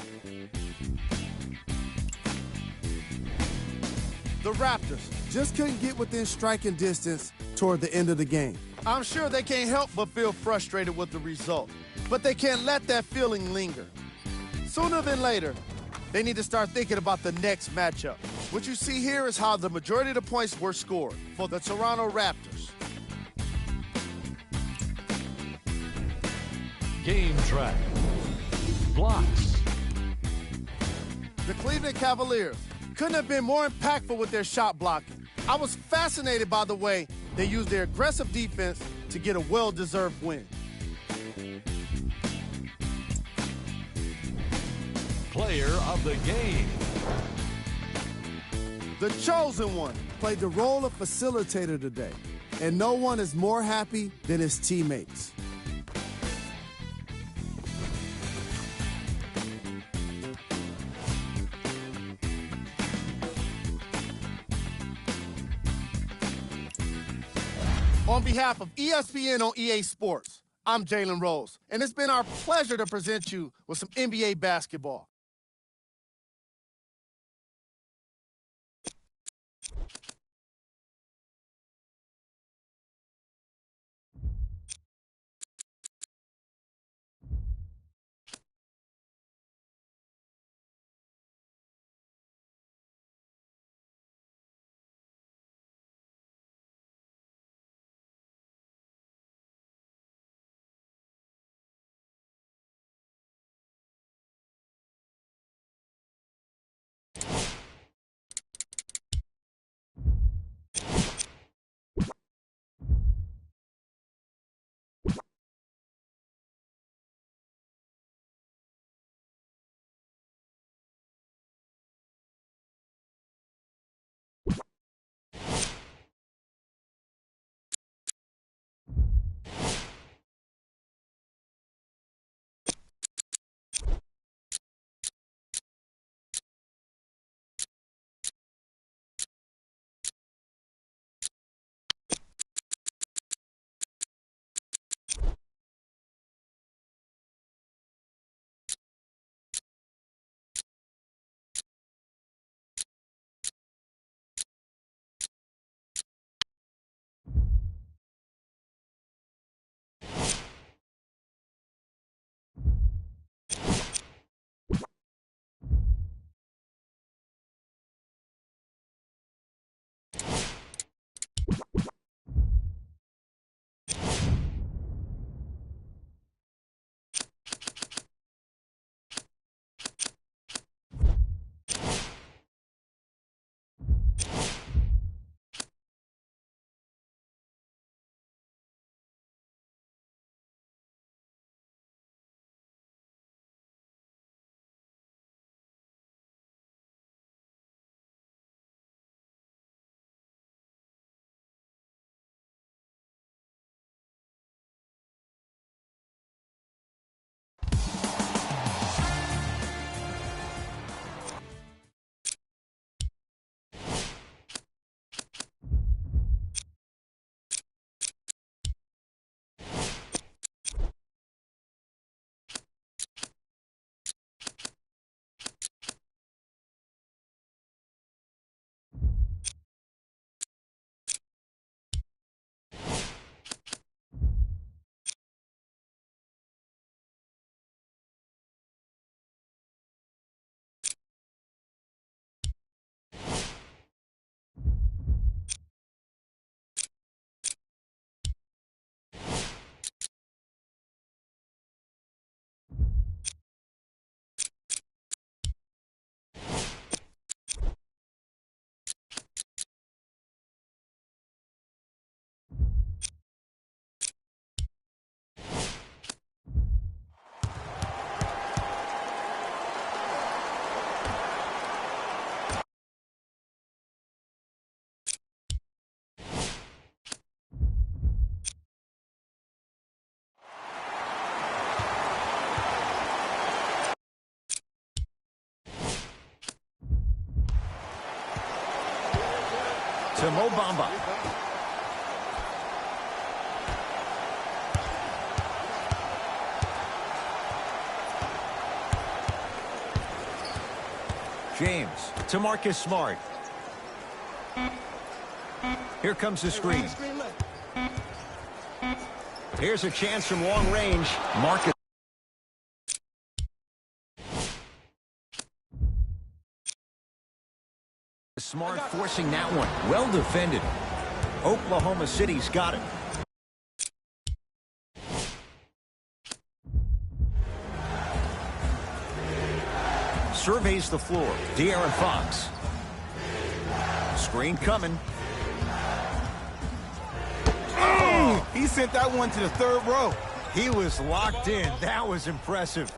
The Raptors Just couldn't get within striking distance toward the end of the game. I'm sure they can't help but feel frustrated with the result, but they can't let that feeling linger. Sooner than later, they need to start thinking about the next matchup. What you see here is how the majority of the points were scored for the Toronto Raptors. Game track. Blocks. The Cleveland Cavaliers couldn't have been more impactful with their shot blocking. I was fascinated by the way they used their aggressive defense to get a well-deserved win. Player of the game. The chosen one. Played the role of facilitator today, and no one is more happy than his teammates. On behalf of ESPN on EA Sports, I'm Jalen Rose, and it's been our pleasure to present you with some NBA basketball. To Mo Bamba. James to Marcus Smart. Here comes the screen. Here's a chance from long range. Marcus. Smart forcing that one. Well defended. Oklahoma City's got it. Surveys the floor. De'Aaron Fox. Screen coming. Oh, he sent that one to the third row. He was locked in. That was impressive.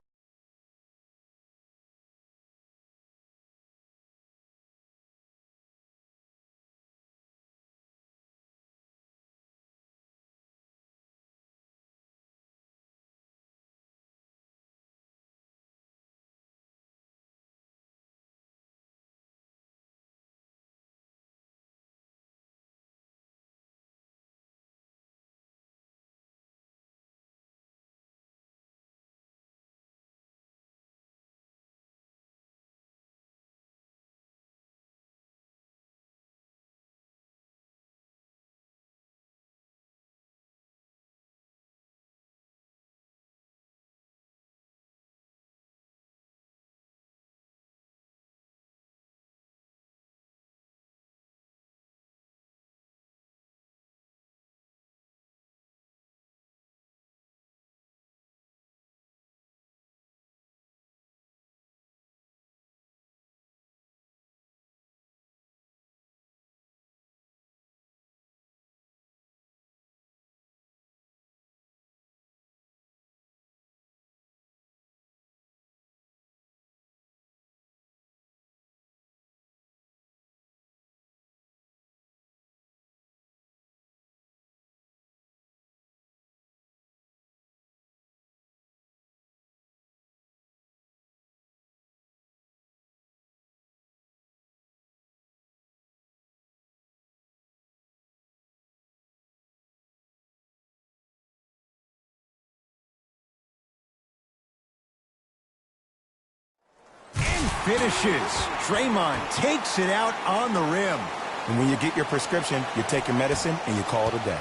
Finishes. Draymond takes it out on the rim. And when you get your prescription, you take your medicine and you call it a day.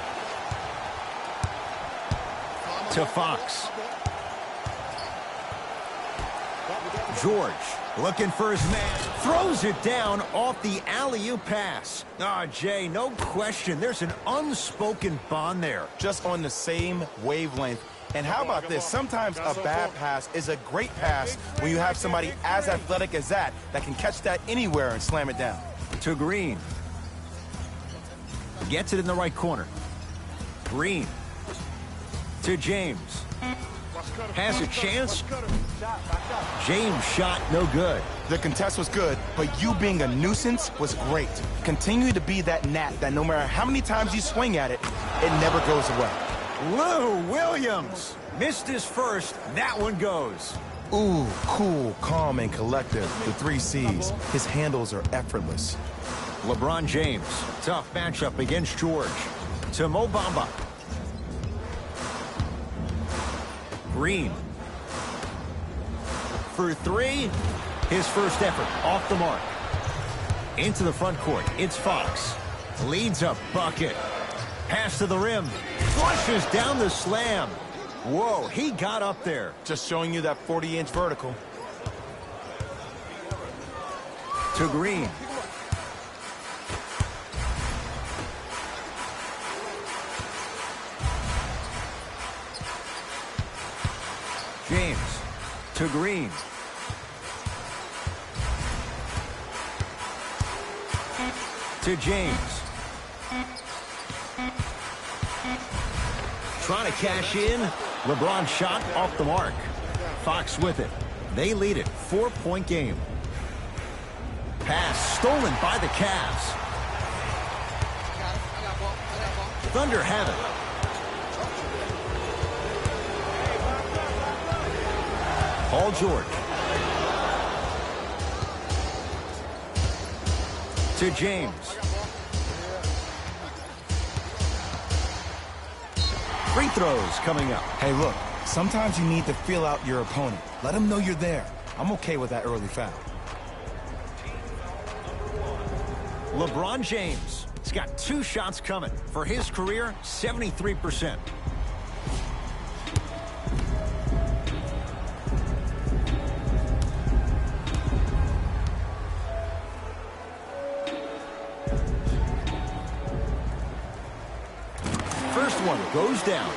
To Fox. George looking for his man. Throws it down off the alley-oop pass. Jay, no question. There's an unspoken bond there. Just on the same wavelength. And how about this? Sometimes a bad pass is a great pass when you have somebody as athletic as that can catch that anywhere and slam it down. To Green. Gets it in the right corner. Green. To James. Has a chance. James shot no good. The contest was good, but you being a nuisance was great. Continue to be that gnat that no matter how many times you swing at it, it never goes away. Lou Williams missed his first. That one goes. Ooh, cool, calm, and collective. The 3 C's. His handles are effortless. LeBron James. Tough matchup against George. To Mo Bamba. Green. For 3. His first effort off the mark. Into the front court. It's Fox. Leads a bucket. Pass to the rim. Flushes down the slam. Whoa, he got up there. Just showing you that 40-inch vertical. To Green. James. To Green. To James. Trying to cash in. LeBron shot off the mark. Fox with it. They lead it. 4-point game. Pass stolen by the Cavs. Thunder have it. Paul George. To James. Free throws coming up. Hey, look, sometimes you need to feel out your opponent. Let them know you're there. I'm okay with that early foul. LeBron James. He's got 2 shots coming. For his career, 73%. First one goes down.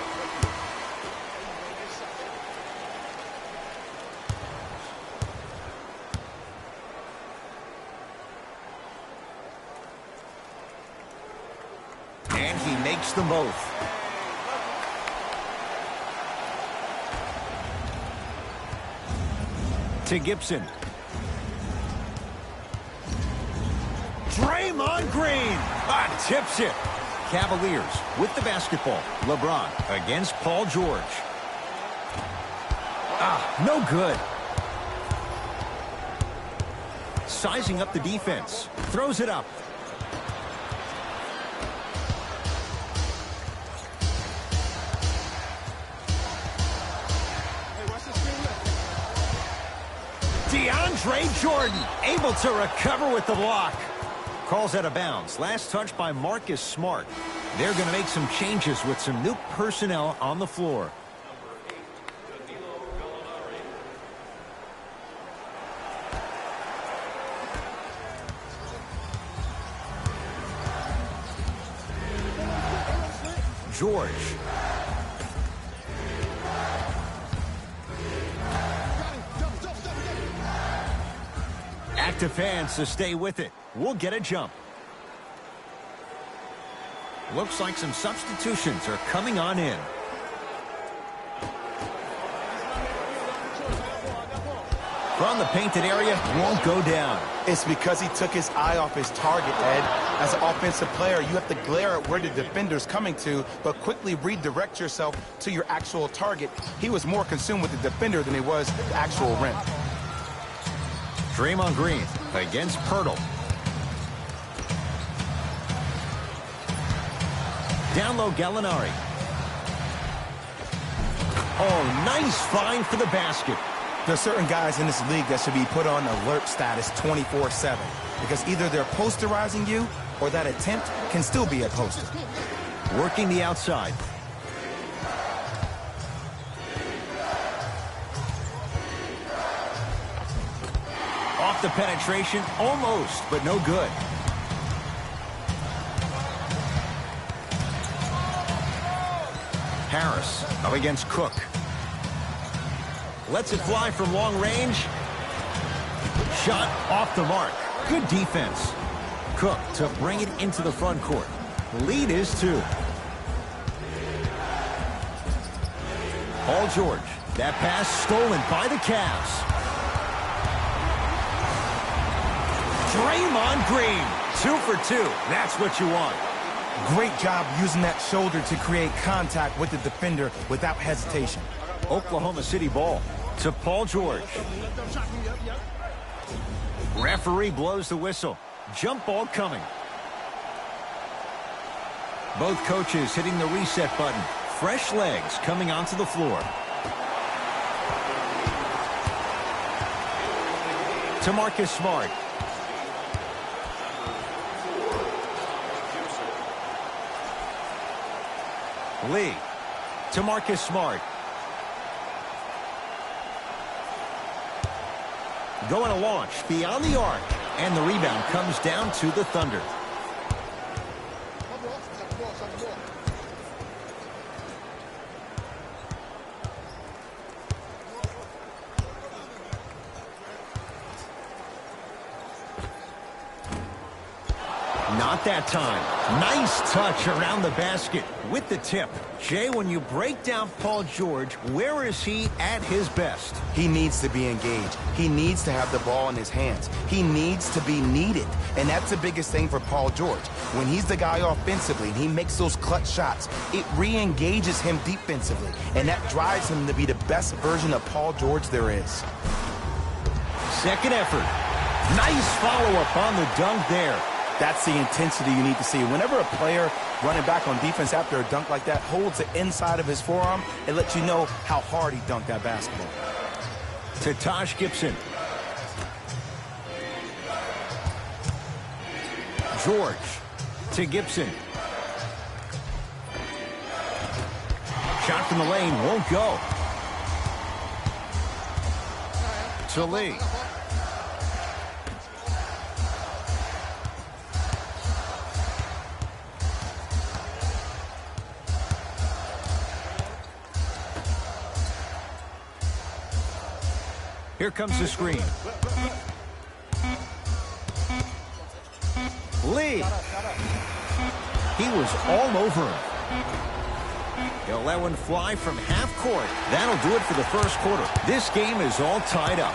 And he makes them both. To Gibson. Draymond Green tips it. Cavaliers with the basketball. LeBron against Paul George. No good. Sizing up the defense. Throws it up. DeAndre Jordan able to recover with the block. Calls out of bounds. Last touch by Marcus Smart. They're going to make some changes with some new personnel on the floor. George. Active fans to stay with it. We'll get a jump. Looks like some substitutions are coming on in. From the painted area, won't go down. It's because he took his eye off his target, Ed. As an offensive player, you have to glare at where the defender's coming to, but quickly redirect yourself to your actual target. He was more consumed with the defender than he was the actual rim. Draymond Green against Pirtle. Down low, Gallinari. Oh, nice find for the basket. There are certain guys in this league that should be put on alert status 24/7 because either they're posterizing you or that attempt can still be a poster. Working the outside. Off the penetration, almost, but no good. Harris up against Cook. Lets it fly from long range. Shot off the mark. Good defense. Cook to bring it into the front court. The lead is 2. Paul George. That pass stolen by the Cavs. Draymond Green. 2 for 2. That's what you want. Great job using that shoulder to create contact with the defender without hesitation. Oklahoma City ball to Paul George. Referee blows the whistle. Jump ball coming. Both coaches hitting the reset button. Fresh legs coming onto the floor. To Marcus Smart. Lee to Marcus Smart. Going to launch beyond the arc. And the rebound comes down to the Thunder. Not that time. Nice touch around the basket with the tip. Jay, when you break down Paul George, where is he at his best? He needs to be engaged. He needs to have the ball in his hands. He needs to be needed. And that's the biggest thing for Paul George. When he's the guy offensively and he makes those clutch shots, it re-engages him defensively. And that drives him to be the best version of Paul George there is. Second effort. Nice follow-up on the dunk there. That's the intensity you need to see. Whenever a player running back on defense after a dunk like that holds the inside of his forearm, it lets you know how hard he dunked that basketball. To Taj Gibson. George to Gibson. Shot from the lane won't go. To Lee. Here comes the screen. Lee. He was all over him. He'll let one fly from half court. That'll do it for the first quarter. This game is all tied up.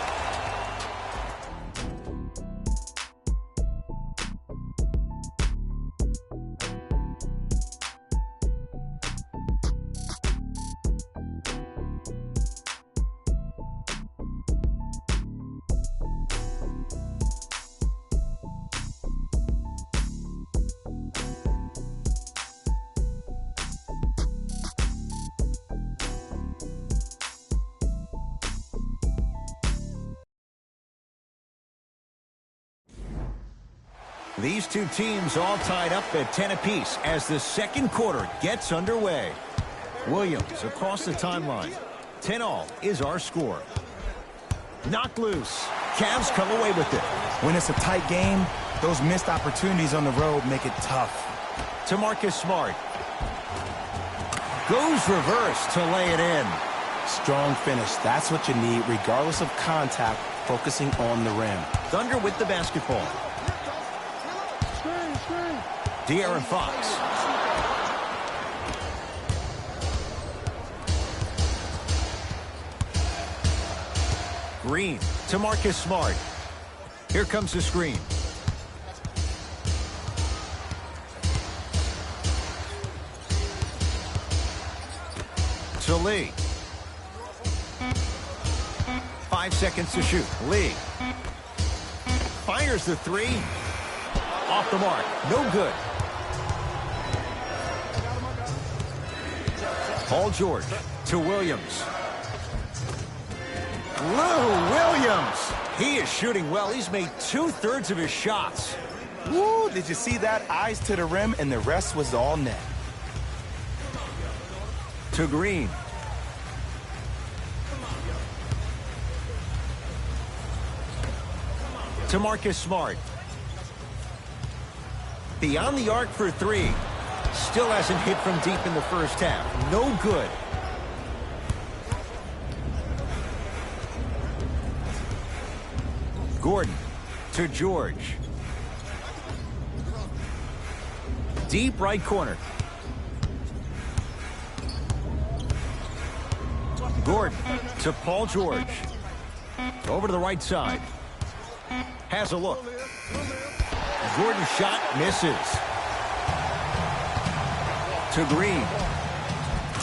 These two teams all tied up at 10 apiece as the second quarter gets underway. Williams across the timeline. 10-all is our score. Knocked loose. Cavs come away with it. When it's a tight game, those missed opportunities on the road make it tough. To Marcus Smart. Goes reverse to lay it in. Strong finish. That's what you need, regardless of contact, focusing on the rim. Thunder with the basketball. De'Aaron Fox. Green to Marcus Smart. Here comes the screen. To Lee. 5 seconds to shoot. Lee. Fires the three. Off the mark. No good. Paul George to Williams. Lou Williams. He is shooting well. He's made 2/3 of his shots. Woo, did you see that? Eyes to the rim, and the rest was all net. To Green. To Marcus Smart. Beyond the arc for three. Still hasn't hit from deep in the first half. No good. Gordon to George. Deep right corner. Gordon to Paul George. Over to the right side. Has a look. Gordon's shot misses. To Green.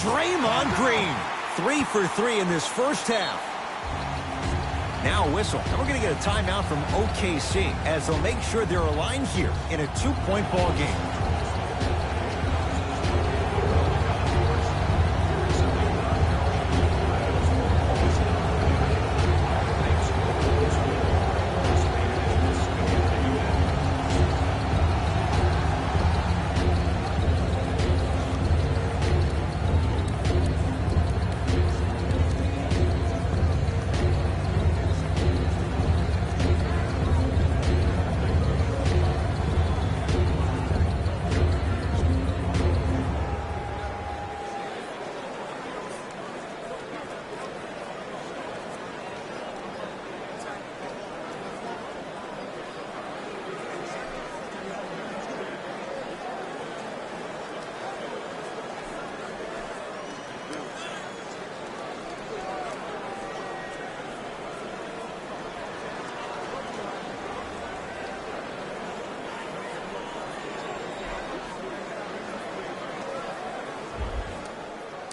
Draymond Green. 3 for 3 in this first half. Now a whistle. And we're going to get a timeout from OKC as they'll make sure they're aligned here in a 2-point ball game.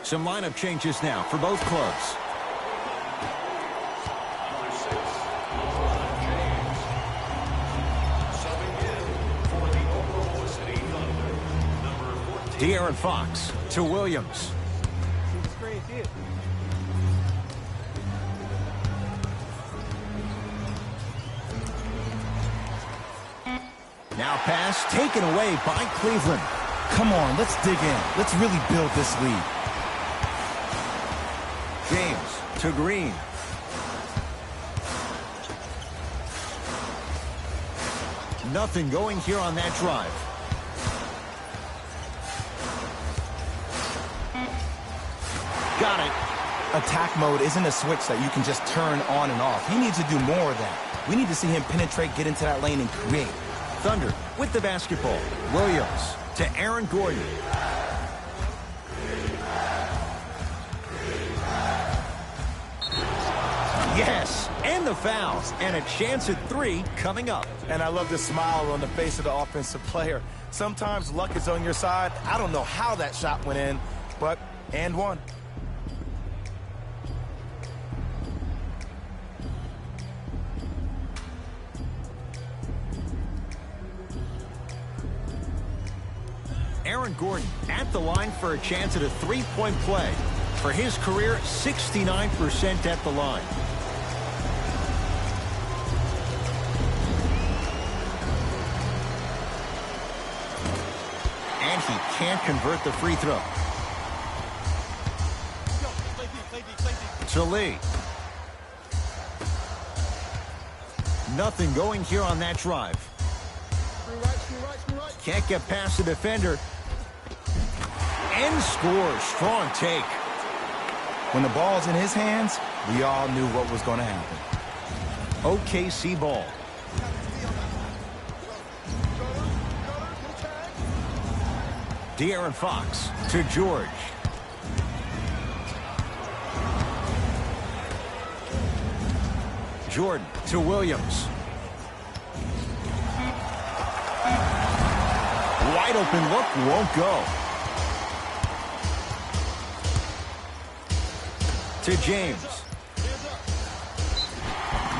Some lineup changes now for both clubs. Number 6, LeBron James. Subbing in for the De'Aaron Fox to Williams. Now pass taken away by Cleveland. Come on, let's dig in. Let's really build this lead. James to Green. Nothing going here on that drive. Got it. Attack mode isn't a switch that you can just turn on and off. He needs to do more of that. We need to see him penetrate, get into that lane, and create. Thunder with the basketball. Williams to Aaron Gordon. Yes, and the fouls, and a chance at 3 coming up. And I love the smile on the face of the offensive player. Sometimes luck is on your side. I don't know how that shot went in, but and one. Aaron Gordon at the line for a chance at a three-point play. For his career, 69% at the line. And he can't convert the free throw. To Lee. Nothing going here on that drive. Can't get past the defender. And scores. Strong take. When the ball's in his hands, we all knew what was going to happen. OKC ball. De'Aaron Fox to George. Jordan to Williams. Wide open look, won't go. To James.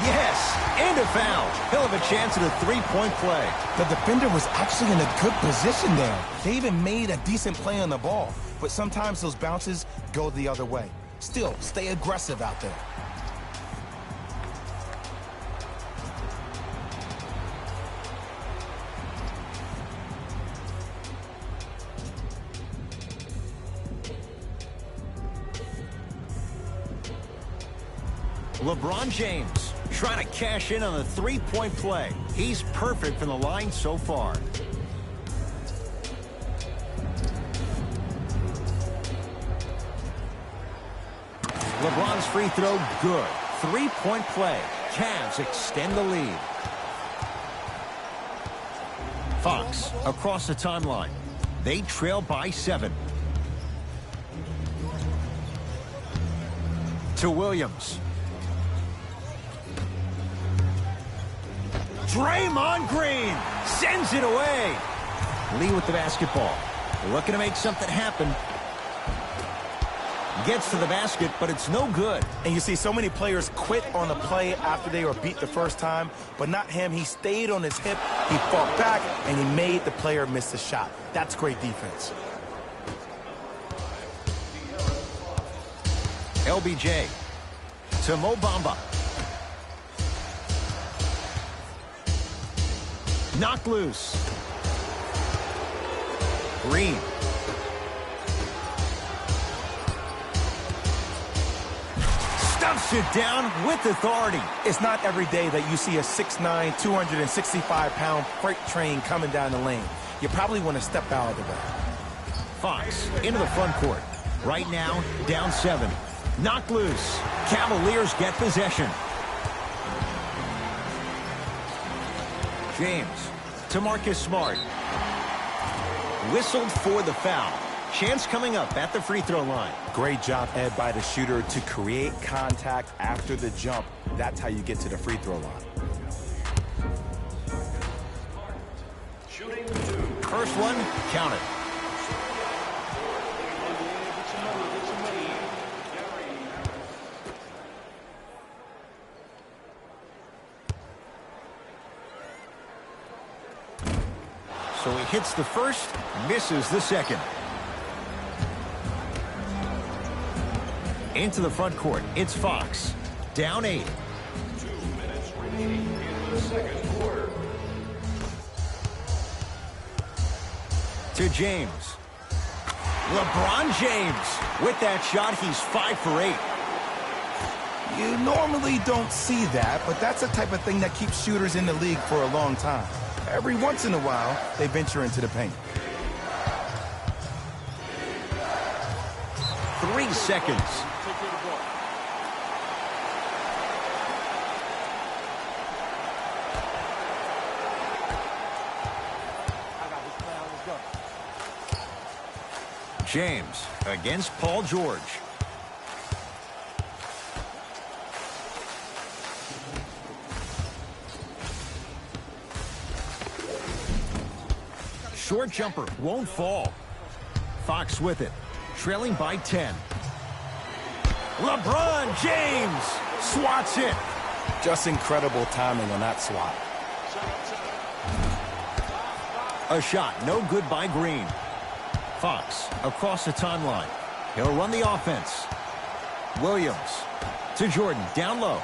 Yes, and a foul. He'll have a chance at a three-point play. The defender was actually in a good position there. They even made a decent play on the ball, but sometimes those bounces go the other way. Still, stay aggressive out there. LeBron James trying to cash in on a three-point play. He's perfect from the line so far. LeBron's free throw, good. Three-point play. Cavs extend the lead. Fox across the timeline. They trail by 7. To Williams. Draymond Green sends it away. Lee with the basketball. Looking to make something happen. Gets to the basket, but it's no good. And you see so many players quit on a play after they were beat the first time, but not him. He stayed on his hip, he fought back, and he made the player miss the shot. That's great defense. LBJ to Mo Bamba. Knocked loose. Green. Stuffs it down with authority. It's not every day that you see a 6'9", 265-pound freight train coming down the lane. You probably want to step out of the way. Fox into the front court. Right now, down 7. Knocked loose. Cavaliers get possession. James to Marcus Smart. Whistled for the foul. Chance coming up at the free throw line. Great job, Ed, by the shooter to create contact after the jump. That's how you get to the free throw line. Shooting 2. First one, count it. So he hits the first, misses the second. Into the front court, it's Fox. Down 8. 2 minutes remaining in the second quarter. To James. LeBron James. With that shot, he's 5 for 8. You normally don't see that, but that's the type of thing that keeps shooters in the league for a long time. Every once in a while, they venture into the paint. 3 seconds. James against Paul George. Short jumper won't fall. Fox with it, trailing by 10. LeBron James swats it. Just incredible timing on that swat. A shot no good by Green. Fox across the timeline. He'll run the offense. Williams to Jordan, down low.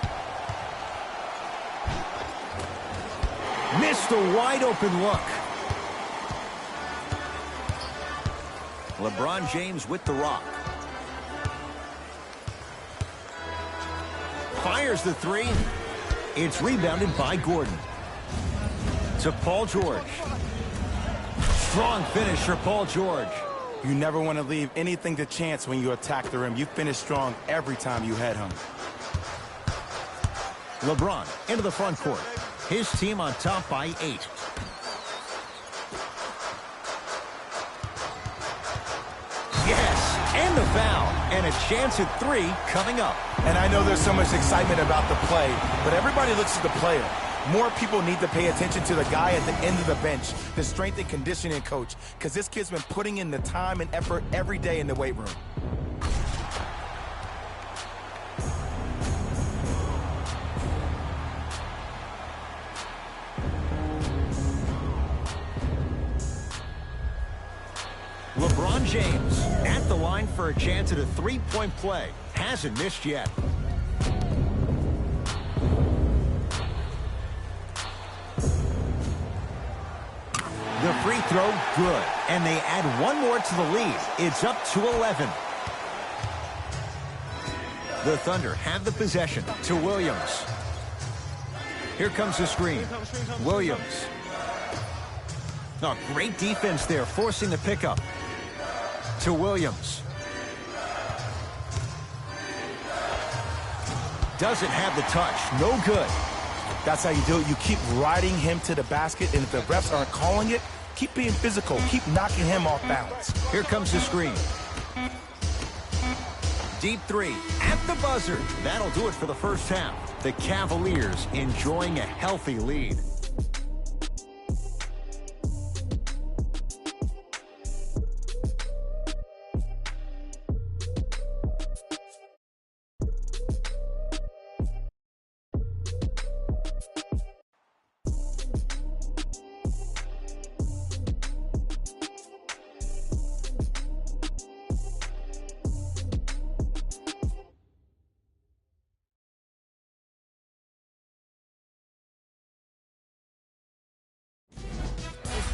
Missed a wide open look. LeBron James with the rock. Fires the 3. It's rebounded by Gordon. To Paul George. Strong finish for Paul George. You never want to leave anything to chance when you attack the rim. You finish strong every time you head home. LeBron into the front court. His team on top by 8. Yes, and the foul. And a chance at 3 coming up. And I know there's so much excitement about the play, but everybody looks at the player. More people need to pay attention to the guy at the end of the bench, the strength and conditioning coach, because this kid's been putting in the time and effort every day in the weight room. LeBron James at the line for a chance at a 3-point play. Hasn't missed yet. The free throw, good. And they add one more to the lead. It's up to 11. The Thunder have the possession to Williams. Here comes the screen. Williams. Oh, great defense there, forcing the pickup. To Williams. Doesn't have the touch. No good. That's how you do it. You keep riding him to the basket, and if the refs aren't calling it, keep being physical. Keep knocking him off balance. Here comes the screen. Deep 3 at the buzzer. That'll do it for the first half. The Cavaliers enjoying a healthy lead.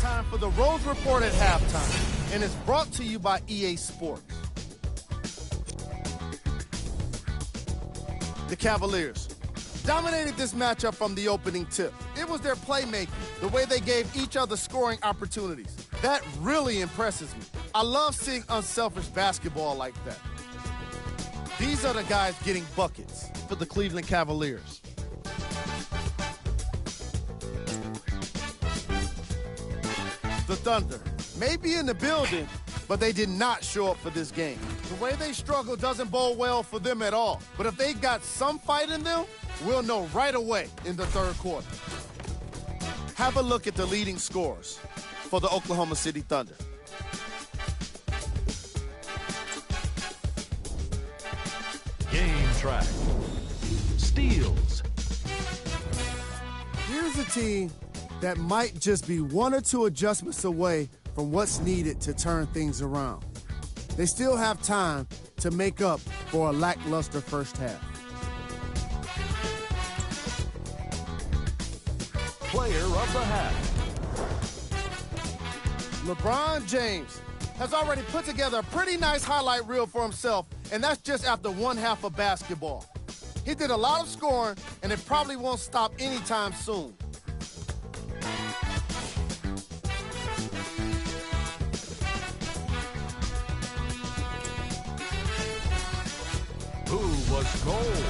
Time for the Rose Report at halftime, and it's brought to you by EA Sports. The Cavaliers dominated this matchup from the opening tip. It was their playmaking, the way they gave each other scoring opportunities. That really impresses me. I love seeing unselfish basketball like that. These are the guys getting buckets for the Cleveland Cavaliers. The Thunder may be in the building, but they did not show up for this game. The way they struggle doesn't bode well for them at all. But if they've got some fight in them, we'll know right away in the third quarter. Have a look at the leading scorers for the Oklahoma City Thunder. Game track. Steals. Here's a team that might just be 1 or 2 adjustments away from what's needed to turn things around. They still have time to make up for a lackluster first half. Player of the half. LeBron James has already put together a pretty nice highlight reel for himself, and that's just after one half of basketball. He did a lot of scoring, and it probably won't stop anytime soon. Who was cold?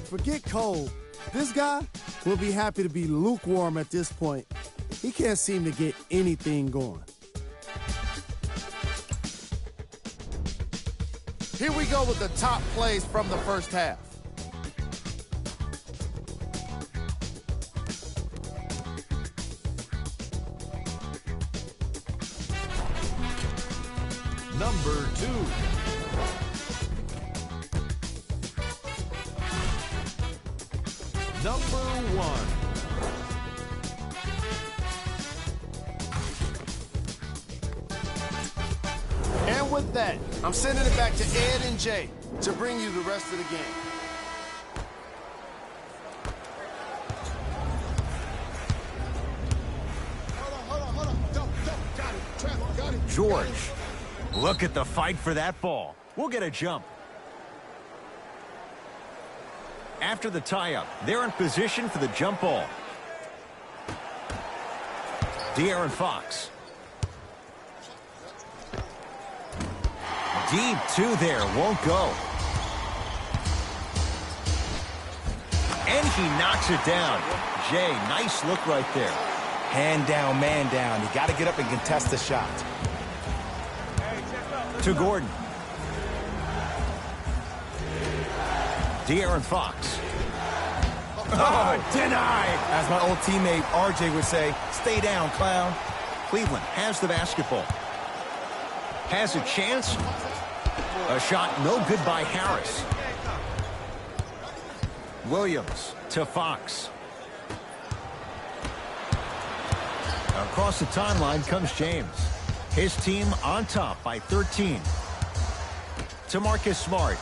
Forget cold. This guy will be happy to be lukewarm at this point. He can't seem to get anything going. Here we go with the top plays from the first half. Number 2. Number 1. And with that, I'm sending it back to Ed and Jay to bring you the rest of the game. Hold on. Don't. Got it. Trap, got it. George, look at the fight for that ball. We'll get a jump. After the tie-up, they're in position for the jump ball. De'Aaron Fox. Deep two there, won't go. And he knocks it down. Jay, nice look right there. Hand down, man down. You got to get up and contest the shot. To Gordon. De'Aaron Fox. Oh, denied. As my old teammate RJ would say, stay down, clown. Cleveland has the basketball. Has a chance. A shot no good by Harris. Williams to Fox. Across the timeline comes James. His team on top by 13. To Marcus Smart.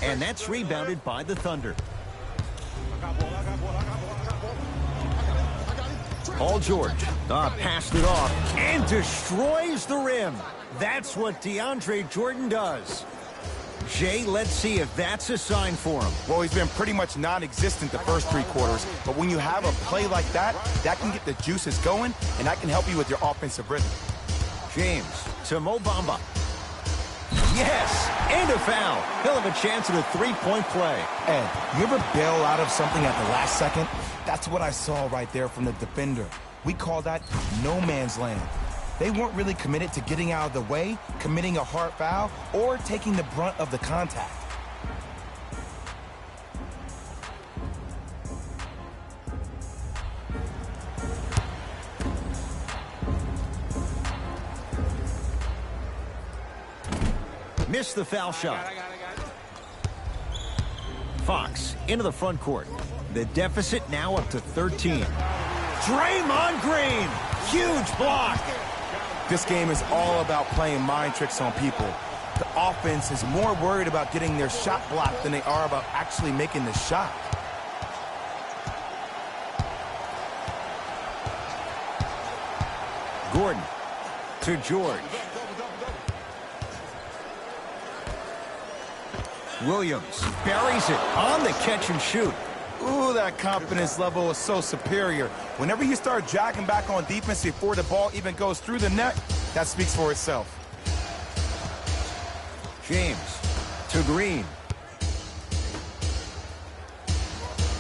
And that's rebounded by the Thunder. Paul George passed it off and destroys the rim. That's what DeAndre Jordan does. Jay, let's see if that's a sign for him. Well, he's been pretty much non-existent the first 3 quarters, but when you have a play like that, that can get the juices going, and that can help you with your offensive rhythm. James to Mo Bamba. Yes, and a foul. He'll have a chance at a 3-point play. Ed, you ever bail out of something at the last second? That's what I saw right there from the defender. We call that no man's land. They weren't really committed to getting out of the way, committing a hard foul, or taking the brunt of the contact. Missed the foul shot. Fox into the front court. The deficit now up to 13. Draymond Green. Huge block. This game is all about playing mind tricks on people. The offense is more worried about getting their shot blocked than they are about actually making the shot. Gordon to George. Williams buries it on the catch and shoot. Ooh, that confidence level is so superior. Whenever you start jogging back on defense before the ball even goes through the net, that speaks for itself. James to Green.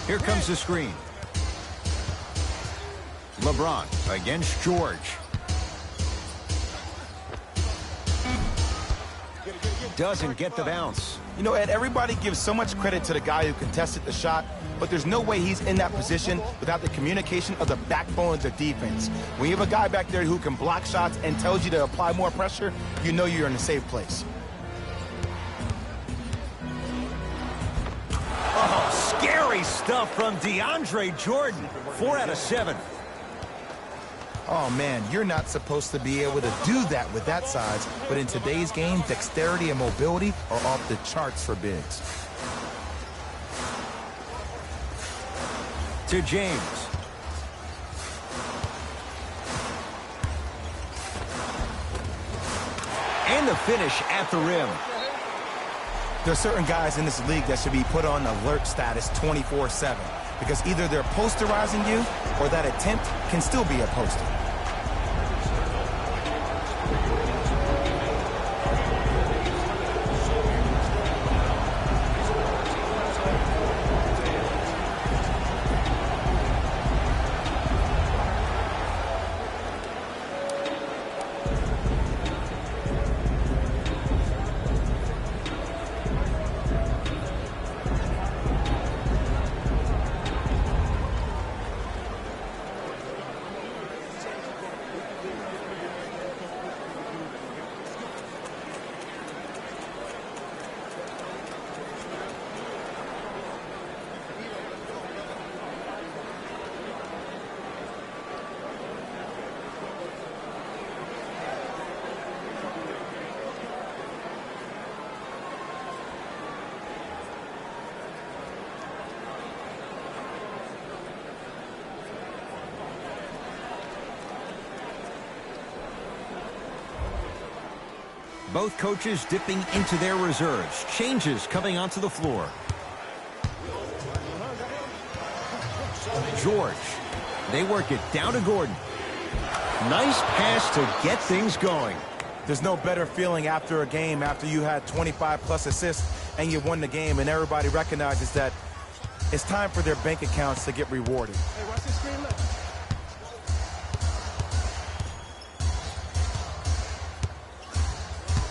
Here comes the screen. LeBron against George. Doesn't get the bounce. You know, Ed, everybody gives so much credit to the guy who contested the shot, but there's no way he's in that position without the communication of the backbone of the defense. When you have a guy back there who can block shots and tells you to apply more pressure, you know you're in a safe place. Oh, scary stuff from DeAndre Jordan. 4 out of 7. Oh, man, you're not supposed to be able to do that with that size, but in today's game, dexterity and mobility are off the charts for bigs. To James. And the finish at the rim. There are certain guys in this league that should be put on alert status 24/7 because either they're posterizing you or that attempt can still be a poster. Both coaches dipping into their reserves. Changes coming onto the floor. George. They work it down to Gordon. Nice pass to get things going. There's no better feeling after a game after you had 25+ assists and you won the game and everybody recognizes that it's time for their bank accounts to get rewarded. Hey, watch this screen left.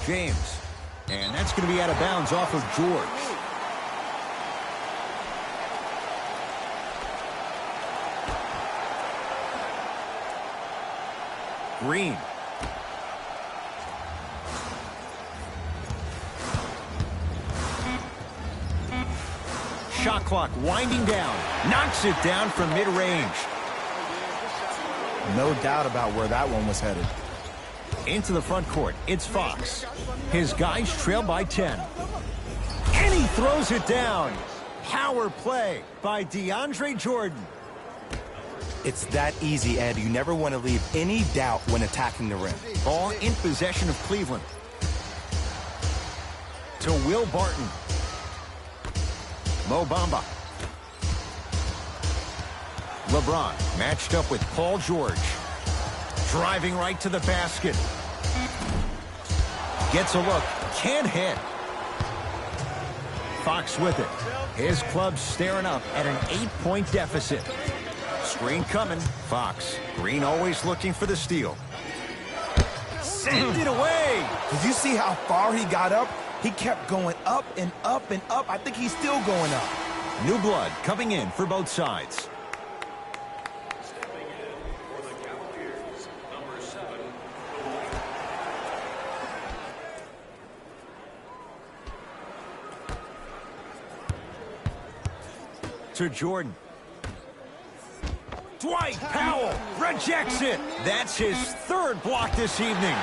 James. And that's going to be out of bounds off of George. Green. Shot clock winding down. Knocks it down from mid-range. No doubt about where that one was headed. Into the front court, it's Fox. His guys trail by 10. And he throws it down. Power play by DeAndre Jordan. It's that easy, Ed. You never want to leave any doubt when attacking the rim. Ball in possession of Cleveland. To Will Barton. Mo Bamba. LeBron matched up with Paul George. Driving right to the basket. Gets a look. Can't hit. Fox with it. His club staring up at an 8-point deficit. Screen coming. Fox. Green always looking for the steal. Send it away. Did you see how far he got up? He kept going up and up and up. I think he's still going up. New blood coming in for both sides. To Jordan. Dwight Powell rejects it. That's his third block this evening.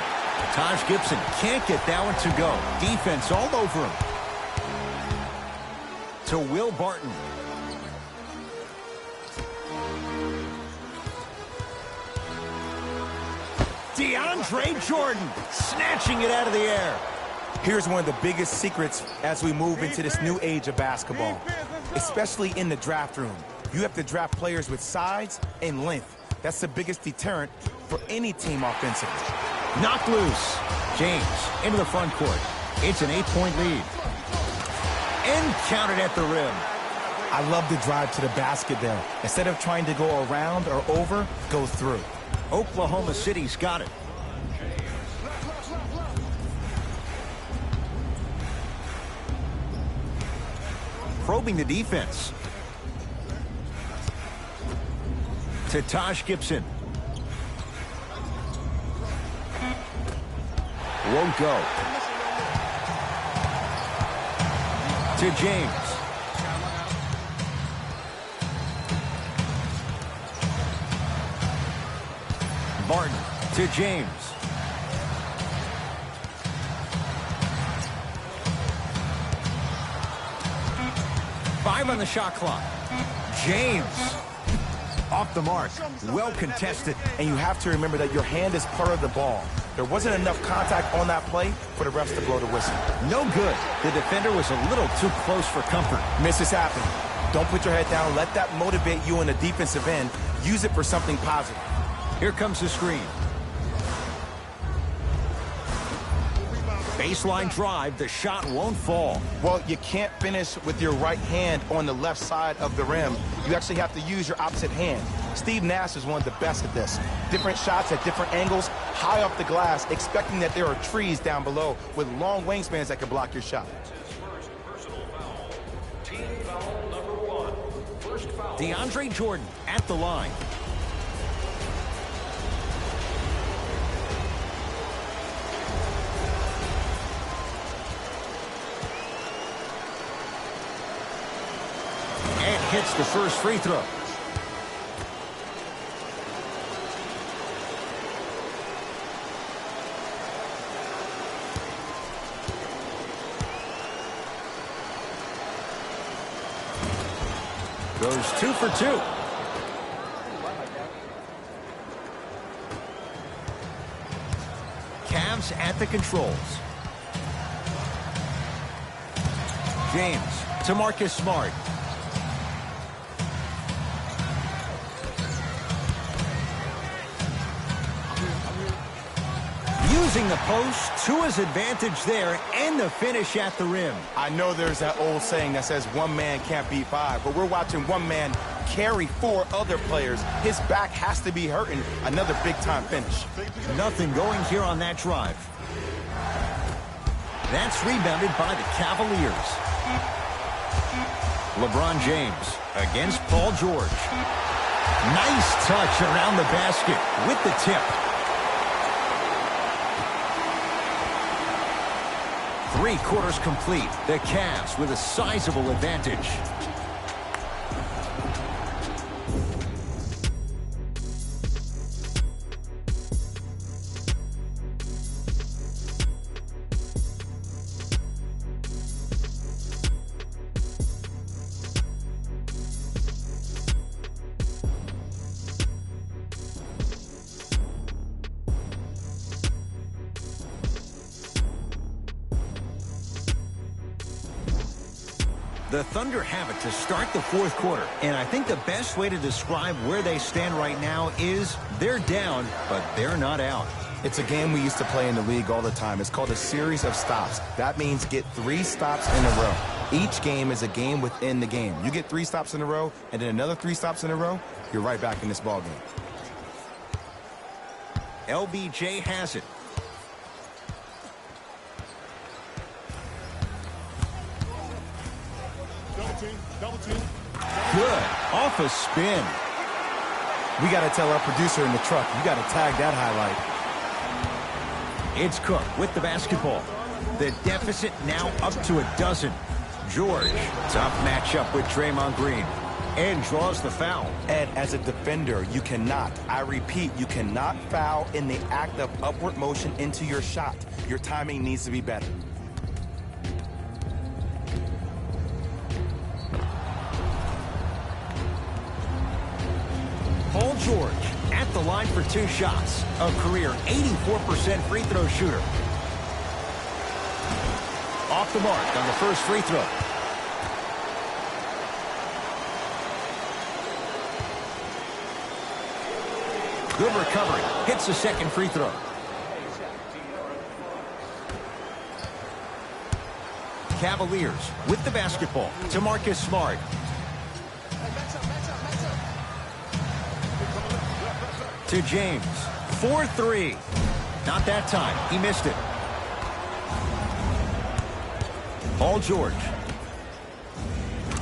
Taj Gibson can't get that one to go. Defense all over him. To Will Barton. DeAndre Jordan snatching it out of the air. Here's one of the biggest secrets as we move into this new age of basketball, especially in the draft room. You have to draft players with size and length. That's the biggest deterrent for any team offensively. Knocked loose. James into the front court. It's an 8-point lead. And counted at the rim. I love the drive to the basket there. Instead of trying to go around or over, go through. Oklahoma City's got it. Probing the defense. To Taj Gibson. Won't go. To James. Harden to James. Five on the shot clock. James. Off the mark. Well contested. And you have to remember that your hand is part of the ball. There wasn't enough contact on that play for the refs to blow the whistle. No good. The defender was a little too close for comfort. Misses happen. Don't put your head down. Let that motivate you in the defensive end. Use it for something positive. Here comes the screen. Baseline drive. The shot won't fall. Well, you can't finish with your right hand on the left side of the rim. You actually have to use your opposite hand. Steve Nash is one of the best at this. Different shots at different angles, high off the glass, expecting that there are trees down below with long wingspans that can block your shot. DeAndre Jordan at the line. And hits the first free throw. Goes 2 for 2. Cavs at the controls. James to Marcus Smart. Using the post to his advantage there and the finish at the rim. I know there's that old saying that says one man can't beat five, but we're watching one man carry four other players. His back has to be hurting. Another big-time finish. Nothing going here on that drive. That's rebounded by the Cavaliers. LeBron James against Paul George. Nice touch around the basket with the tip. 3 quarters complete. The Cavs with a sizable advantage. The Thunder have it to start the 4th quarter, and I think the best way to describe where they stand right now is they're down, but they're not out. It's a game we used to play in the league all the time. It's called a series of stops. That means get 3 stops in a row. Each game is a game within the game. You get 3 stops in a row, and then another 3 stops in a row, you're right back in this ball game. LBJ has it. Double team. Good. Off a spin. We got to tell our producer in the truck, you got to tag that highlight. It's Cook with the basketball. The deficit now up to a dozen. George, tough matchup with Draymond Green. And draws the foul. Ed, as a defender, you cannot, I repeat, you cannot foul in the act of upward motion into your shot. Your timing needs to be better. Paul George at the line for 2 shots. A career 84% free throw shooter. Off the mark on the first free throw. Good recovery. Hits the second free throw. Cavaliers with the basketball to Marcus Smart. To James. 4-3. Not that time. He missed it. Paul George.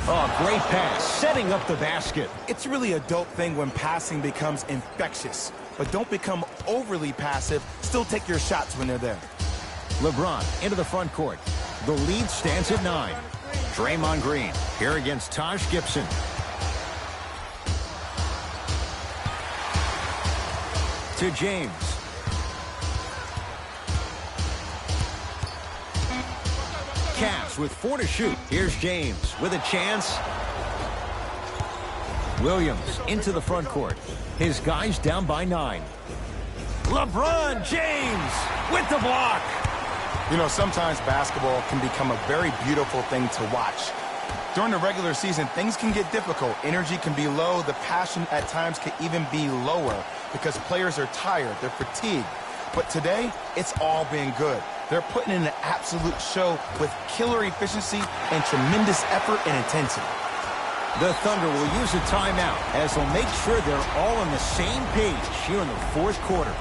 Oh, great pass. Setting up the basket. It's really a dope thing when passing becomes infectious. But don't become overly passive. Still take your shots when they're there. LeBron into the front court. The lead stands at 9. Draymond Green here against Taj Gibson. to James. Cavs with 4 to shoot. Here's James with a chance. Williams into the front court. His guys down by 9. LeBron James with the block. You know, sometimes basketball can become a very beautiful thing to watch. During the regular season, things can get difficult. Energy can be low. The passion at times can even be lower because players are tired. They're fatigued. But today, it's all been good. They're putting in an absolute show with killer efficiency and tremendous effort and intensity. The Thunder will use a timeout as they'll make sure they're all on the same page here in the fourth quarter.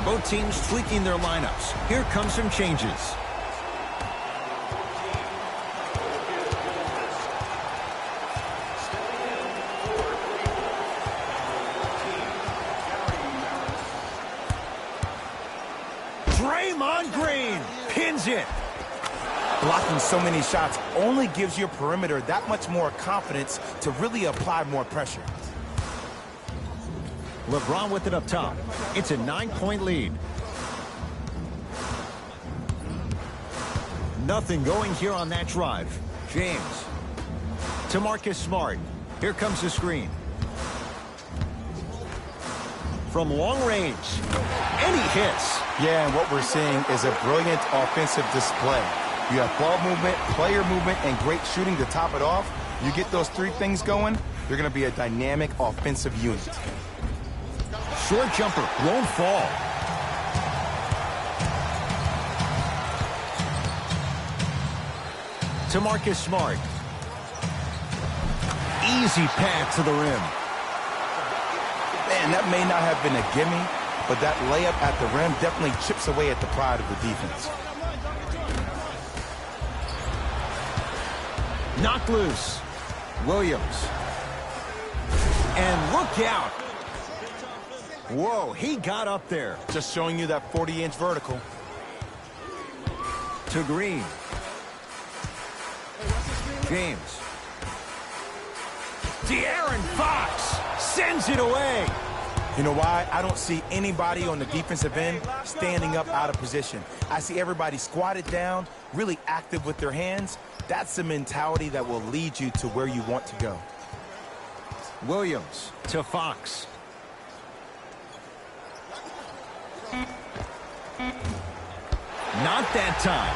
Both teams tweaking their lineups. Here come some changes. Draymond Green pins it. Blocking so many shots only gives your perimeter that much more confidence to really apply more pressure. LeBron with it up top. It's a 9-point lead. Nothing going here on that drive. James to Marcus Smart. Here comes the screen. From long range. And he hits. Yeah, and what we're seeing is a brilliant offensive display. You have ball movement, player movement, and great shooting to top it off. You get those 3 things going, you're going to be a dynamic offensive unit. Short jumper won't fall. To Marcus Smart. Easy path to the rim. Man, that may not have been a gimme, but that layup at the rim definitely chips away at the pride of the defense. Knocked loose. Williams. And look out. Whoa, he got up there. Just showing you that 40-inch vertical. To Green. James. De'Aaron Fox sends it away. You know why? I don't see anybody on the defensive end standing up out of position. I see everybody squatted down, really active with their hands. That's the mentality that will lead you to where you want to go. Williams to Fox. Not that time.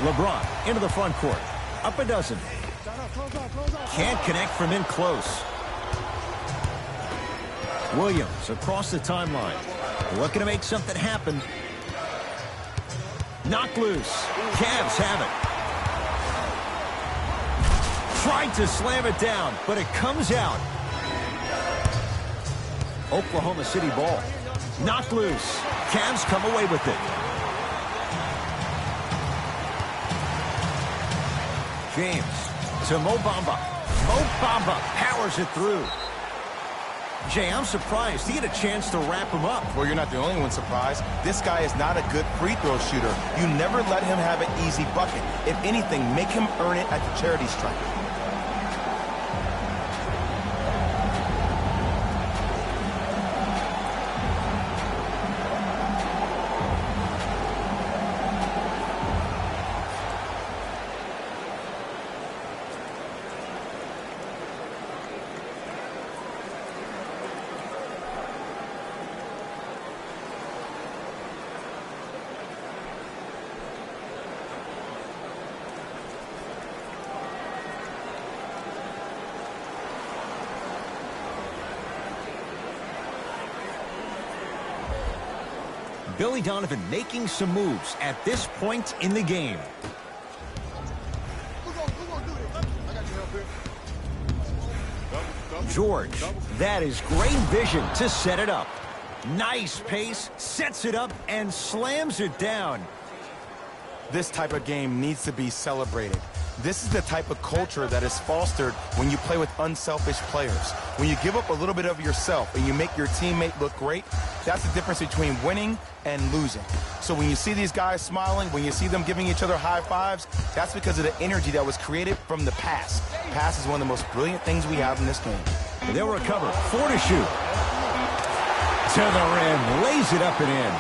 LeBron into the front court. Up a dozen. Can't connect from in close. Williams across the timeline. Looking to make something happen. Knocked loose. Cavs have it. Tried to slam it down, but it comes out. Oklahoma City ball. Knocked loose. Cavs come away with it. James to Mo Bamba. Mo Bamba powers it through. Jay, I'm surprised he had a chance to wrap him up. Well, you're not the only one surprised. This guy is not a good free throw shooter. You never let him have an easy bucket. If anything, make him earn it at the charity stripe. Billy Donovan making some moves at this point in the game. George, that is great vision to set it up. Nice pace, sets it up, and slams it down. This type of game needs to be celebrated. This is the type of culture that is fostered when you play with unselfish players. When you give up a little bit of yourself and you make your teammate look great, that's the difference between winning and losing. So when you see these guys smiling, when you see them giving each other high fives, that's because of the energy that was created from the pass. Pass is one of the most brilliant things we have in this game. They'll recover. 4 to shoot. To the rim. Lays it up and in.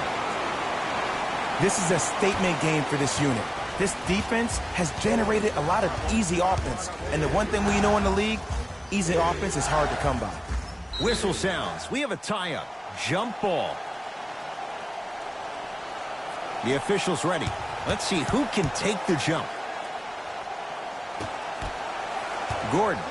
This is a statement game for this unit. This defense has generated a lot of easy offense. And the one thing we know in the league, easy offense is hard to come by. Whistle sounds. We have a tie-up. Jump ball. The official's ready. Let's see who can take the jump. Gordon.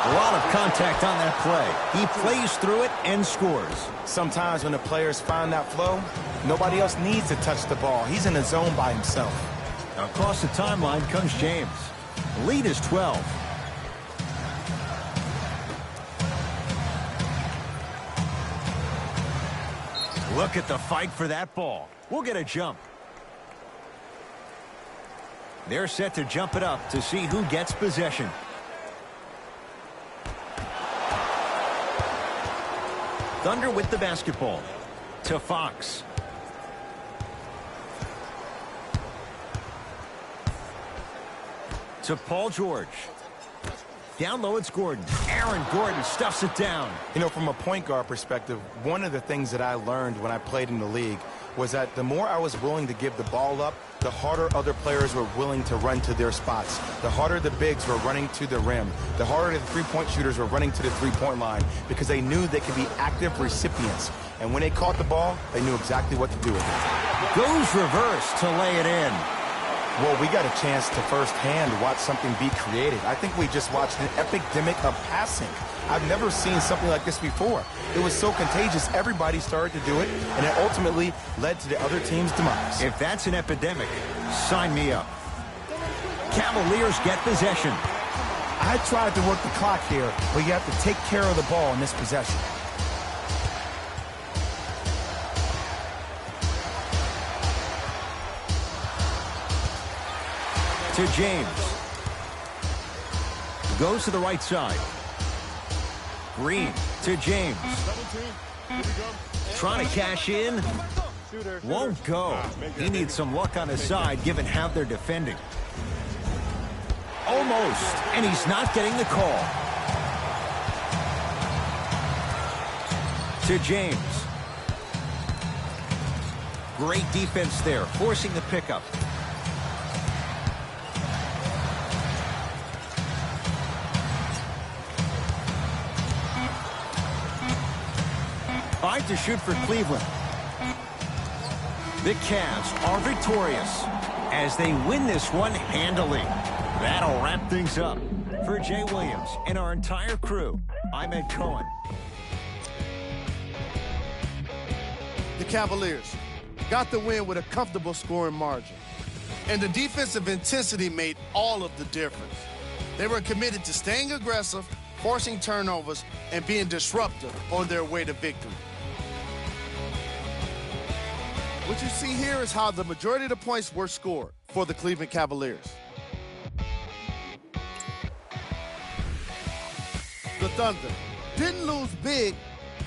A lot of contact on that play. He plays through it and scores. Sometimes when the players find that flow, nobody else needs to touch the ball. He's in the zone by himself. Across the timeline comes James. The lead is 12. Look at the fight for that ball. We'll get a jump. They're set to jump it up to see who gets possession. Thunder with the basketball. To Fox. To Paul George. Down low, it's Gordon. Aaron Gordon stuffs it down. You know, from a point guard perspective, one of the things that I learned when I played in the league was that the more I was willing to give the ball up, the harder other players were willing to run to their spots. The harder the bigs were running to the rim. The harder the three-point shooters were running to the three-point line because they knew they could be active recipients. And when they caught the ball, they knew exactly what to do with it. Goes reverse to lay it in. Well, we got a chance to firsthand watch something be created. I think we just watched an epidemic of passing. I've never seen something like this before. It was so contagious, everybody started to do it, and it ultimately led to the other team's demise. If that's an epidemic, sign me up. Cavaliers get possession. I tried to work the clock here, but you have to take care of the ball in this possession. To James. Goes to the right side. Green to James. Trying to cash in. Won't go. He needs some luck on his side given how they're defending. Almost. And he's not getting the call. To James. Great defense there, forcing the pickup. Five to shoot for Cleveland. The Cavs are victorious as they win this one handily. That'll wrap things up. For Jay Williams and our entire crew, I'm Ed Cohen. The Cavaliers got the win with a comfortable scoring margin. And the defensive intensity made all of the difference. They were committed to staying aggressive, forcing turnovers, and being disruptive on their way to victory. What you see here is how the majority of the points were scored for the Cleveland Cavaliers. The Thunder didn't lose big,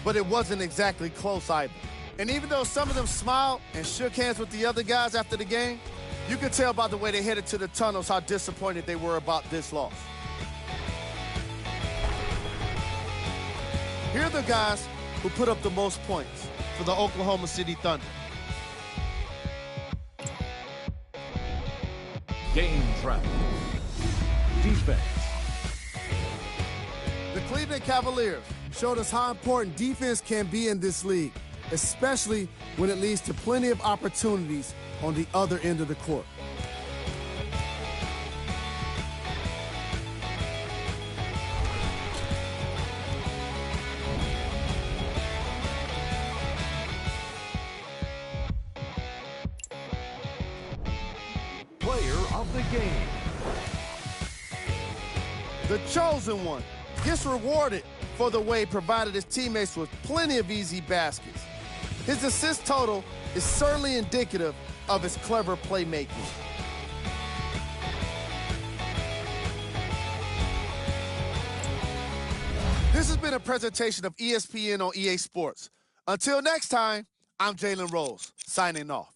but it wasn't exactly close either. And even though some of them smiled and shook hands with the other guys after the game, you could tell by the way they headed to the tunnels how disappointed they were about this loss. Here are the guys who put up the most points for the Oklahoma City Thunder. Game trap. Defense. The Cleveland Cavaliers showed us how important defense can be in this league, especially when it leads to plenty of opportunities on the other end of the court. Player of the game. The chosen one gets rewarded for the way he provided his teammates with plenty of easy baskets. His assist total is certainly indicative of his clever playmaking. This has been a presentation of ESPN on EA Sports. Until next time, I'm Jalen Rose, signing off.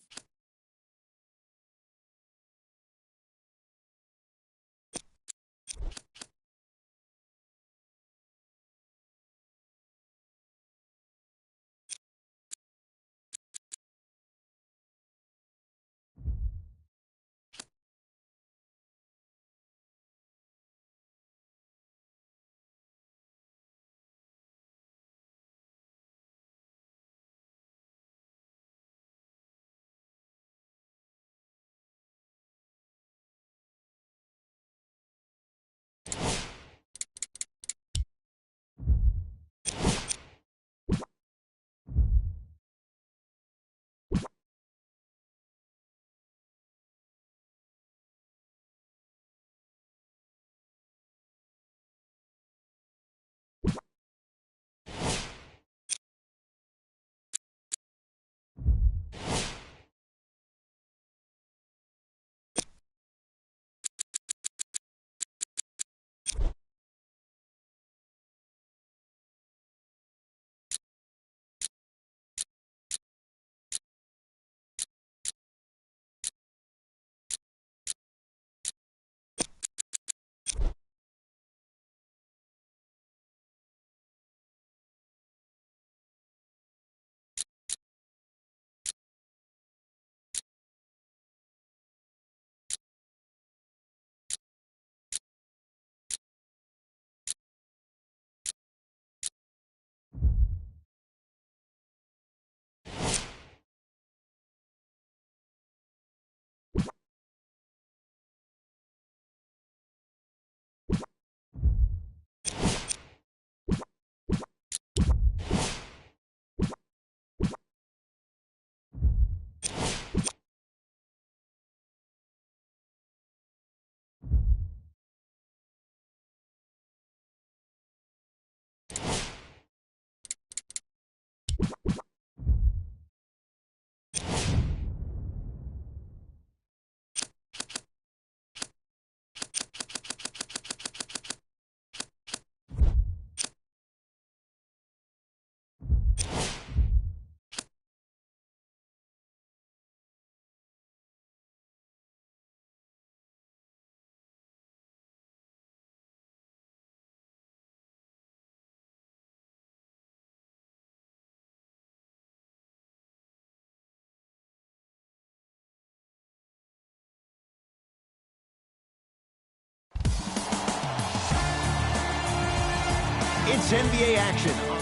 It's NBA action.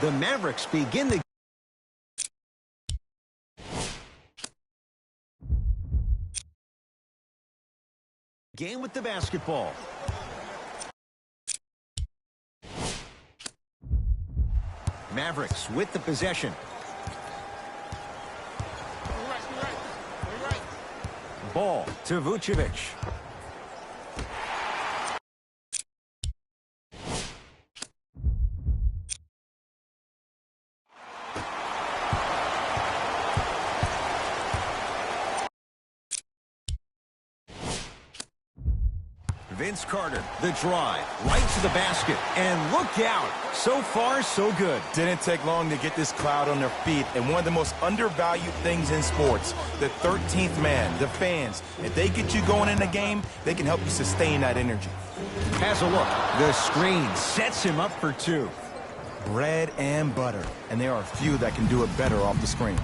The Mavericks begin the game with the basketball. Mavericks with the possession. Ball to Vucevic. Vince Carter, the drive, right to the basket, and look out. So far, so good. Didn't take long to get this crowd on their feet, and one of the most undervalued things in sports, the 13th man, the fans. If they get you going in the game, they can help you sustain that energy. Has a look. The screen sets him up for two. bread and butter, and there are few that can do it better off the screen.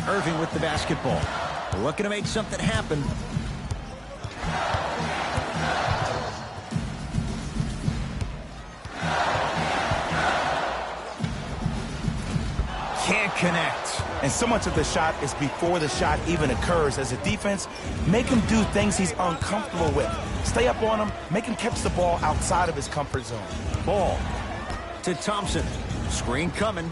Irving with the basketball. Looking to make something happen. Can't connect. And so much of the shot is before the shot even occurs. As a defense, make him do things he's uncomfortable with. Stay up on him, make him catch the ball outside of his comfort zone. Ball to Thompson. Screen coming.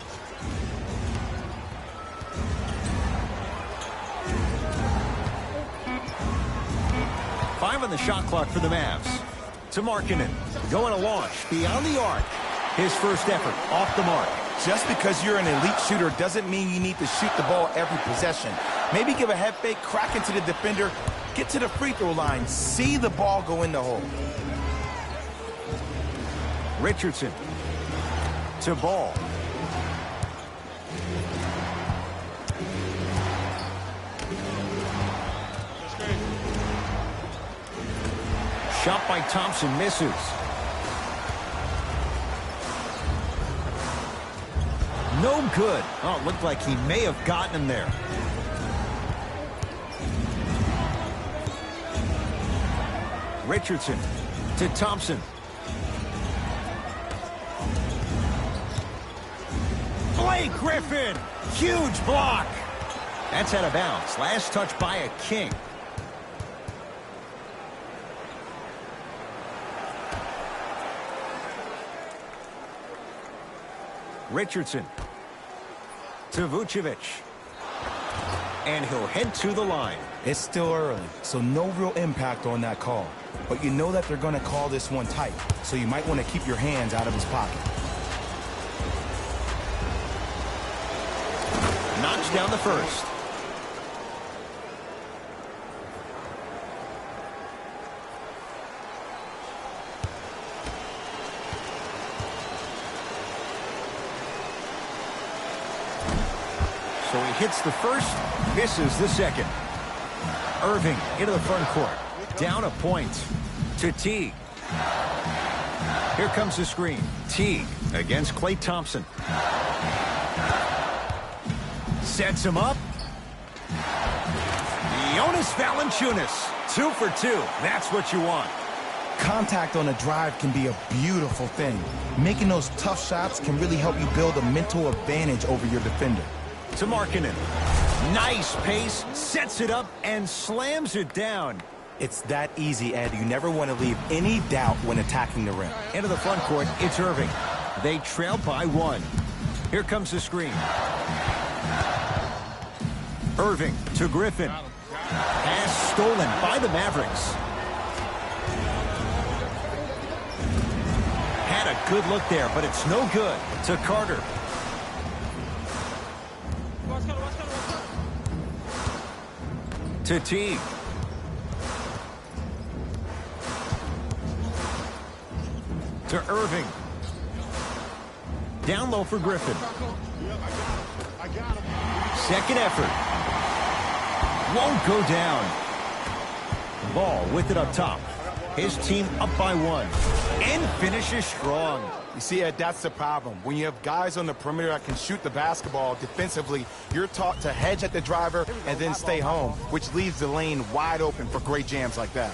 Five on the shot clock for the Mavs. To Markkanen. Going to launch beyond the arc. His first effort off the mark. Just because you're an elite shooter doesn't mean you need to shoot the ball every possession. Maybe give a head fake, crack into the defender, get to the free throw line, see the ball go in the hole. Richardson to Ball. Shot by Thompson misses. No good. Oh, it looked like he may have gotten him there. Richardson to Thompson. Blake Griffin. Huge block. That's out of bounds. Last touch by a King. Richardson to Vucevic. And he'll head to the line. It's still early, so no real impact on that call. But you know that they're going to call this one tight, so you might want to keep your hands out of his pocket. Knocks down the first. So he hits the first, misses the second. Irving into the front court. Down a point to Teague. Here comes the screen. Teague against Klay Thompson. Sets him up. Jonas Valanciunas. 2 for 2. That's what you want. Contact on a drive can be a beautiful thing. Making those tough shots can really help you build a mental advantage over your defender. To Markkanen. Nice pace, sets it up, and slams it down. It's that easy, Ed. You never want to leave any doubt when attacking the rim. Into the front court, it's Irving. They trail by 1. Here comes the screen. Irving to Griffin. Pass stolen by the Mavericks. Had a good look there, but it's no good. To Carter. To Teague. To Irving. Down low for Griffin. Second effort. Won't go down. Ball with it up top. His team up by 1. And finishes strong. You see, Ed, that's the problem. When you have guys on the perimeter that can shoot the basketball defensively, you're taught to hedge at the driver and then stay home, which leaves the lane wide open for great jams like that.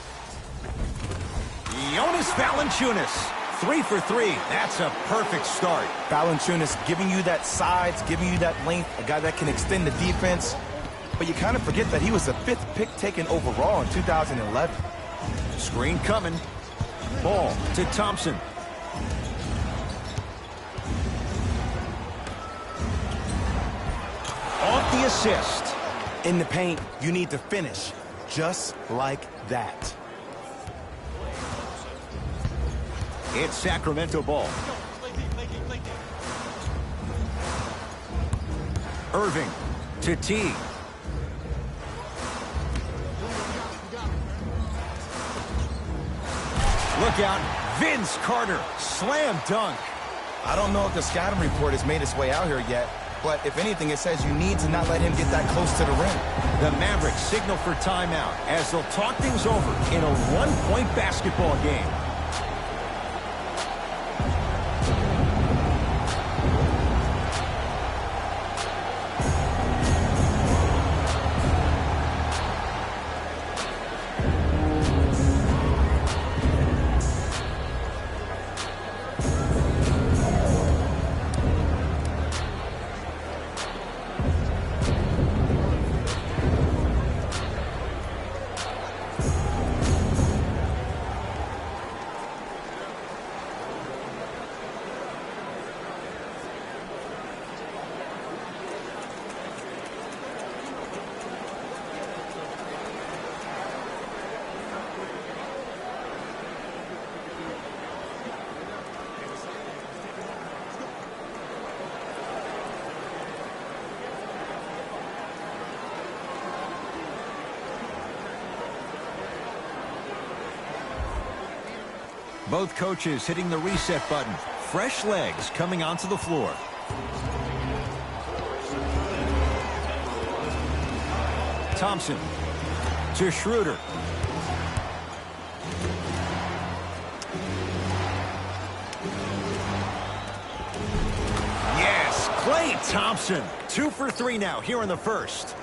Jonas Valanciunas. 3 for 3. That's a perfect start. Valanciunas giving you that size, giving you that length, a guy that can extend the defense. But you kind of forget that he was the 5th pick taken overall in 2011. Screen coming. Ball to Thompson. Off the assist. In the paint, you need to finish just like that. It's Sacramento ball. Irving to Teague. Look out, Vince Carter, slam dunk. I don't know if the scouting report has made its way out here yet, but if anything, it says you need to not let him get that close to the rim. The Mavericks signal for timeout as they'll talk things over in a one-point basketball game. Both coaches hitting the reset button. Fresh legs coming onto the floor. Thompson to Schroeder. Yes, Klay Thompson. 2 for 3 now here in the first.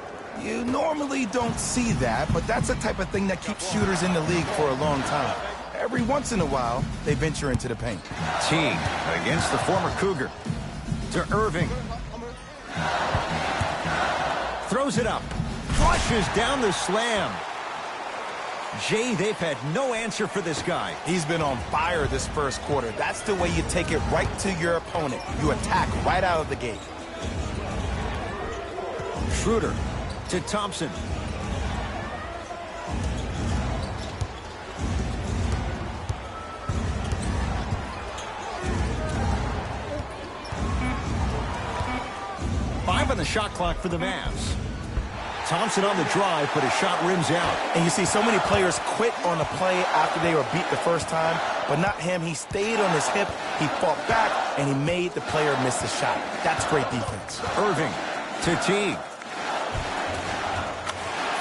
You normally don't see that, but that's the type of thing that keeps shooters in the league for a long time. Every once in a while, they venture into the paint. Teague against the former Cougar. To Irving. Throws it up. Flushes down the slam. Jay, they've had no answer for this guy. He's been on fire this first quarter. That's the way you take it right to your opponent. You attack right out of the gate. Schroeder to Thompson. Five on the shot clock for the Mavs. Thompson on the drive, but his shot rims out. And you see so many players quit on a play after they were beat the first time, but not him. He stayed on his hip, he fought back, and he made the player miss the shot. That's great defense. Irving to Teague.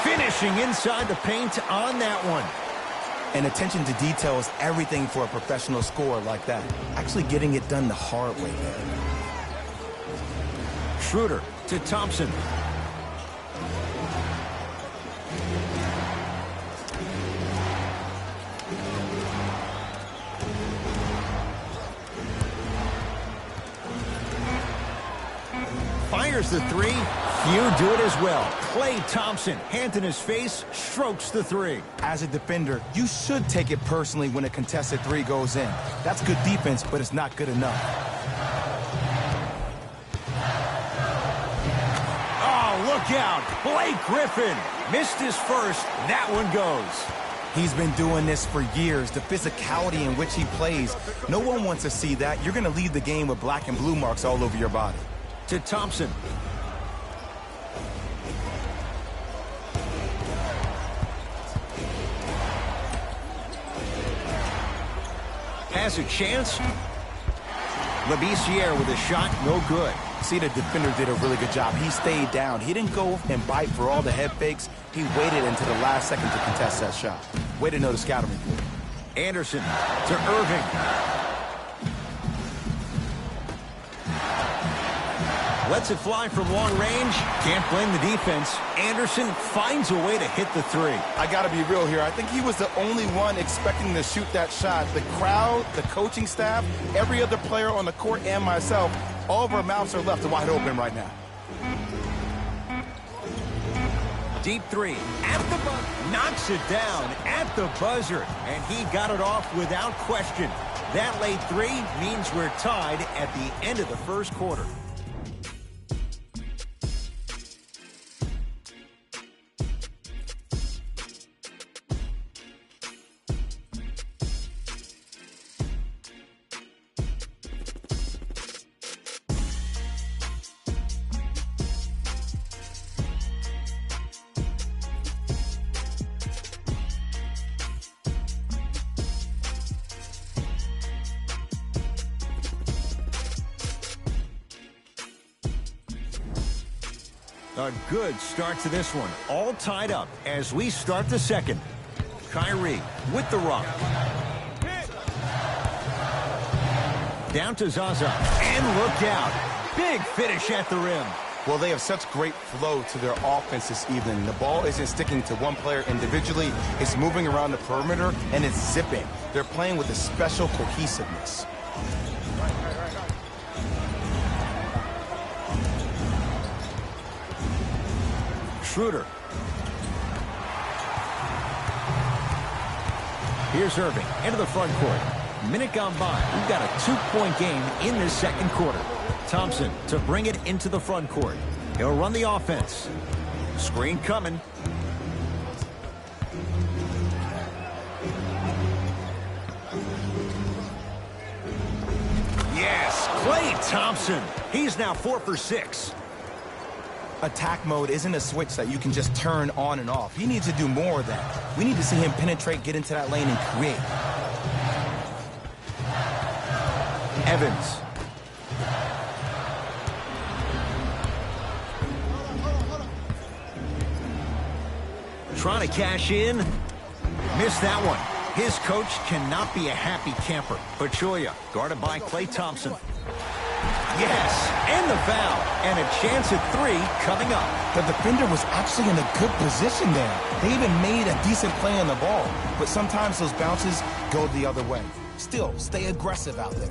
Finishing inside the paint on that one. And attention to detail is everything for a professional scorer like that. Actually getting it done the hard way there. Schroeder to Thompson. Fires the three. Few do it as well. Klay Thompson, hand in his face, strokes the three. As a defender, you should take it personally when a contested three goes in. That's good defense, but it's not good enough. Oh, look out. Blake Griffin missed his first. That one goes. He's been doing this for years. The physicality in which he plays, no one wants to see that. You're going to leave the game with black and blue marks all over your body. To Thompson. Has a chance. Labissiere with a shot, no good. See, the defender did a really good job. He stayed down. He didn't go and bite for all the head fakes. He waited until the last second to contest that shot. Way to know the scouting report. Anderson to Irving. Lets it fly from long range. Can't blame the defense. Anderson finds a way to hit the three. I got to be real here. I think he was the only one expecting to shoot that shot. The crowd, the coaching staff, every other player on the court, and myself, all of our mouths are left wide open right now. Deep three. At the buzzer. Knocks it down at the buzzer. And he got it off without question. That late three means we're tied at the end of the first quarter. A good start to this one. All tied up as we start the second. Kyrie with the rock. Down to Zaza. And look out. Big finish at the rim. Well, they have such great flow to their offense this evening. The ball isn't sticking to one player individually. It's moving around the perimeter, and it's zipping. They're playing with a special cohesiveness. Schroeder. Here's Irving into the front court. Minute gone by. We've got a 2-point game in this second quarter. Thompson to bring it into the front court. He'll run the offense. Screen coming. Yes, Klay Thompson. He's now 4 for 6. Attack mode isn't a switch that you can just turn on and off. He needs to do more of that. We need to see him penetrate, get into that lane, and create. Evans. Trying to cash in. Missed that one. His coach cannot be a happy camper. Pachoya, guarded by Klay Thompson. Yes, and the foul. And a chance at 3 coming up. The defender was actually in a good position there. They even made a decent play on the ball. But sometimes those bounces go the other way. Still, stay aggressive out there.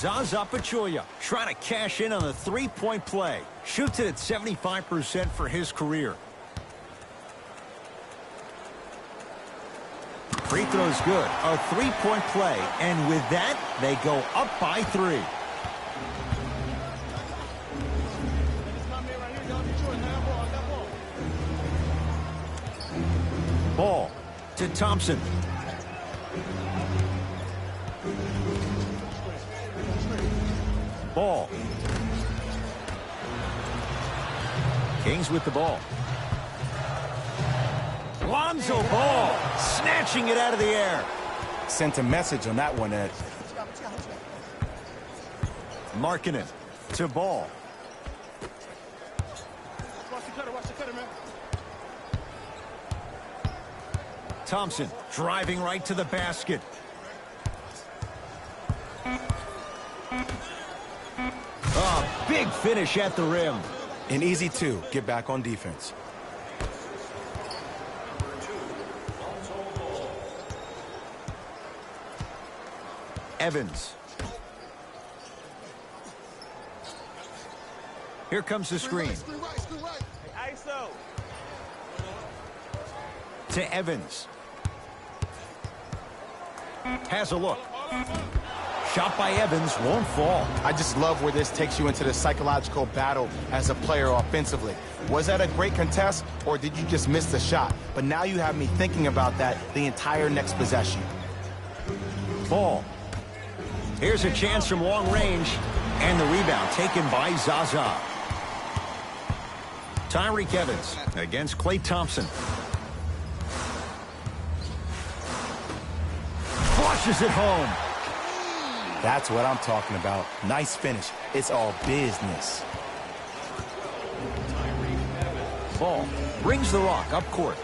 Zaza Pachoya trying to cash in on the three-point play. Shoots it at 75% for his career. Free throw's good. A three-point play. And with that, they go up by 3. Ball to Thompson. Ball. Kings with the ball. Lonzo Ball snatching it out of the air. Sent a message on that one, Ed. Markkanen to Ball. Thompson driving right to the basket. Oh, big finish at the rim. An easy 2. Get back on defense. Evans. Here comes the screen. ISO. To Evans. Has a look. Shot by Evans won't fall. I just love where this takes you into the psychological battle as a player offensively. Was that a great contest, or did you just miss the shot? But now you have me thinking about that the entire next possession. Ball. Here's a chance from long range, and the rebound taken by Zaza. Tyreke Evans against Klay Thompson. Flushes it home. That's what I'm talking about. Nice finish. It's all business. Ball brings the rock up court.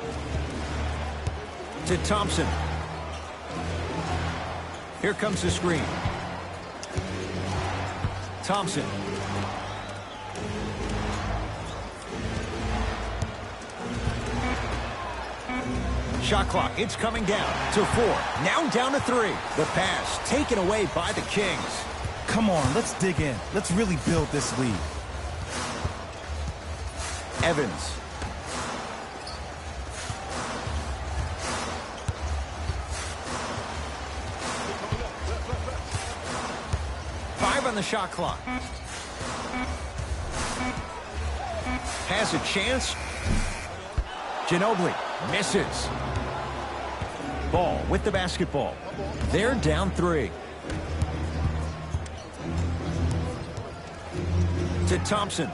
To Thompson. Here comes the screen. Thompson. Shot clock, it's coming down to 4. Now down to 3. The pass taken away by the Kings. Come on, let's dig in. Let's really build this lead. Evans. Five on the shot clock. Has a chance. Ginobili misses. Ball with the basketball. They're down 3. To Thompson.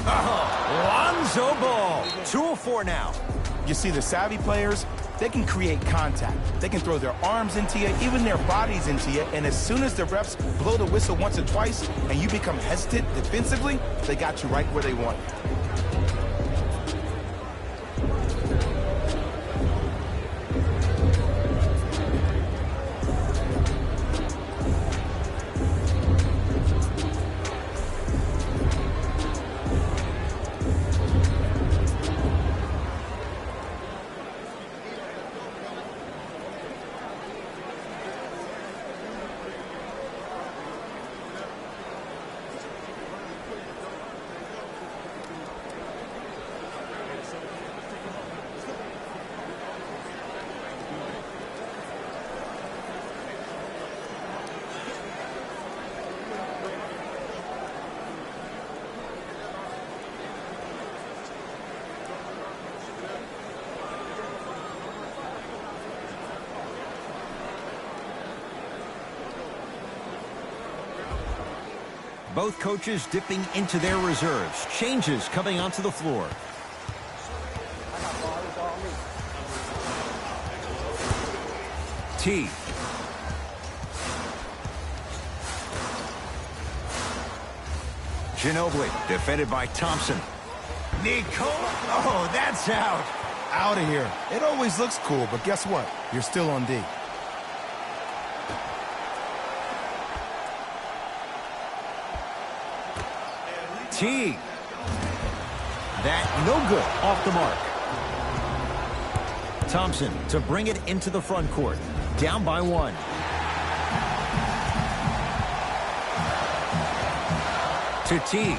Lonzo Ball. 2 of 4 now. You see, the savvy players, they can create contact. They can throw their arms into you, even their bodies into you, and as soon as the refs blow the whistle once or twice and you become hesitant defensively, they got you right where they want you. Both coaches dipping into their reserves. Changes coming onto the floor. T. Ginobili, defended by Thompson. Nicole, oh, that's out. Out of here. It always looks cool, but guess what? You're still on D. T. That no good, off the mark. Thompson to bring it into the front court. Down by 1. To T.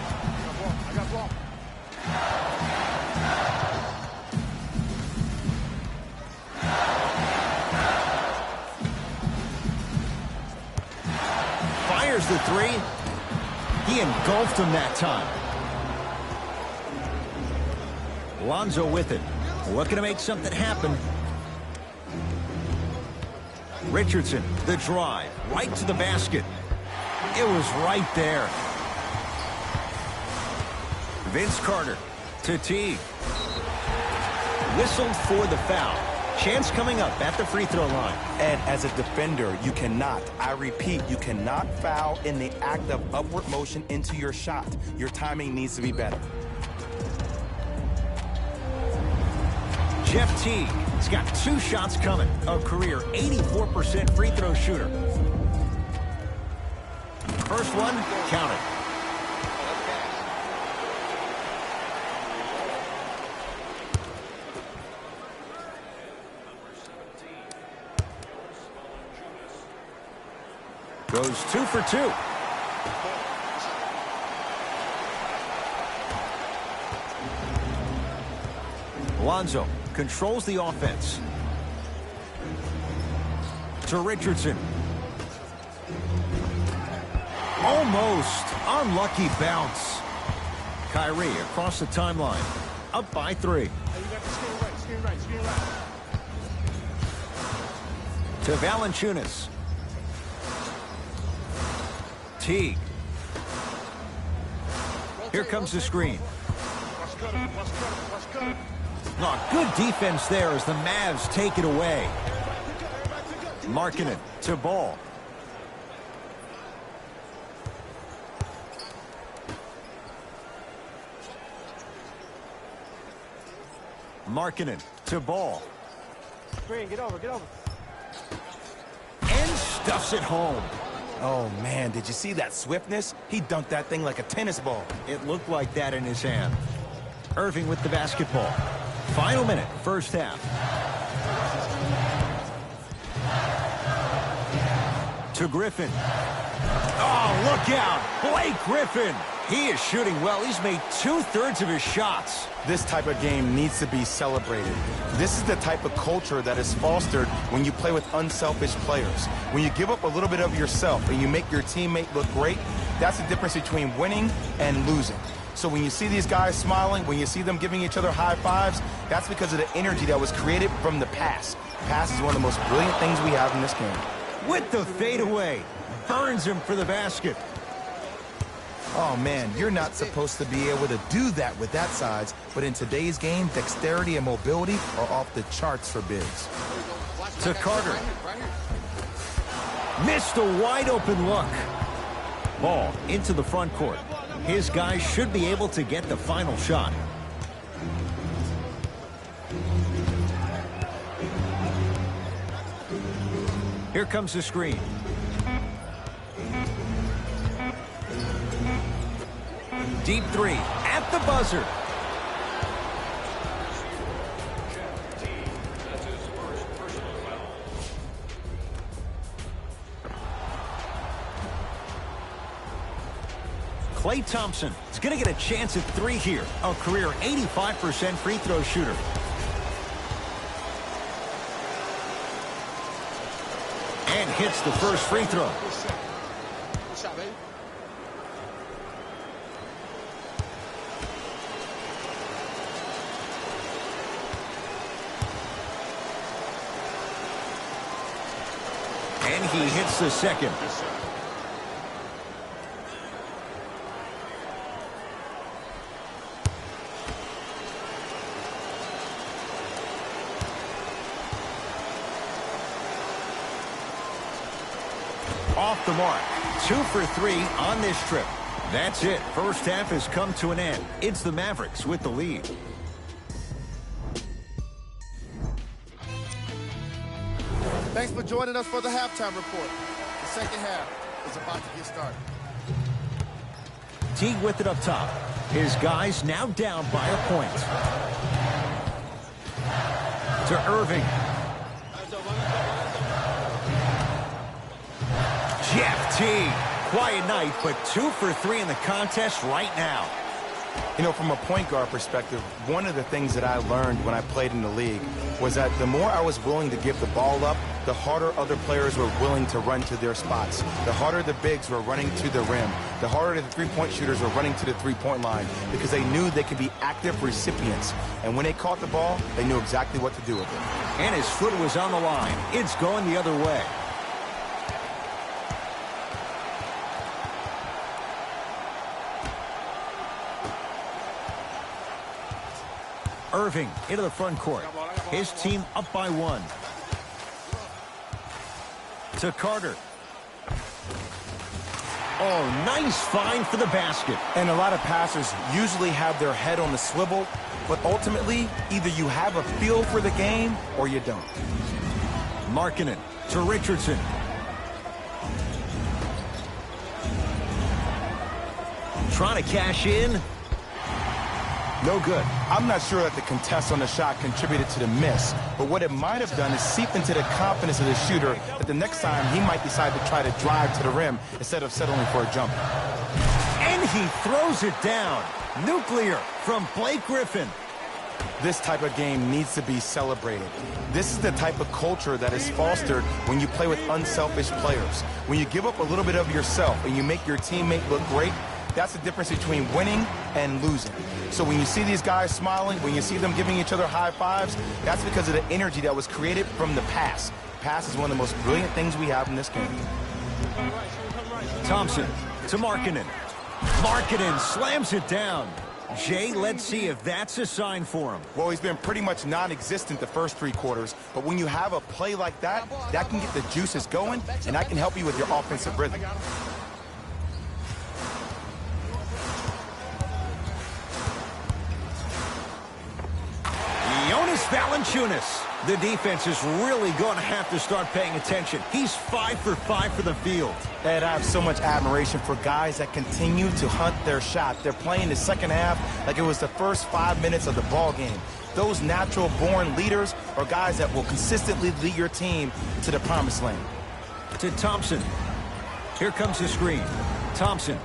Fires the 3. He engulfed him that time. Lonzo with it. Looking to make something happen. Richardson, the drive, right to the basket. It was right there. Vince Carter to T. Whistled for the foul. Chance coming up at the free throw line. And as a defender, you cannot, I repeat, you cannot foul in the act of upward motion into your shot. Your timing needs to be better. Jeff Teague has got 2 shots coming. A career 84% free throw shooter. First one, counted. Goes 2 for 2. Lonzo controls the offense. To Richardson. Almost. Unlucky bounce. Kyrie across the timeline. Up by 3. Hey, you got the screen right. To Valanciunas. Teague. Here comes the screen. Oh, good defense there as the Mavs take it away. Markkanen to Ball. Markkanen to Ball. Screen, get over. And stuffs it home. Oh, man, did you see that swiftness? He dunked that thing like a tennis ball. It looked like that in his hand. Irving with the basketball. Final minute, first half. To Griffin. Oh, look out. Blake Griffin. He is shooting well. He's made 2/3 of his shots. This type of game needs to be celebrated. This is the type of culture that is fostered when you play with unselfish players. When you give up a little bit of yourself and you make your teammate look great, that's the difference between winning and losing. So when you see these guys smiling, when you see them giving each other high fives, that's because of the energy that was created from the pass. Pass is one of the most brilliant things we have in this game. With the fadeaway. Burns him for the basket. Oh, man, you're not supposed to be able to do that with that size, but in today's game, dexterity and mobility are off the charts for bigs. To Carter. Missed a wide-open look. Ball into the front court. His guys should be able to get the final shot. Here comes the screen. Deep 3 at the buzzer. Klay Thompson is going to get a chance at 3 here. A career 85% free throw shooter. And hits the first free throw. Good shot, baby. And he hits the second. Off the mark. 2 for 3 on this trip. That's it. First half has come to an end. It's the Mavericks with the lead. Thanks for joining us for the halftime report. The second half is about to get started. Teague with it up top. His guys now down by a point. To Irving. Jeff Teague. Quiet night, but 2 for 3 in the contest right now. You know, from a point guard perspective, one of the things that I learned when I played in the league was that the more I was willing to give the ball up, the harder other players were willing to run to their spots. The harder the bigs were running to the rim. The harder the three-point shooters were running to the three-point line because they knew they could be active recipients. And when they caught the ball, they knew exactly what to do with it. And his foot was on the line. It's going the other way. Irving into the front court. His team up by 1. To Carter. Oh, nice find for the basket. And a lot of passers usually have their head on the swivel, but ultimately, either you have a feel for the game or you don't. Markkanen to Richardson. Trying to cash in. No good. I'm not sure that the contest on the shot contributed to the miss, but what it might have done is seep into the confidence of the shooter that the next time he might decide to try to drive to the rim instead of settling for a jumper. And he throws it down. Nuclear from Blake Griffin. This type of game needs to be celebrated. This is the type of culture that is fostered when you play with unselfish players. When you give up a little bit of yourself and you make your teammate look great, that's the difference between winning and losing. So when you see these guys smiling, when you see them giving each other high fives, that's because of the energy that was created from the pass. Pass is one of the most brilliant things we have in this game. Thompson to Markkanen. Markkanen slams it down. Jay, let's see if that's a sign for him. Well, he's been pretty much non-existent the first 3 quarters, but when you have a play like that, that can get the juices going, and that can help you with your offensive rhythm. Valanciunas. The defense is really going to have to start paying attention. He's 5 for 5 for the field. Ed, I have so much admiration for guys that continue to hunt their shot. They're playing the second half like it was the first 5 minutes of the ball game. Those natural-born leaders are guys that will consistently lead your team to the promised land. To Thompson. Here comes the screen. Thompson.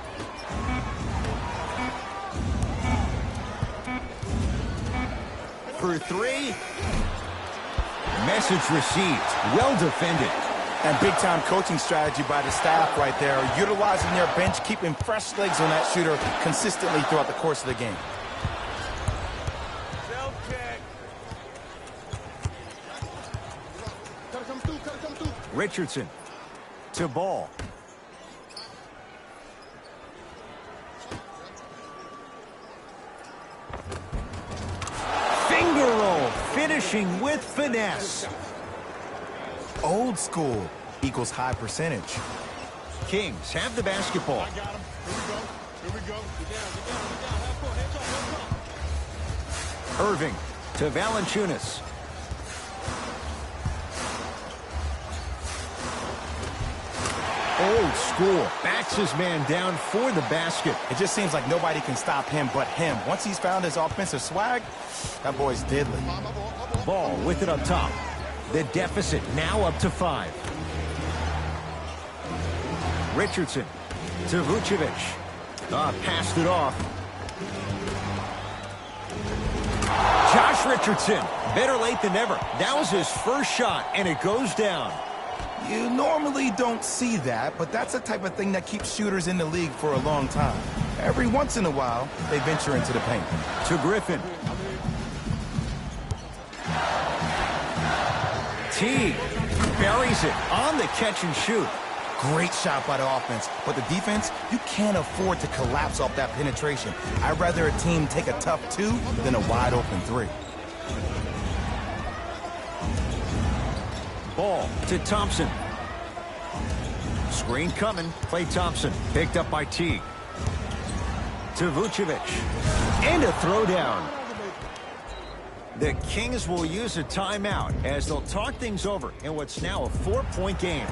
For 3. Message received. Well defended. And big-time coaching strategy by the staff right there, utilizing their bench, keeping fresh legs on that shooter consistently throughout the course of the game. Richardson to Ball. Finger roll, finishing with finesse. Old school equals high percentage. Kings have the basketball. I got him. Here we go. Get down. Half court. Hands up. Irving to Valanciunas. Old school. Backs his man down for the basket. It just seems like nobody can stop him but him. Once he's found his offensive swag, that boy's deadly. Ball with it up top. The deficit now up to 5. Richardson to Vucevic. Passed it off. Josh Richardson. Better late than never. That was his first shot, and it goes down. You normally don't see that, but that's the type of thing that keeps shooters in the league for a long time. Every once in a while, they venture into the paint. To Griffin. Teague buries it on the catch and shoot. Great shot by the offense, but the defense, you can't afford to collapse off that penetration. I'd rather a team take a tough 2 than a wide open 3. Ball to Thompson. Screen coming. Klay Thompson picked up by Teague. To Vucevic. And a throwdown. The Kings will use a timeout as they'll talk things over in what's now a 4-point game.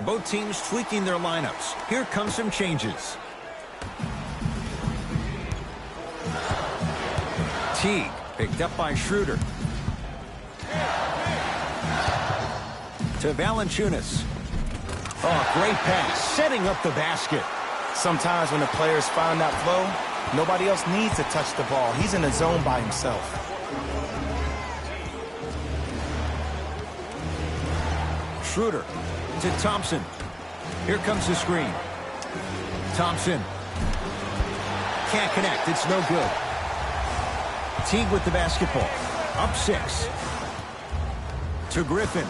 Both teams tweaking their lineups. Here comes some changes. Teague picked up by Schroeder. To Valanciunas. Oh, great pass, setting up the basket. Sometimes when the players find that flow, nobody else needs to touch the ball. He's in the zone by himself. Schroeder to Thompson. Here comes the screen. Thompson. Can't connect. It's no good. Teague with the basketball. Up 6. To Griffin.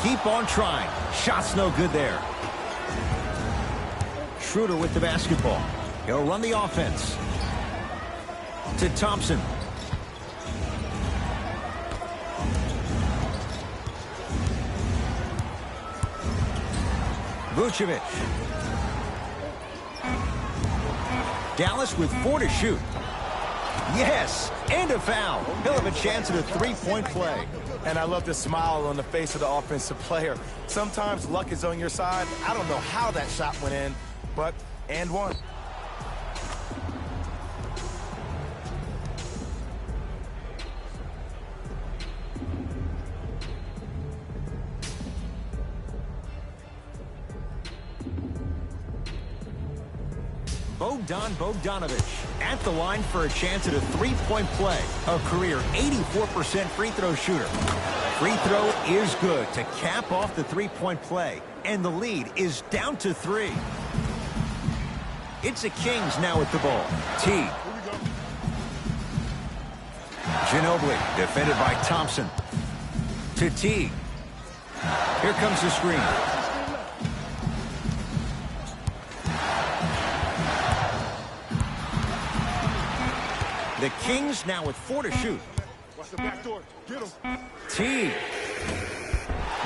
Keep on trying. Shot's no good there. Schroeder with the basketball. He'll run the offense. To Thompson. Vucevic. Dallas with 4 to shoot. Yes, and a foul. He'll have a chance at a 3-point play. And I love the smile on the face of the offensive player. Sometimes luck is on your side. I don't know how that shot went in, but and one. Bogdanovic at the line for a chance at a 3-point play. A career 84% free throw shooter. Free throw is good to cap off the 3-point play. And the lead is down to 3. It's the Kings now with the ball. Teague. Ginobili defended by Thompson. To Teague. Here comes the screen. The Kings now with 4 to shoot. Watch the back door. Get him. Teague.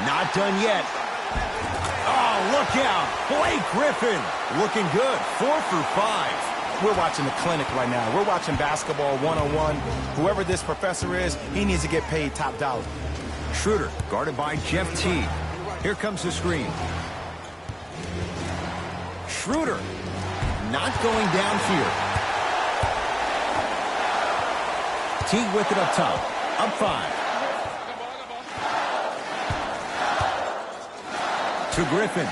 Not done yet. Oh, look out. Blake Griffin looking good. 4 for 5. We're watching the clinic right now. We're watching basketball one-on-one. Whoever this professor is, he needs to get paid top dollar. Schroeder guarded by Jeff Teague. Here comes the screen. Schroeder not going down here. Teague with it up top. Up 5. To Griffin.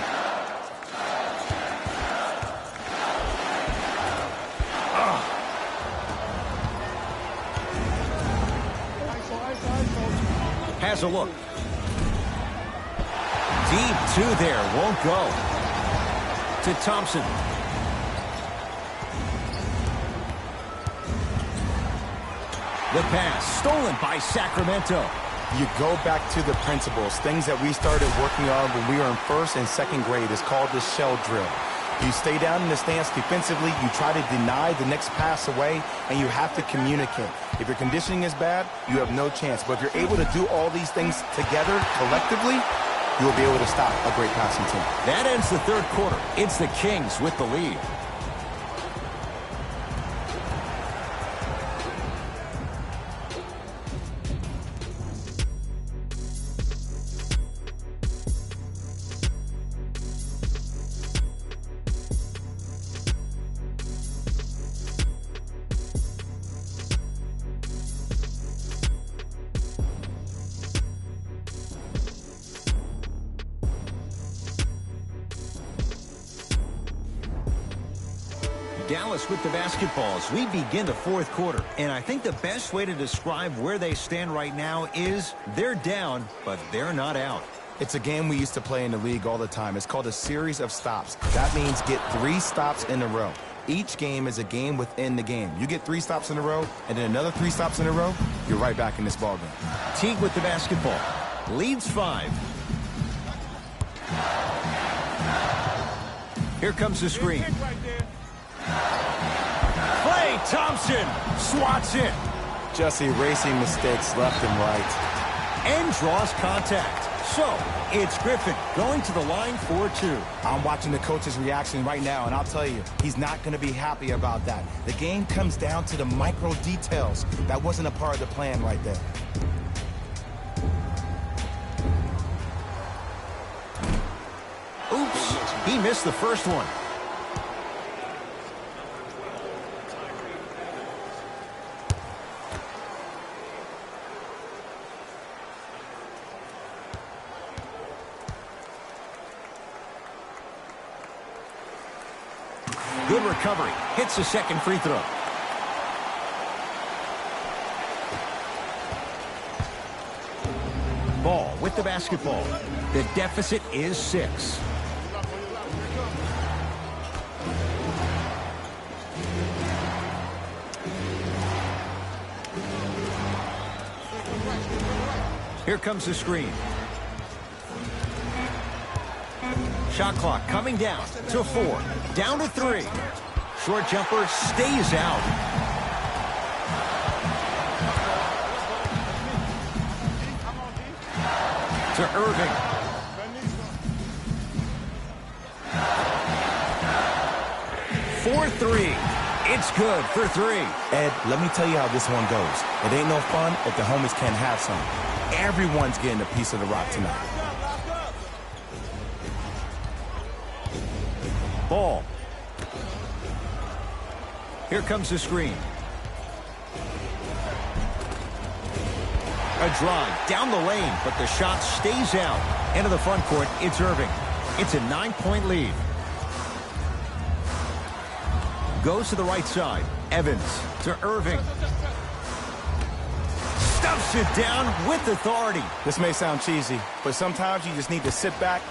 Has a look. Deep 2 there. Won't go. To Thompson. The pass stolen by Sacramento. You go back to the principles, things that we started working on when we were in 1st and 2nd grade. It's called the shell drill. You stay down in the stance defensively, you try to deny the next pass away, and you have to communicate. If your conditioning is bad, you have no chance. But if you're able to do all these things together, collectively, you'll be able to stop a great passing team. That ends the 3rd quarter. It's the Kings with the lead. Dallas with the basketball as we begin the fourth quarter. And I think the best way to describe where they stand right now is they're down, but they're not out. It's a game we used to play in the league all the time. It's called a series of stops. That means get 3 stops in a row. Each game is a game within the game. You get 3 stops in a row, and then another 3 stops in a row, you're right back in this ballgame. Teague with the basketball. Leads 5. Here comes the screen. Klay Thompson swats it. Just erasing mistakes left and right. And draws contact. So, it's Griffin going to the line for 2. I'm watching the coach's reaction right now, and I'll tell you, he's not going to be happy about that. The game comes down to the micro details. That wasn't a part of the plan right there. Oops, he missed the first one. Good recovery. Hits the second free throw. Ball with the basketball. The deficit is 6. Here comes the screen. Shot clock coming down to 4. Down to 3. Short jumper stays out. To Irving. For 3. It's good for 3. Ed, let me tell you how this one goes. It ain't no fun if the homies can't have some. Everyone's getting a piece of the rock tonight. Ball. Here comes the screen. A drive down the lane, but the shot stays out. Into the front court, it's Irving. It's a 9-point lead. Goes to the right side. Evans to Irving. Stuffs it down with authority. This may sound cheesy, but sometimes you just need to sit back,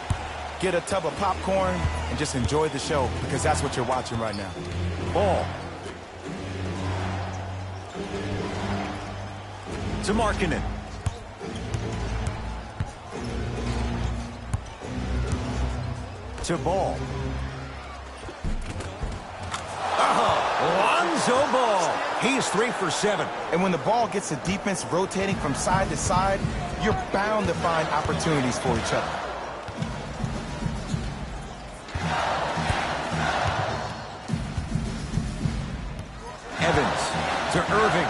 get a tub of popcorn, and just enjoy the show, because that's what you're watching right now. Ball. To Markkanen. To Ball. Lonzo Ball. He's 3 for 7. And when the ball gets the defense rotating from side to side, you're bound to find opportunities for each other. Evans to Irving.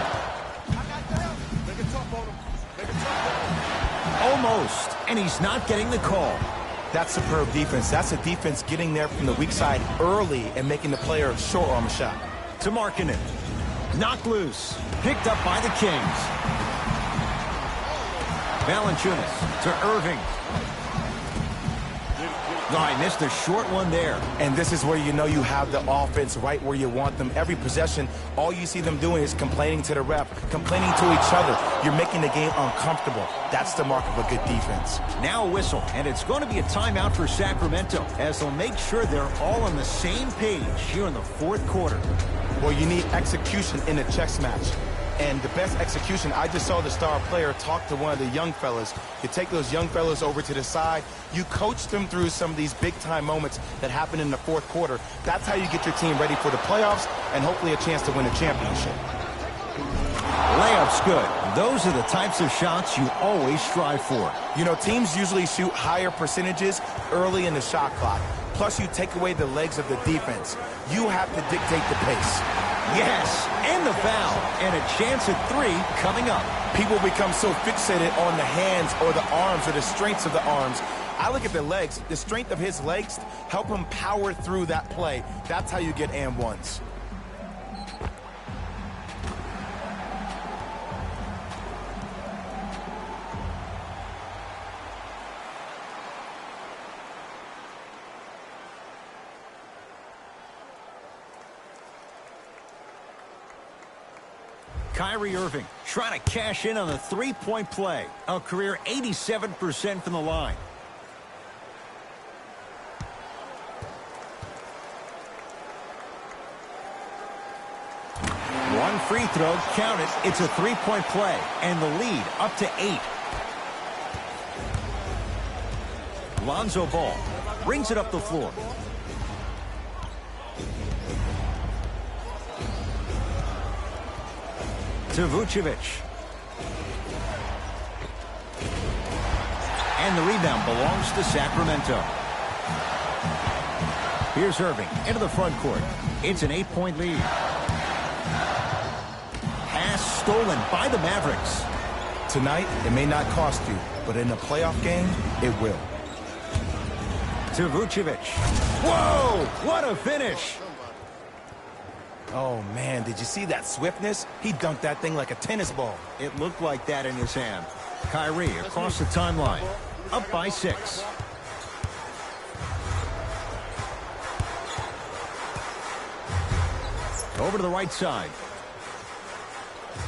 Almost, and he's not getting the call. That's superb defense. That's a defense getting there from the weak side early and making the player short arm a shot. To Markkanen. Knocked loose. Picked up by the Kings. Valanciunas to Irving. Oh, I missed a short one there. And this is where you know you have the offense right where you want them. Every possession, all you see them doing is complaining to the ref, complaining to each other. You're making the game uncomfortable. That's the mark of a good defense. Now a whistle, and it's going to be a timeout for Sacramento as they'll make sure they're all on the same page here in the fourth quarter. Well, you need execution in a chess match. And the best execution, I just saw the star player talk to one of the young fellas. You take those young fellas over to the side. You coach them through some of these big-time moments that happen in the fourth quarter. That's how you get your team ready for the playoffs and hopefully a chance to win a championship. Layup's good. Those are the types of shots you always strive for. You know, teams usually shoot higher percentages early in the shot clock. Plus, you take away the legs of the defense. You have to dictate the pace. Yes, and the foul, and a chance at 3 coming up. People become so fixated on the hands or the arms or the strengths of the arms. I look at the legs. The strength of his legs help him power through that play. That's how you get and ones. Kyrie Irving trying to cash in on a three-point play. A career 87% from the line. One free throw, count it. It's a three-point play, and the lead up to 8. Lonzo Ball brings it up the floor. To Vucevic. And the rebound belongs to Sacramento. Here's Irving into the front court. It's an 8-point lead. Pass stolen by the Mavericks. Tonight, it may not cost you, but in a playoff game, it will. To Vucevic. Whoa! What a finish! Oh, man, did you see that swiftness? He dunked that thing like a tennis ball. It looked like that in his hand. Kyrie across the timeline. Up by 6. Over to the right side.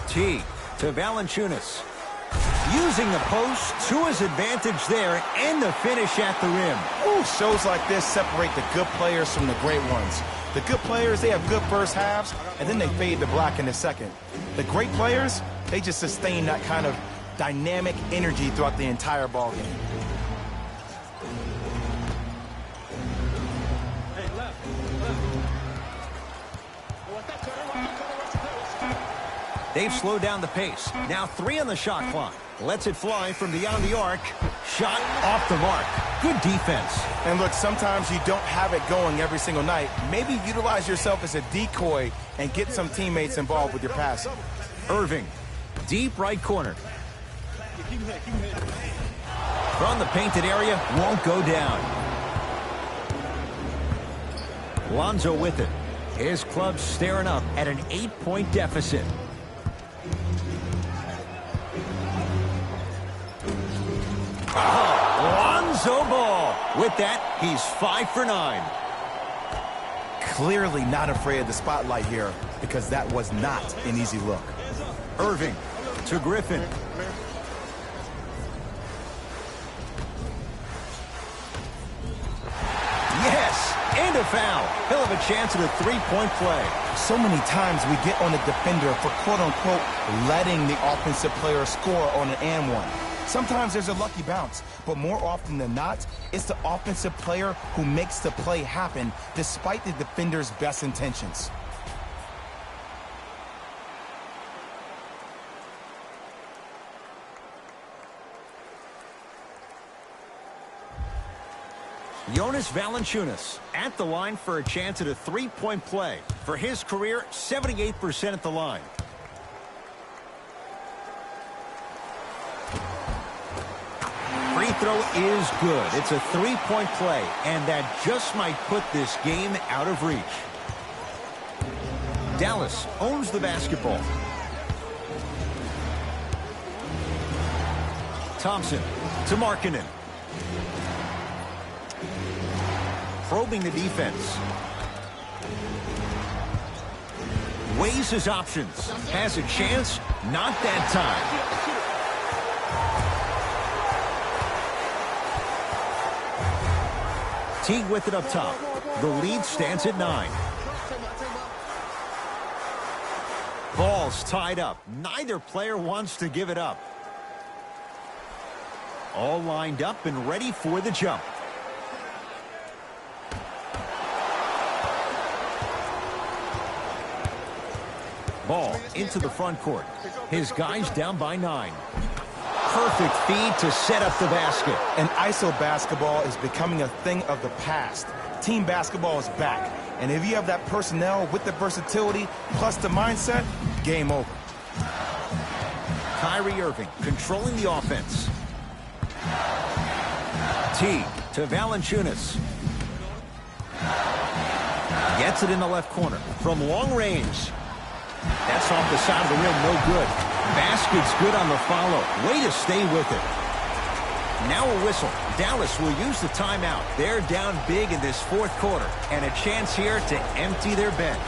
T to Valanciunas. Using the post to his advantage there, and the finish at the rim. Ooh, shows like this separate the good players from the great ones. The good players, they have good first halves, and then they fade to black in the second. The great players, they just sustain that kind of dynamic energy throughout the entire ball game. They've slowed down the pace. Now 3 on the shot clock. Lets it fly from beyond the arc. Shot off the mark. Good defense. And look, sometimes you don't have it going every single night. Maybe utilize yourself as a decoy and get some teammates involved with your passing. Irving, deep right corner. From the painted area, won't go down. Lonzo with it. His club staring up at an 8-point deficit. Oh, Lonzo Ball. With that, he's 5 for 9. Clearly not afraid of the spotlight here, because that was not an easy look. Irving to Griffin. Yes, and a foul. He'll have a chance at a 3-point play. So many times we get on the defender for quote-unquote letting the offensive player score on an and one. Sometimes there's a lucky bounce, but more often than not, it's the offensive player who makes the play happen despite the defender's best intentions. Jonas Valanciunas at the line for a chance at a 3-point play. For his career, 78% at the line. Free throw is good. It's a 3-point play, and that just might put this game out of reach. Dallas owns the basketball. Thompson to Markkanen. Probing the defense. Weighs his options. Has a chance. Not that time. Teague with it up top. The lead stands at 9. Ball's tied up. Neither player wants to give it up. All lined up and ready for the jump. Ball into the front court. His guys down by 9. Perfect feed to set up the basket. And ISO basketball is becoming a thing of the past. Team basketball is back. And if you have that personnel with the versatility plus the mindset, game over. Kyrie Irving controlling the offense. T to Valanciunas. Gets it in the left corner from long range. That's off the side of the rim, no good. Basket's good on the follow. Way to stay with it. Now a whistle. Dallas will use the timeout. They're down big in this 4th quarter, and a chance here to empty their bench.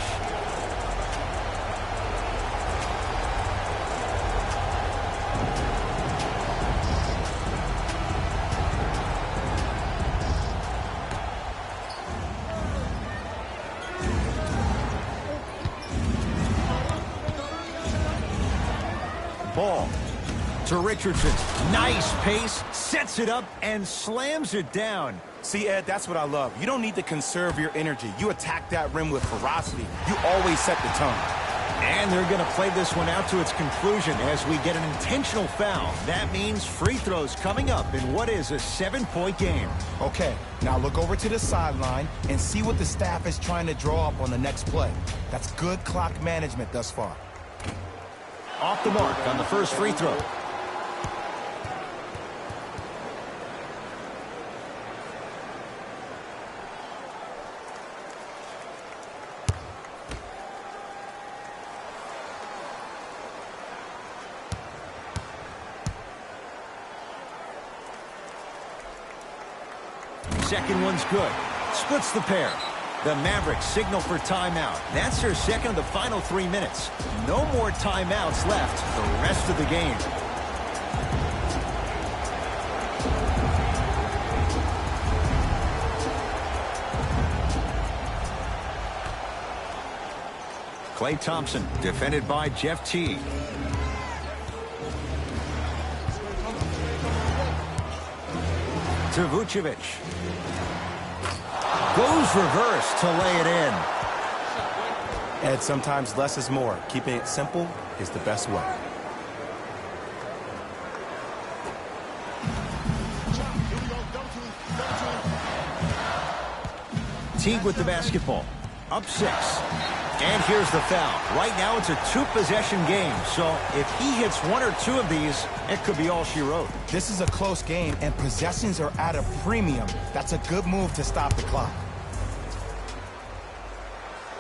ball. To Richardson. Nice pace, sets it up, and slams it down. See, Ed, that's what I love. You don't need to conserve your energy. You attack that rim with ferocity. You always set the tone. And they're going to play this one out to its conclusion as we get an intentional foul. That means free throws coming up in what is a 7-point game. Okay, now look over to the sideline and see what the staff is trying to draw up on the next play. That's good clock management thus far. Off the mark on the first free throw. Second one's good. Splits the pair. The Mavericks signal for timeout. That's their second of the final 3 minutes. No more timeouts left the rest of the game. Klay Thompson, defended by Jeff Teague. To Vucevic. Goes reverse to lay it in. Ed, sometimes less is more. Keeping it simple is the best way. Teague with the basketball. Up 6. And here's the foul. Right now it's a 2-possession game, so if he hits 1 or 2 of these, it could be all she wrote. This is a close game, and possessions are at a premium. That's a good move to stop the clock.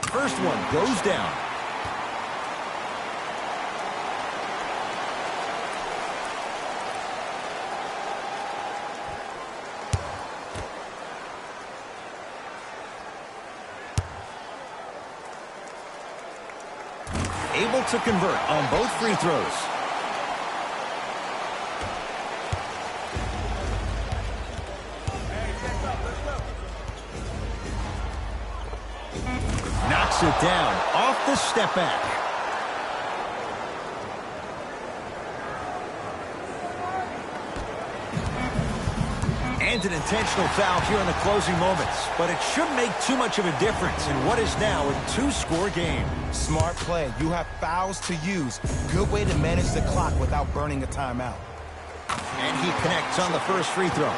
First one goes down. Able to convert on both free throws. Knocks it down off the step back. And an intentional foul here in the closing moments, but it shouldn't make too much of a difference in what is now a 2-score game. Smart play. You have fouls to use. Good way to manage the clock without burning a timeout. And he connects on the first free throw.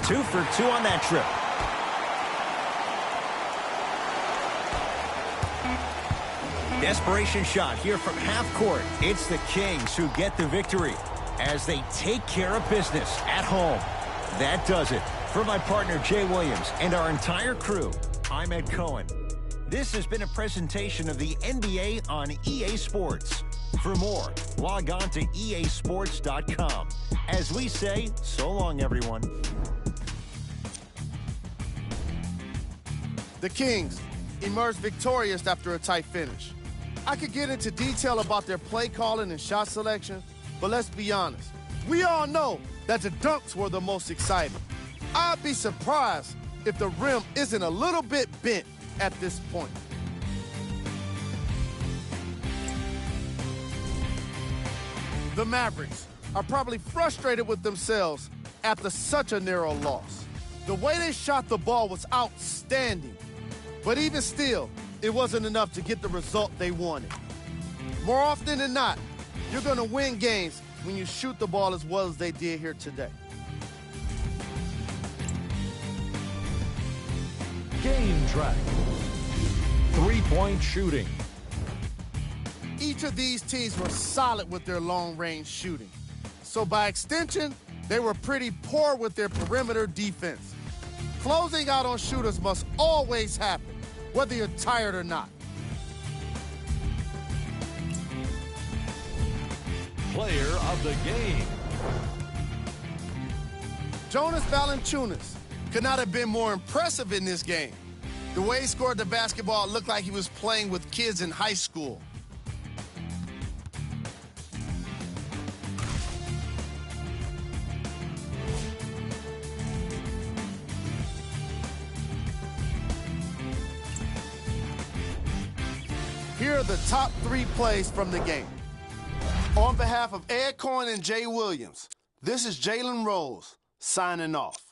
Two for 2 on that trip. Desperation shot here from half court. It's the Kings who get the victory as they take care of business at home. That does it. For my partner Jay Williams and our entire crew, I'm Ed Cohen. This has been a presentation of the NBA on EA Sports. For more, log on to easports.com. As we say, so long, everyone. The Kings emerged victorious after a tight finish. I could get into detail about their play calling and shot selection, but let's be honest. We all know that the dunks were the most exciting. I'd be surprised if the rim isn't a little bit bent at this point. The Mavericks are probably frustrated with themselves after such a narrow loss. The way they shot the ball was outstanding, but even still, it wasn't enough to get the result they wanted. More often than not, you're going to win games when you shoot the ball as well as they did here today. Game track. 3-point shooting. Each of these teams were solid with their long-range shooting. So by extension, they were pretty poor with their perimeter defense. Closing out on shooters must always happen, whether you're tired or not. Player of the game. Jonas Valanciunas could not have been more impressive in this game. The way he scored the basketball looked like he was playing with kids in high school. Here are the top 3 plays from the game. On behalf of Ed Cohen and Jay Williams, this is Jalen Rose signing off.